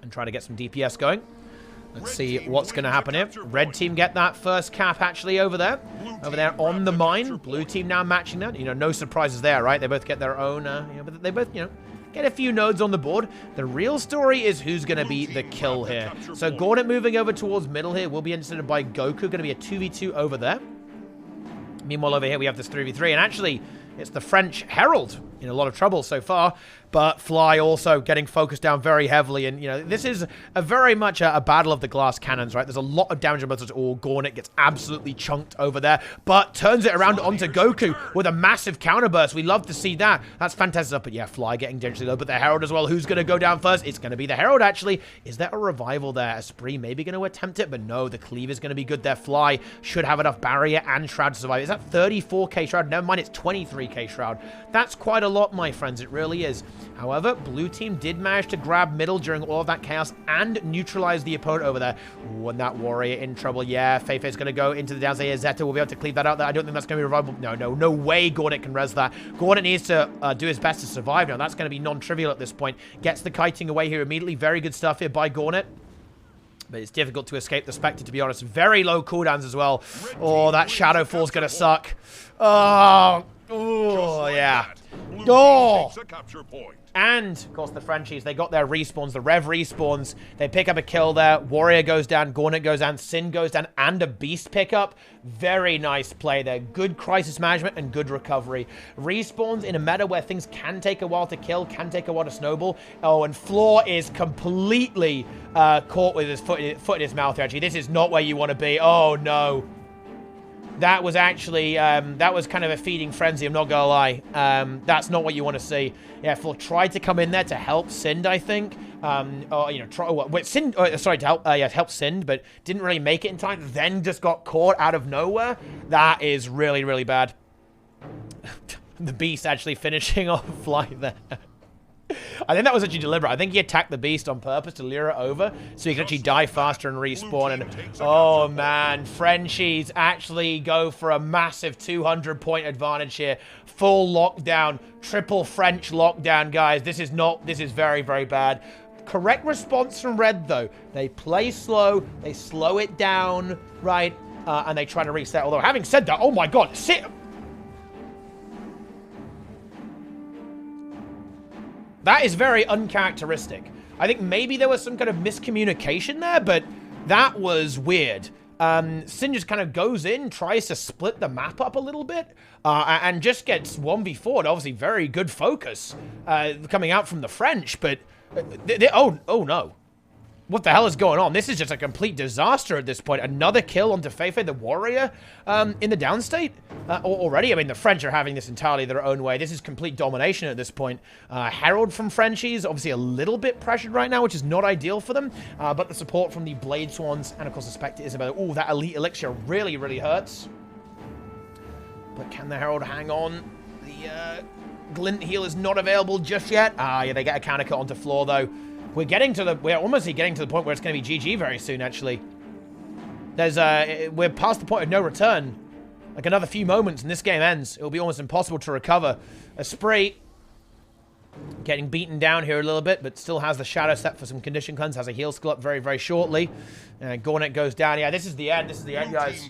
and try to get some DPS going. Let's see what's going to happen here. Red team get that first cap actually over there on the mine. Blue team now matching that. You know, no surprises there, right? They both get their own, but they both, get a few nodes on the board. The real story is who's going to be the kill here. So Gauntlet moving over towards middle here will be intercepted by Goku. Going to be a 2v2 over there. Meanwhile, over here we have this 3v3, and actually it's the French Herald in a lot of trouble so far, but Fly also getting focused down very heavily. And, you know, this is a very much a battle of the glass cannons, right? There's a lot of damage on both sides. Oh, Gauntlet gets absolutely chunked over there, but turns it around onto Goku with a massive counterburst. We love to see that. That's fantastic. But yeah, Fly getting dangerously low, but the Herald as well. Who's going to go down first? It's going to be the Herald, actually. Is there a revival there? Esprit maybe going to attempt it, but no, the cleave is going to be good there. Fly should have enough barrier and shroud to survive. Is that 34k shroud? Never mind, it's 23k shroud. That's quite a a lot, my friends. It really is. However, blue team did manage to grab middle during all of that chaos and neutralize the opponent over there. Ooh, and that warrior in trouble. Yeah, Feifei's going to go into the downside here. Zeta will be able to cleave that out there. I don't think that's going to be revivable. No way Gauntlet can res that. Gauntlet needs to do his best to survive now. That's going to be non-trivial at this point. Gets the kiting away here immediately. Very good stuff here by Gauntlet. But it's difficult to escape the Specter, to be honest. Very low cooldowns as well. Oh, that Shadow Fall's going to suck. Oh, yeah. Oh! And, of course, the Frenchies, they got their respawns, the Rev respawns. They pick up a kill there. Warrior goes down, Gauntlet goes down, Sin goes down, and a Beast pickup. Very nice play there. Good crisis management and good recovery. Respawns in a meta where things can take a while to kill, can take a while to snowball. Oh, and Floor is completely caught with his foot in his mouth, actually. This is not where you want to be. Oh, no. That was actually, that was kind of a feeding frenzy, I'm not gonna lie. That's not what you want to see. Yeah, Floor tried to come in there to help Sind, I think. Or, you know, sorry, to help, help Sind, but didn't really make it in time. Then just got caught out of nowhere. That is really, really bad. The Beast actually finishing off Fly there. I think that was actually deliberate. I think he attacked the Beast on purpose to lure it over so he could actually die faster and respawn. And oh man, Frenchies actually go for a massive 200-point advantage here. Full lockdown, triple French lockdown, guys. This is very, very bad. Correct response from Red, though. They play slow, they slow it down, right? And they try to reset. Although, having said that, oh my god, that is very uncharacteristic. I think maybe there was some kind of miscommunication there, but that was weird. Sin just kind of goes in, tries to split the map up a little bit, and just gets 1v4'd. Obviously, very good focus coming out from the French, but... oh no. What the hell is going on? This is just a complete disaster at this point. Another kill onto Feifei, the warrior, in the downstate already. I mean, the French are having this entirely their own way. This is complete domination at this point. Herald from Frenchies, obviously a little bit pressured right now, which is not ideal for them. But the support from the Blade Swans and, of course, the Specter Isabel. Oh, that Elite Elixir really, really hurts. But can the Herald hang on? The Glint Heal is not available just yet. Yeah, they get a counter cut onto Floor, though. We're almost getting to the point where it's going to be GG very soon, actually. We're past the point of no return. Like another few moments and this game ends. It'll be almost impossible to recover. Esprit getting beaten down here a little bit, but still has the Shadow set for some condition cleanse. Has a heal skill up very, very shortly. Gauntlet goes down. Yeah, this is the end. This is the end, guys.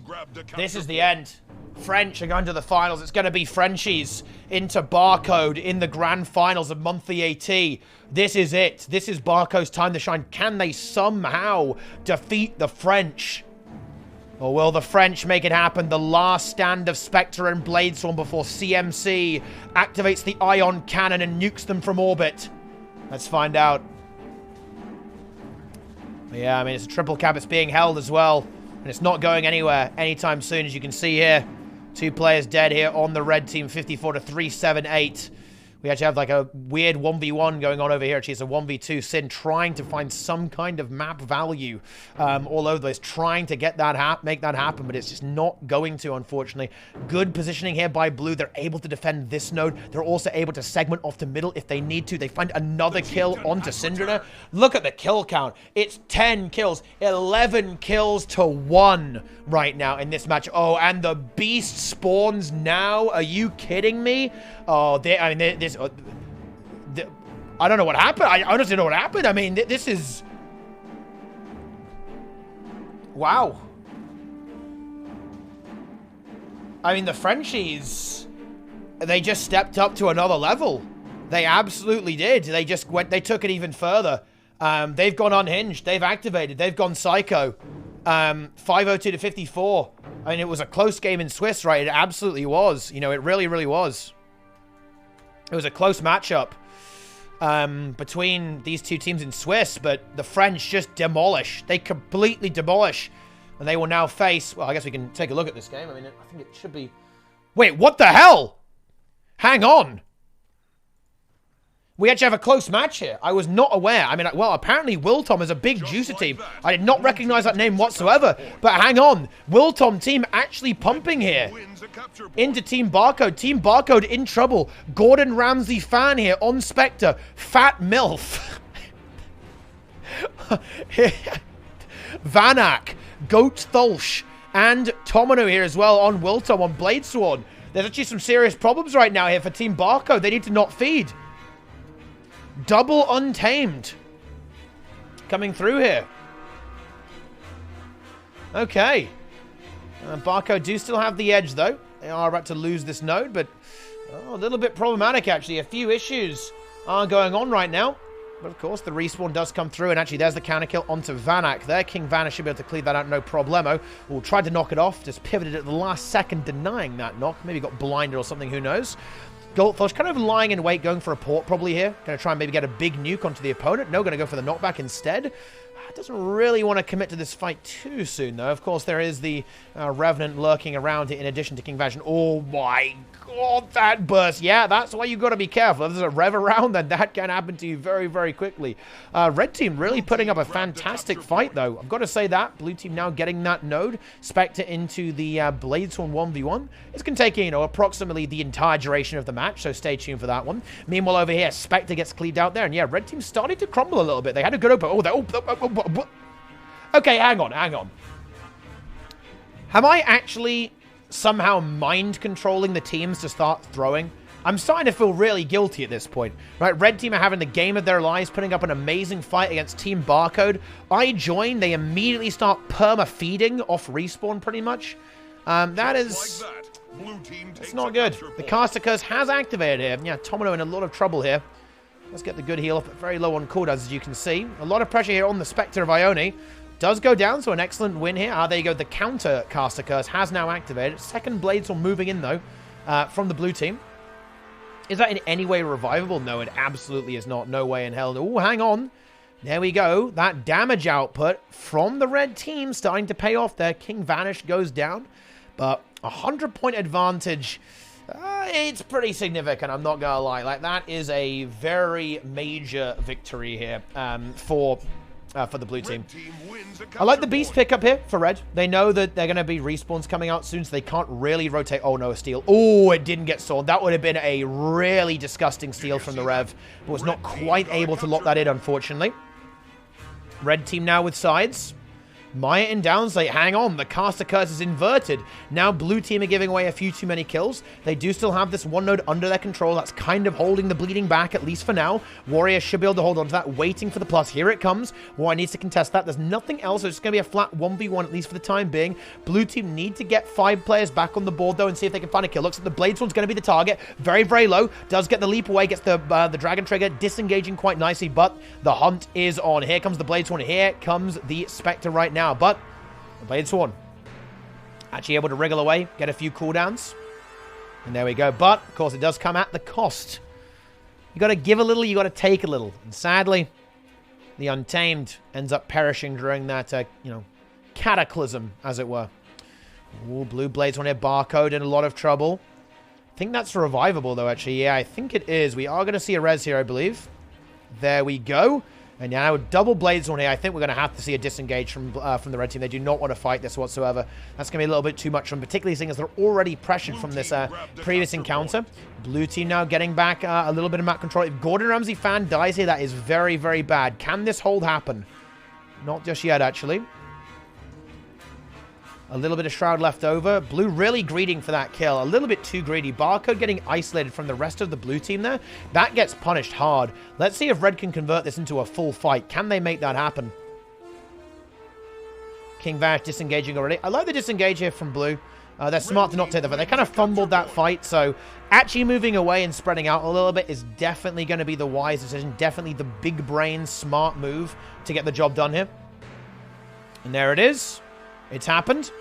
This is the end. French are going to the finals. It's going to be Frenchies into BARCODE in the grand finals of monthly AT. This is it. This is BARCODE's time to shine. Can they somehow defeat the French? Or will the French make it happen? The last stand of Specter and Bladestorm before CMC activates the Ion Cannon and nukes them from orbit. Let's find out. Yeah, I mean, it's a triple cap. It's being held as well. And it's not going anywhere anytime soon, as you can see here. 2 players dead here on the red team, 54 to 378. We actually have like a weird 1v1 going on over here. Actually, it's a 1v2. Sin trying to find some kind of map value all over this, trying to get that make that happen, but it's just not going to, unfortunately. Good positioning here by Blue. They're able to defend this node. They're also able to segment off the middle if they need to. They find another kill onto Syndrina. Look at the kill count. It's 10 kills, 11 kills to 1 right now in this match. Oh, and the Beast spawns now. Are you kidding me? Oh, I mean, I don't know what happened. I honestly don't know what happened. I mean, this is... Wow. I mean, the Frenchies, they just stepped up to another level. They absolutely did. They took it even further. They've gone unhinged. They've activated. They've gone psycho. 502 to 54. I mean, it was a close game in Swiss, right? It absolutely was. You know, it really, really was. It was a close matchup between these two teams in Swiss, but the French just demolish. They completely demolish. And they will now face... Well, I guess we can take a look at this game. I mean, I think it should be... Wait, what the hell? Hang on. We actually have a close match here. I was not aware. I mean, well, apparently Wiltom is a big juicer team. I did not recognize that name whatsoever. But hang on. Wiltom team actually pumping here into Team BARCODE. Team BARCODE in trouble. Gordon Ramsay fan here on Specter. Fat MILF. Vanak, Goat Thulsh, and Tomino here as well on Wiltom on Bladesworn. There's actually some serious problems right now here for Team BARCODE. They need to not feed. Double Untamed coming through here. Okay. BARCODE do still have the edge, though. They are about to lose this node, but a little bit problematic, actually. A few issues are going on right now. But, of course, the respawn does come through, and actually there's the counter kill onto Vanak there. King Vanak should be able to clear that out, no problemo. We'll try to knock it off, just pivoted at the last second, denying that knock. Maybe got blinded or something, who knows. Goldflush kind of lying in wait, going for a port probably here. Going to try and maybe get a big nuke onto the opponent. No, going to go for the knockback instead. Doesn't really want to commit to this fight too soon, though. Of course, there is the Revenant lurking around it in addition to King Vash. Oh my god, that burst. Yeah, that's why you got to be careful. If there's a Rev around, then that can happen to you very, very quickly. Red team really putting up a fantastic fight, though. I've got to say that. Blue team now getting that node. Specter into the Bladesworn 1v1. This can take, you know, approximately the entire duration of the match, so stay tuned for that one. Meanwhile, over here, Specter gets cleaved out there, and yeah, red team started to crumble a little bit. They had a good open. Okay, hang on. Am I actually somehow mind controlling the teams to start throwing? I'm starting to feel really guilty at this point. Right, red team are having the game of their lives, putting up an amazing fight against Team BARCODE. I join, they immediately start perma-feeding off respawn pretty much. That is... It's not good. The caster curse has activated here. Yeah, Tomino in a lot of trouble here. Let's get the good heal up, very low on cooldowns, as you can see. A lot of pressure here on the Specter of Ione. Does go down, so an excellent win here. There you go. The counter caster curse has now activated. Second blades are moving in, though, from the blue team. Is that in any way revivable? No, it absolutely is not. No way in hell. Oh, hang on. There we go. That damage output from the red team starting to pay off there. King Vanish goes down, but 100-point advantage... it's pretty significant, I'm not gonna lie. Like, that is a very major victory here for the blue team. I like the beast pickup here for red. They know that they're gonna be respawns coming out soon, so they can't really rotate. Oh no, a steal. Oh, it didn't get sold. That would have been a really disgusting steal from the Rev, but was not quite able to lock that in, unfortunately. Red team now with sides. Maya in downslate. Hang on. The caster curse is inverted. Now blue team are giving away a few too many kills. They do still have this one node under their control. That's kind of holding the bleeding back, at least for now. Warrior should be able to hold on to that, waiting for the plus. Here it comes. Warrior needs to contest that. There's nothing else. So it's going to be a flat 1v1, at least for the time being. Blue team need to get 5 players back on the board, though, and see if they can find a kill. Looks like the Bladesworn's going to be the target. Very, very low. Does get the leap away. Gets the Dragon Trigger, disengaging quite nicely, but the hunt is on. Here comes the Bladesworn. Here comes the Specter right now, but the Bladesworn actually able to wriggle away, get a few cooldowns, and there we go. But of course it does come at the cost. You got to give a little, you got to take a little, and sadly the Untamed ends up perishing during that you know, cataclysm, as it were. Ooh, blue Bladesworn here. BARCODE in a lot of trouble. I think that's revivable though, actually. Yeah, I think it is. We are going to see a res here, I believe. There we go. And now with double Bladesworn here, I think we're going to have to see a disengage from the red team. They do not want to fight this whatsoever. That's going to be a little bit too much from, particularly seeing as they're already pressured from this previous encounter. Blue team now getting back a little bit of map control. If Gordon Ramsay fan dies here, that is very, very bad. Can this hold happen? Not just yet, actually. A little bit of Shroud left over. Blue really greeding for that kill. A little bit too greedy. BARCODE getting isolated from the rest of the blue team there. That gets punished hard. Let's see if red can convert this into a full fight. Can they make that happen? King Vash disengaging already. I like the disengage here from blue. They're smart to not take the fight. They kind of fumbled that fight, so actually moving away and spreading out a little bit is definitely going to be the wise decision. Definitely the big brain, smart move to get the job done here. And there it is. It's happened.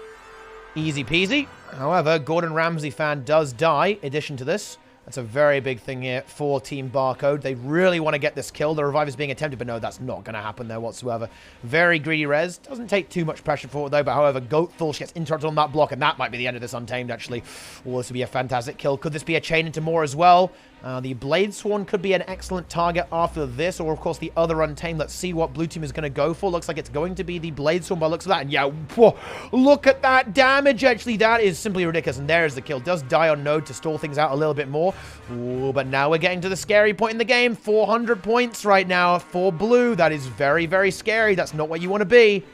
Easy peasy. However, Gordon Ramsay fan does die. In addition to this, That's a very big thing here for Team Barcode. They really want to get this kill. The revive is being attempted, but no, that's not going to happen there whatsoever. Very greedy res. Doesn't take too much pressure for it, though. But however, Goatful gets interrupted on that block, and that might be the end of this Untamed, actually. Oh, this would be a fantastic kill. Could this be a chain into more as well? The Blade Sworn could be an excellent target after this, or of course the other Untamed. Let's see what blue team is going to go for. Looks like it's going to be the Blade Sworn by the looks of that. And yeah, whoa, look at that damage, actually. That is simply ridiculous. And there's the kill. Does die on node to stall things out a little bit more. Ooh, but now we're getting to the scary point in the game. 400 points right now for blue. That is very, very scary. That's not where you want to be.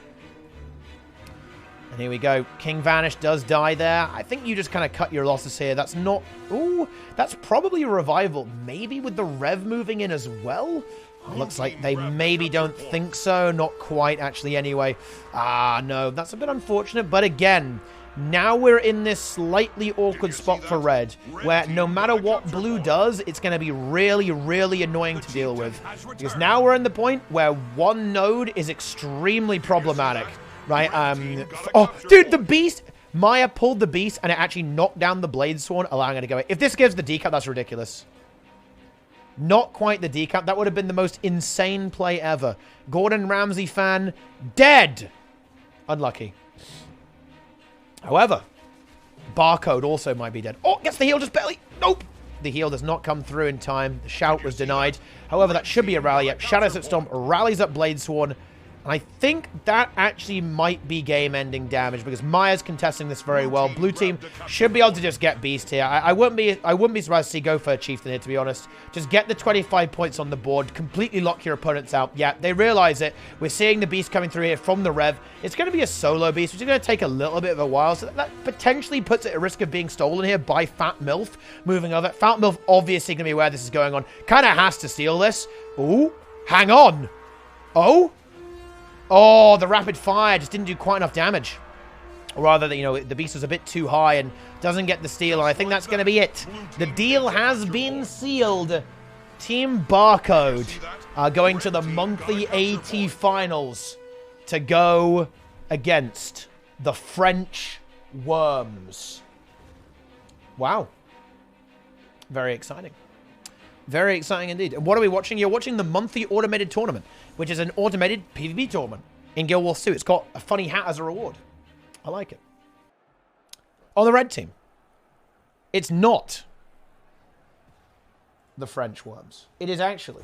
And here we go. King Vanish does die there. I think you just kind of cut your losses here. That's not... Ooh, that's probably a revival. Maybe with the Rev moving in as well? Looks like they maybe don't think so. Not quite, actually, anyway. Ah, no. That's a bit unfortunate. But again, now we're in this slightly awkward spot for red, where no matter what blue does, it's going to be really, really annoying to deal with. Because now we're in the point where one node is extremely problematic. Right, oh, dude, the Beast! Maya pulled the Beast, and it actually knocked down the Blade Sworn, allowing her to go away. If this gives the decap, that's ridiculous. Not quite the decap. That would have been the most insane play ever. Gordon Ramsay fan, dead! Unlucky. However, Barcode also might be dead. Oh, gets the heal just barely. Nope! The heal does not come through in time. The shout was denied. However, that should be a rally. Shadows at Stomp rallies up Blade Sworn. I think that actually might be game-ending damage because Maya's contesting this very well. Blue team should be able to just get Beast here. I wouldn't be surprised to see go for a Chieftain here, to be honest. Just get the 25 points on the board. Completely lock your opponents out. Yeah, they realize it. We're seeing the Beast coming through here from the Rev. It's going to be a solo Beast, which is going to take a little bit of a while. So that potentially puts it at risk of being stolen here by Fat MILF. Moving over. Fat MILF obviously going to be aware this is going on. Kind of has to steal this. Ooh, hang on. Oh? Oh, the rapid fire just didn't do quite enough damage. Or rather, you know, the Beast was a bit too high and doesn't get the steal. And I think that's going to be it. The deal has been sealed. Team Barcode are going to the monthly AT Finals to go against the French Worms. Wow. Very exciting. Very exciting indeed. And what are we watching? You're watching the monthly automated tournament, which is an automated PvP tournament in Guild Wars 2. It's got a funny hat as a reward. I like it. On the red team, it's not the French Worms. It is actually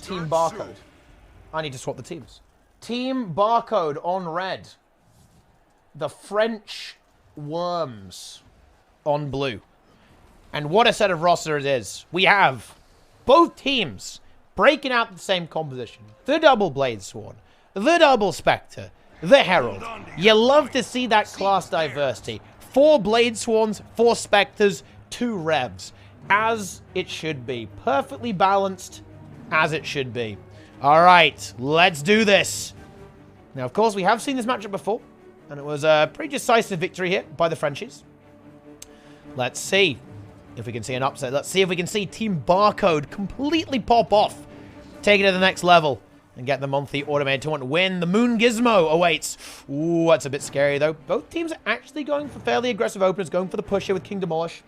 Team Barcode. I need to swap the teams. Team Barcode on red. The French Worms on blue. And what a set of roster it is. We have both teams breaking out the same composition. The double Blade Sworn, the double Specter, the Herald. You love to see that class diversity. 4 Blade Sworns, 4 Specters, 2 Revs. As it should be. Perfectly balanced as it should be. All right, let's do this. Now, of course, we have seen this matchup before. And it was a pretty decisive victory here by the Frenchies. Let's see if we can see an upset. Let's see if we can see Team Barcode completely pop off. Take it to the next level and get the monthly automated tournament win. The Moon Gizmo awaits. Ooh, that's a bit scary, though. Both teams are actually going for fairly aggressive openers, going for the push here with King Demolish.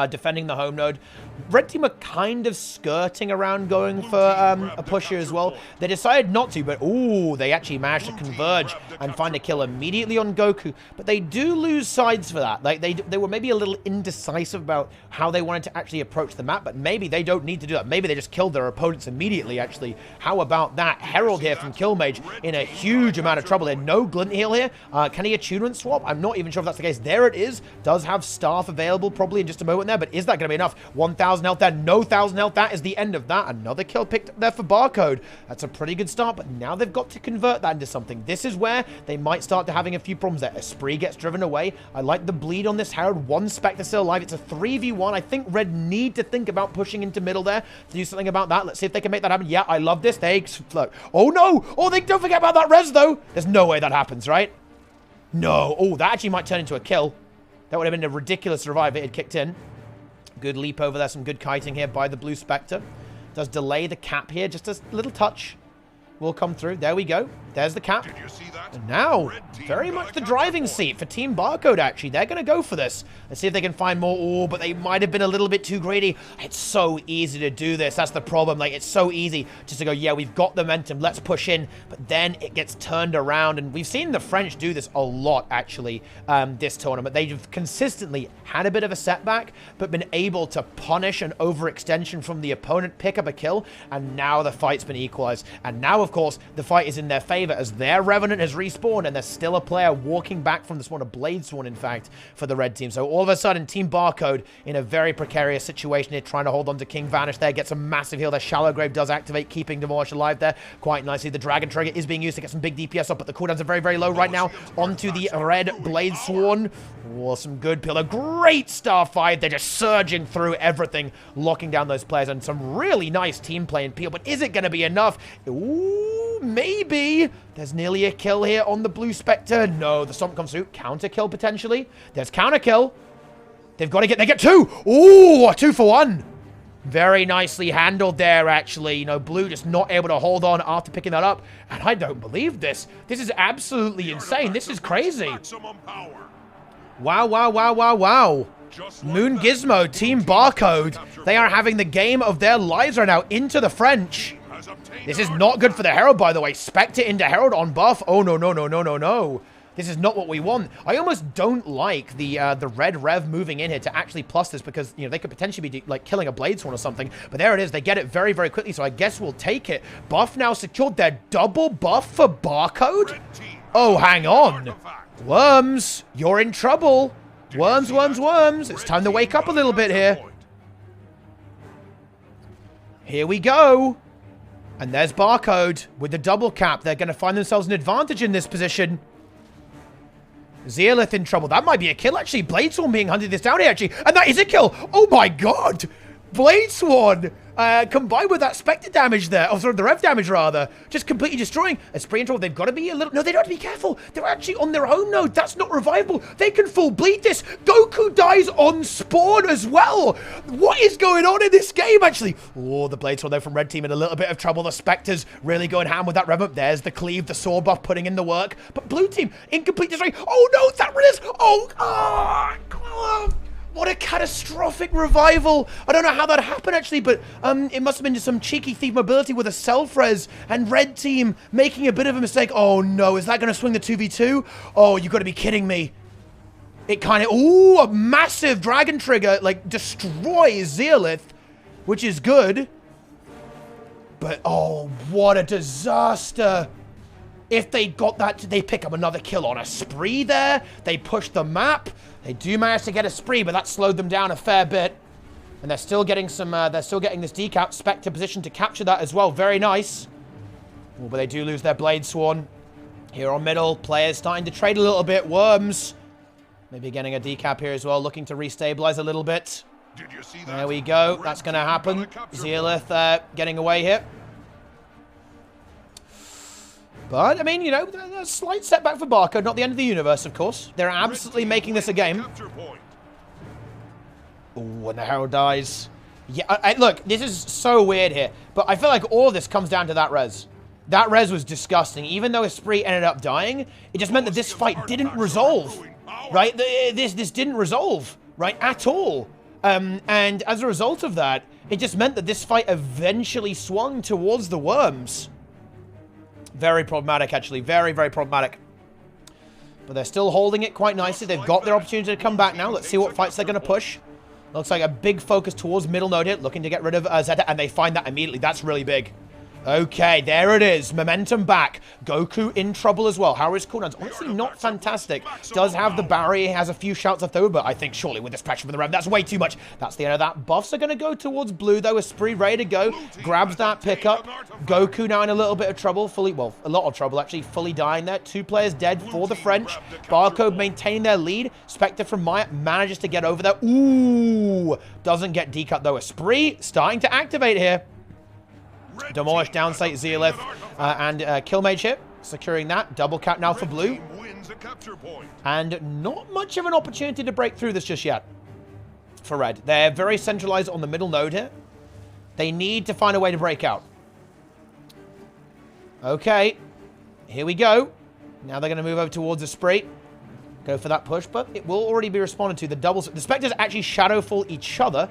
Defending the home node. Red team are kind of skirting around going for a push here as well. They decided not to, but ooh, they actually managed to converge and find a kill immediately on Goku. But they do lose sides for that. Like they were maybe a little indecisive about how they wanted to actually approach the map, but maybe they don't need to do that. Maybe they just killed their opponents immediately, actually. How about that? Herald here from Killmage in a huge amount of trouble. There no glint heal here. Can he attunement swap? I'm not even sure if that's the case. There it is. Does have staff available probably in just a moment there, but is that going to be enough? 1,000 health there, no 1,000 health. That is the end of that. Another kill picked up there for Barcode. That's a pretty good start, but now they've got to convert that into something. This is where they might start to having a few problems there. Esprit gets driven away. I like the bleed on this Herald. 1 Spectre still alive. It's a 3v1. I think Red need to think about pushing into middle there to do something about that. Let's see if they can make that happen. Yeah, I love this. They float. Oh no! Oh, they don't forget about that res though. There's no way that happens, right? No. Oh, that actually might turn into a kill. That would have been a ridiculous revive if it had kicked in. Good leap over there. Some good kiting here by the blue Spectre. Does delay the cap here. Just a little touch will come through. There we go. There's the cap. Did you see that? And now, Red team very got much a the capture driving point. seat for Team BARCODE, actually. They're going to go for this. Let's see if they can find more ore, but they might have been a little bit too greedy. It's so easy to do this. That's the problem. Like, it's so easy just to go, yeah, we've got the momentum. Let's push in. But then it gets turned around. And we've seen the French do this a lot, actually, this tournament. They've consistently had a bit of a setback, but been able to punish an overextension from the opponent, pick up a kill, and now the fight's been equalized. And now, of course, the fight is in their favor as their Revenant has respawned, and there's still a player walking back from this one, a Blade Sworn, in fact, for the red team. So all of a sudden, Team BARCODE in a very precarious situation here, trying to hold on to King Vanish there, gets a massive heal. Their Shallow Grave does activate, keeping Demolish alive there quite nicely. The Dragon Trigger is being used to get some big DPS up, but the cooldowns are very, very low right now. Onto the red Blade Sworn. Oh, some good peel. A great star fight. They're just surging through everything, locking down those players, and some really nice team play and peel. But is it going to be enough? Ooh, maybe. There's nearly a kill here on the blue Specter. No, the Stomp comes through. Counter kill potentially. There's counter kill. They've got to get, they get two. Ooh, a 2 for 1. Very nicely handled there, actually. You know, blue just not able to hold on after picking that up. And I don't believe this. This is absolutely insane. This is crazy. Maximum power. Wow, wow, wow, wow, wow. Just like Moon that, Gizmo, blue Team team BARCODE. capture They are point. having the game of their lives right now into the French. Has obtained This an is not good artifact. for the Herald, by the way. Specter into Herald on buff. Oh, no, no, no, no, no, no. This is not what we want. I almost don't like the red Rev moving in here to actually plus this because, you know, they could potentially be, like, killing a Blade Sworn or something. But there it is. They get it very, very quickly, so I guess we'll take it. Buff now secured. Their double buff for BARCODE? Red team Oh, has hang obtained on. an artifact. Worms, you're in trouble. Did you Worms, see worms, that? worms. It's Red time to team wake up a got little bit capture here. point. Here we go. And there's BARCODE with the double cap. They're going to find themselves an advantage in this position. Zealith in trouble. That might be a kill, actually. Blade Sworn being hunted this down here, actually. And that is a kill. Oh, my God. Blade Sworn, combined with that Spectre damage there. Oh, sorry, the Rev damage, rather. Just completely destroying. Esprit in trouble. They've got to be a little... No, they don't have to be careful. They're actually on their home node. That's not revivable. They can full bleed this. Goku dies on spawn as well. What is going on in this game, actually? Oh, the Blade Sworn, though, from red team in a little bit of trouble. The Spectres really going ham with that Rev up. There's the cleave, the sword buff putting in the work. But blue team, incomplete destroy. Oh, no, that one is... Oh, what a catastrophic revival. I don't know how that happened, actually, but it must have been just some cheeky thief mobility with a self-res and red team making a bit of a mistake. Oh, no. Is that going to swing the 2v2? Oh, you've got to be kidding me. It kind of... Ooh, a massive Dragon Trigger, like, destroys Zealith, which is good. But, oh, what a disaster. If they got that, they pick up another kill on a spree there. They push the map. They do manage to get a spree, but that slowed them down a fair bit. And they're still getting some, they're still getting this decap. Spectre position to capture that as well. Very nice. Oh, but they do lose their Blade Sworn. Here on middle, players starting to trade a little bit. Worms. Maybe getting a decap here as well, looking to restabilize a little bit. Did you see that? There we go. Red That's going to team happen. got a capture Zealith getting away here. But, I mean, you know, a slight setback for BARCODE. Not the end of the universe, of course. They're point. absolutely Red team making this a wins game. capture point. Ooh, and the Herald dies. Yeah, look, this is so weird here. But I feel like all of this comes down to that res. That res was disgusting. Even though Esprit ended up dying, it just meant that this fight didn't resolve. Right? This didn't resolve, right, at all. And as a result of that, it just meant that this fight eventually swung towards the Worms. Very problematic, actually. Very, very problematic. But they're still holding it quite nicely. They've got their opportunity to come back now. Let's see what fights they're going to push. Looks like a big focus towards middle node here, looking to get rid of Zeta, and they find that immediately. That's really big. Okay, there it is. Momentum back. Goku in trouble as well. How are his cooldowns? Honestly, not fantastic. Does have the barrier. He has a few shouts left over, but I think surely with this pressure from the Rev, that's way too much. That's the end of that. Buffs are going to go towards blue, though. Esprit ready to go. Grabs that pickup. Goku now in a little bit of trouble. Well, a lot of trouble, actually. Fully dying there. 2 players dead for the French. BARCODE maintaining their lead. Spectre from Maya manages to get over there. Ooh. Doesn't get decut, though. Esprit starting to activate here. Demolish downstate Zealith and Killmage here, securing that. Double cap now for blue. And not much of an opportunity to break through this just yet for red. They're very centralized on the middle node here. They need to find a way to break out. Okay. here we go. Now they're going to move over towards the spree. Go for that push, but it will already be responded to. The Specters actually shadowfall each other.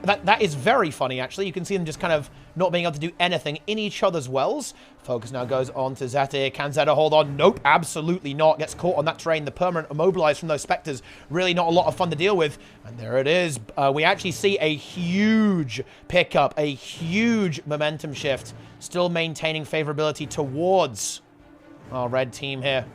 That is very funny, actually. You can see them just kind of not being able to do anything in each other's wells. Focus now goes on to Zeta here. Can Zeta hold on? Nope, absolutely not. Gets caught on that terrain. The permanent immobilized from those Specters. Really not a lot of fun to deal with. And there it is. We actually see a huge pickup, a huge momentum shift. Still maintaining favorability towards our red team here.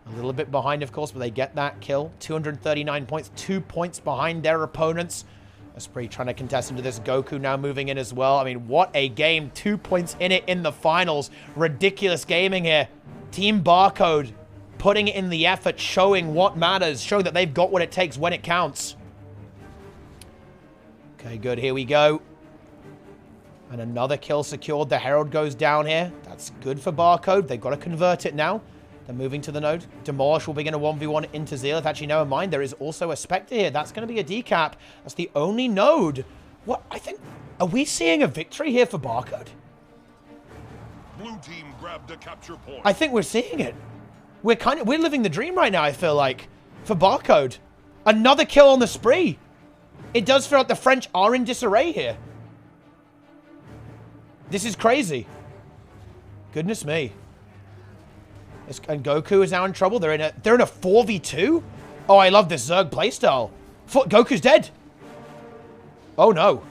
A little bit behind, of course, but they get that kill. 239 points, 2 points behind their opponents. Esprit trying to contest into this. Goku now moving in as well. I mean, what a game. 2 points in it in the finals. Ridiculous gaming here. Team BARCODE putting in the effort, showing what matters, showing that they've got what it takes when it counts. Okay, good. Here we go. And another kill secured. The Herald goes down here. That's good for BARCODE. They've got to convert it now. They're moving to the node. Demolish will begin a 1v1 into Zealot. Actually, never mind. There is also a Specter here. That's going to be a decap. That's the only node. What? I think... Are we seeing a victory here for BARCODE? Blue team grabbed a capture point. I think we're seeing it. We're living the dream right now, I feel like, for BARCODE. Another kill on the spree. It does feel like the French are in disarray here. This is crazy. Goodness me. And Goku is now in trouble. They're in a 4v2. Oh, I love this Zerg playstyle. Goku's dead. Oh no.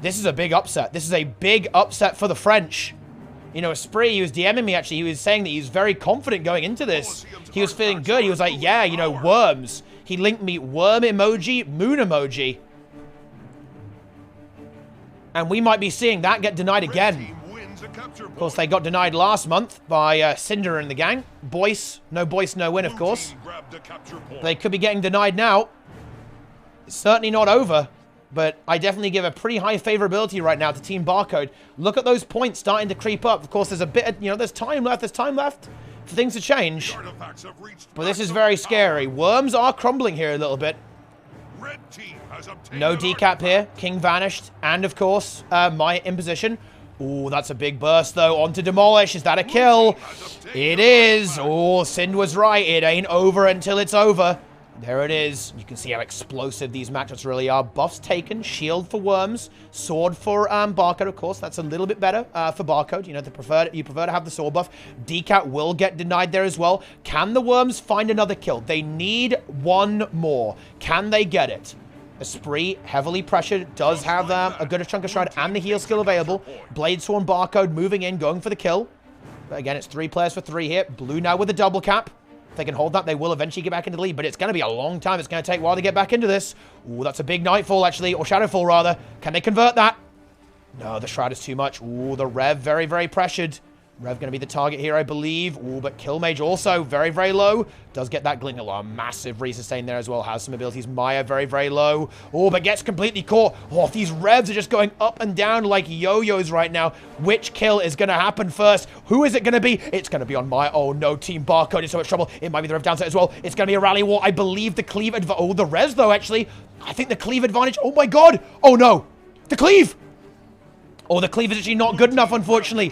This is a big upset. This is a big upset for the French. You know, Spree, he was DMing me actually. He was saying that he was very confident going into this. He was feeling good. He was like, yeah, you know, worms. He linked me worm emoji, moon emoji. And we might be seeing that get denied again. Of course, they got denied last month by Cinder and the gang. Boyce, no win, of course. They could be getting denied now. It's certainly not over, but I definitely give a pretty high favorability right now to Team BARCODE. Look at those points starting to creep up. Of course, there's a bit of, you know, there's time left for things to change. But this is very scary. Worms are crumbling here a little bit. No decap here. King vanished. And, of course, Maya in position. Ooh, that's a big burst, though. On to Demolish. Is that a kill? It is. Oh, Sind was right. It ain't over until it's over. There it is. You can see how explosive these matchups really are. Buffs taken. Shield for Worms. Sword for BARCODE, of course. That's a little bit better for BARCODE. You know, you prefer to have the sword buff. Decat will get denied there as well. Can the Worms find another kill? They need one more. Can they get it? Esprit, heavily pressured, does have a good chunk of Shroud and the heal skill available. Bladesworn BARCODE moving in, going for the kill. But again, it's 3 players for 3 here. Blue now with a double cap. If they can hold that, they will eventually get back into the lead, but it's going to be a long time. It's going to take a while to get back into this. Ooh, that's a big Nightfall, actually, or Shadowfall, rather. Can they convert that? No, the Shroud is too much. Ooh, the Rev, very, very pressured. Rev going to be the target here, I believe. Ooh, but Killmage also very, very low. Does get that Glint. A massive resustain there as well. Has some abilities. Maya very, very low. Oh, but gets completely caught. Oh, these Revs are just going up and down like yo-yos right now. Which kill is going to happen first? Who is it going to be? It's going to be on Maya. Oh, no. Team BARCODE in so much trouble. It might be the Rev downside as well. It's going to be a rally war. I believe the cleave advantage. Oh, the Revs, though, actually. I think the cleave advantage. Oh, my God. Oh, no. The cleave. Oh, the cleave is actually not good enough, unfortunately.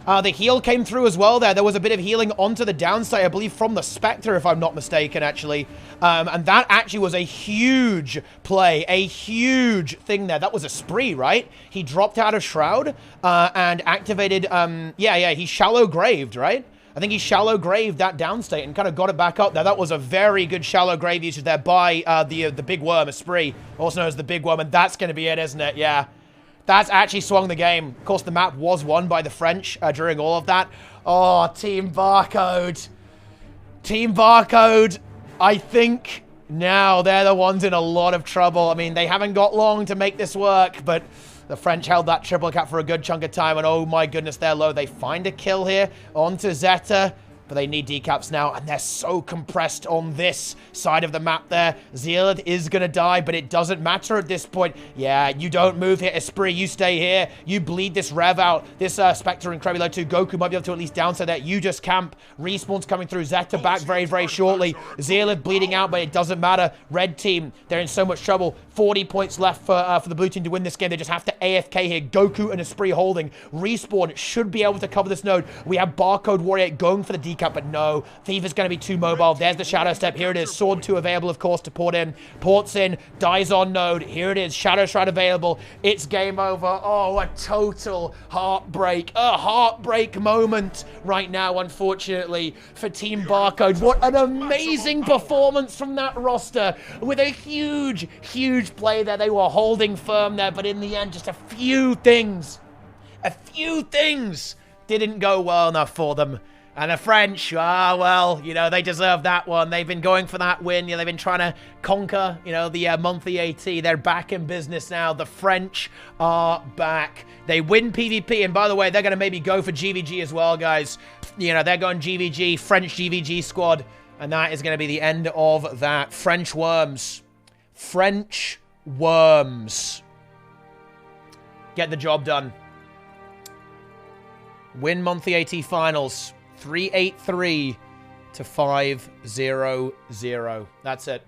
The heal came through as well there. There was a bit of healing onto the downside, I believe, from the Specter, if I'm not mistaken, actually. And that actually was a huge play, a huge thing there. That was a spree, right? He dropped out of Shroud and activated, he shallow graved, right? I think he shallow graved that downstate and kind of got it back up there. That was a very good shallow grave usage there by the big worm, a spree, also known as the big worm, and that's going to be it, isn't it? Yeah. That's actually swung the game. Of course, the map was won by the French during all of that. Oh, Team BARCODE. Team BARCODE, I think now they're the ones in a lot of trouble. I mean, they haven't got long to make this work, but the French held that triple cap for a good chunk of time, and oh my goodness, they're low. They find a kill here onto Zeta. but they need decaps now, and they're so compressed on this side of the map there. Zealot is going to die, but it doesn't matter at this point. Yeah, you don't move here. Esprit, you stay here. You bleed this Rev out. This Specter incredibly low too. Goku might be able to at least downside that. You just camp. Respawn's coming through. Zeta back very, very shortly. Zealot bleeding out, but it doesn't matter. Red team, they're in so much trouble. 40 points left for the blue team to win this game. They just have to AFK here. Goku and Esprit holding. Respawn should be able to cover this node. We have Barcode Warrior going for the decap, but no. Thief is going to be too mobile. There's the Shadow Step. Here it is. Sword 2 available, of course, to port in. Ports in. Dies on node. Here it is. Shadow Shroud available. It's game over. Oh, a total heartbreak. A heartbreak moment right now, unfortunately, for Team Barcode. What an amazing performance from that roster with a huge, huge play there. They were holding firm there, but in the end, just a few things didn't go well enough for them. And the French, well, you know, they deserve that one. They've been going for that win. You know, they've been trying to conquer, you know, the monthly AT. They're back in business now. The French are back. They win PvP. And by the way, they're going to maybe go for GVG as well, guys. You know, they're going GVG, French GVG squad. And that is going to be the end of that. French Worms. French Worms. Get the job done. Win monthly AT finals. 383 to 500. That's it.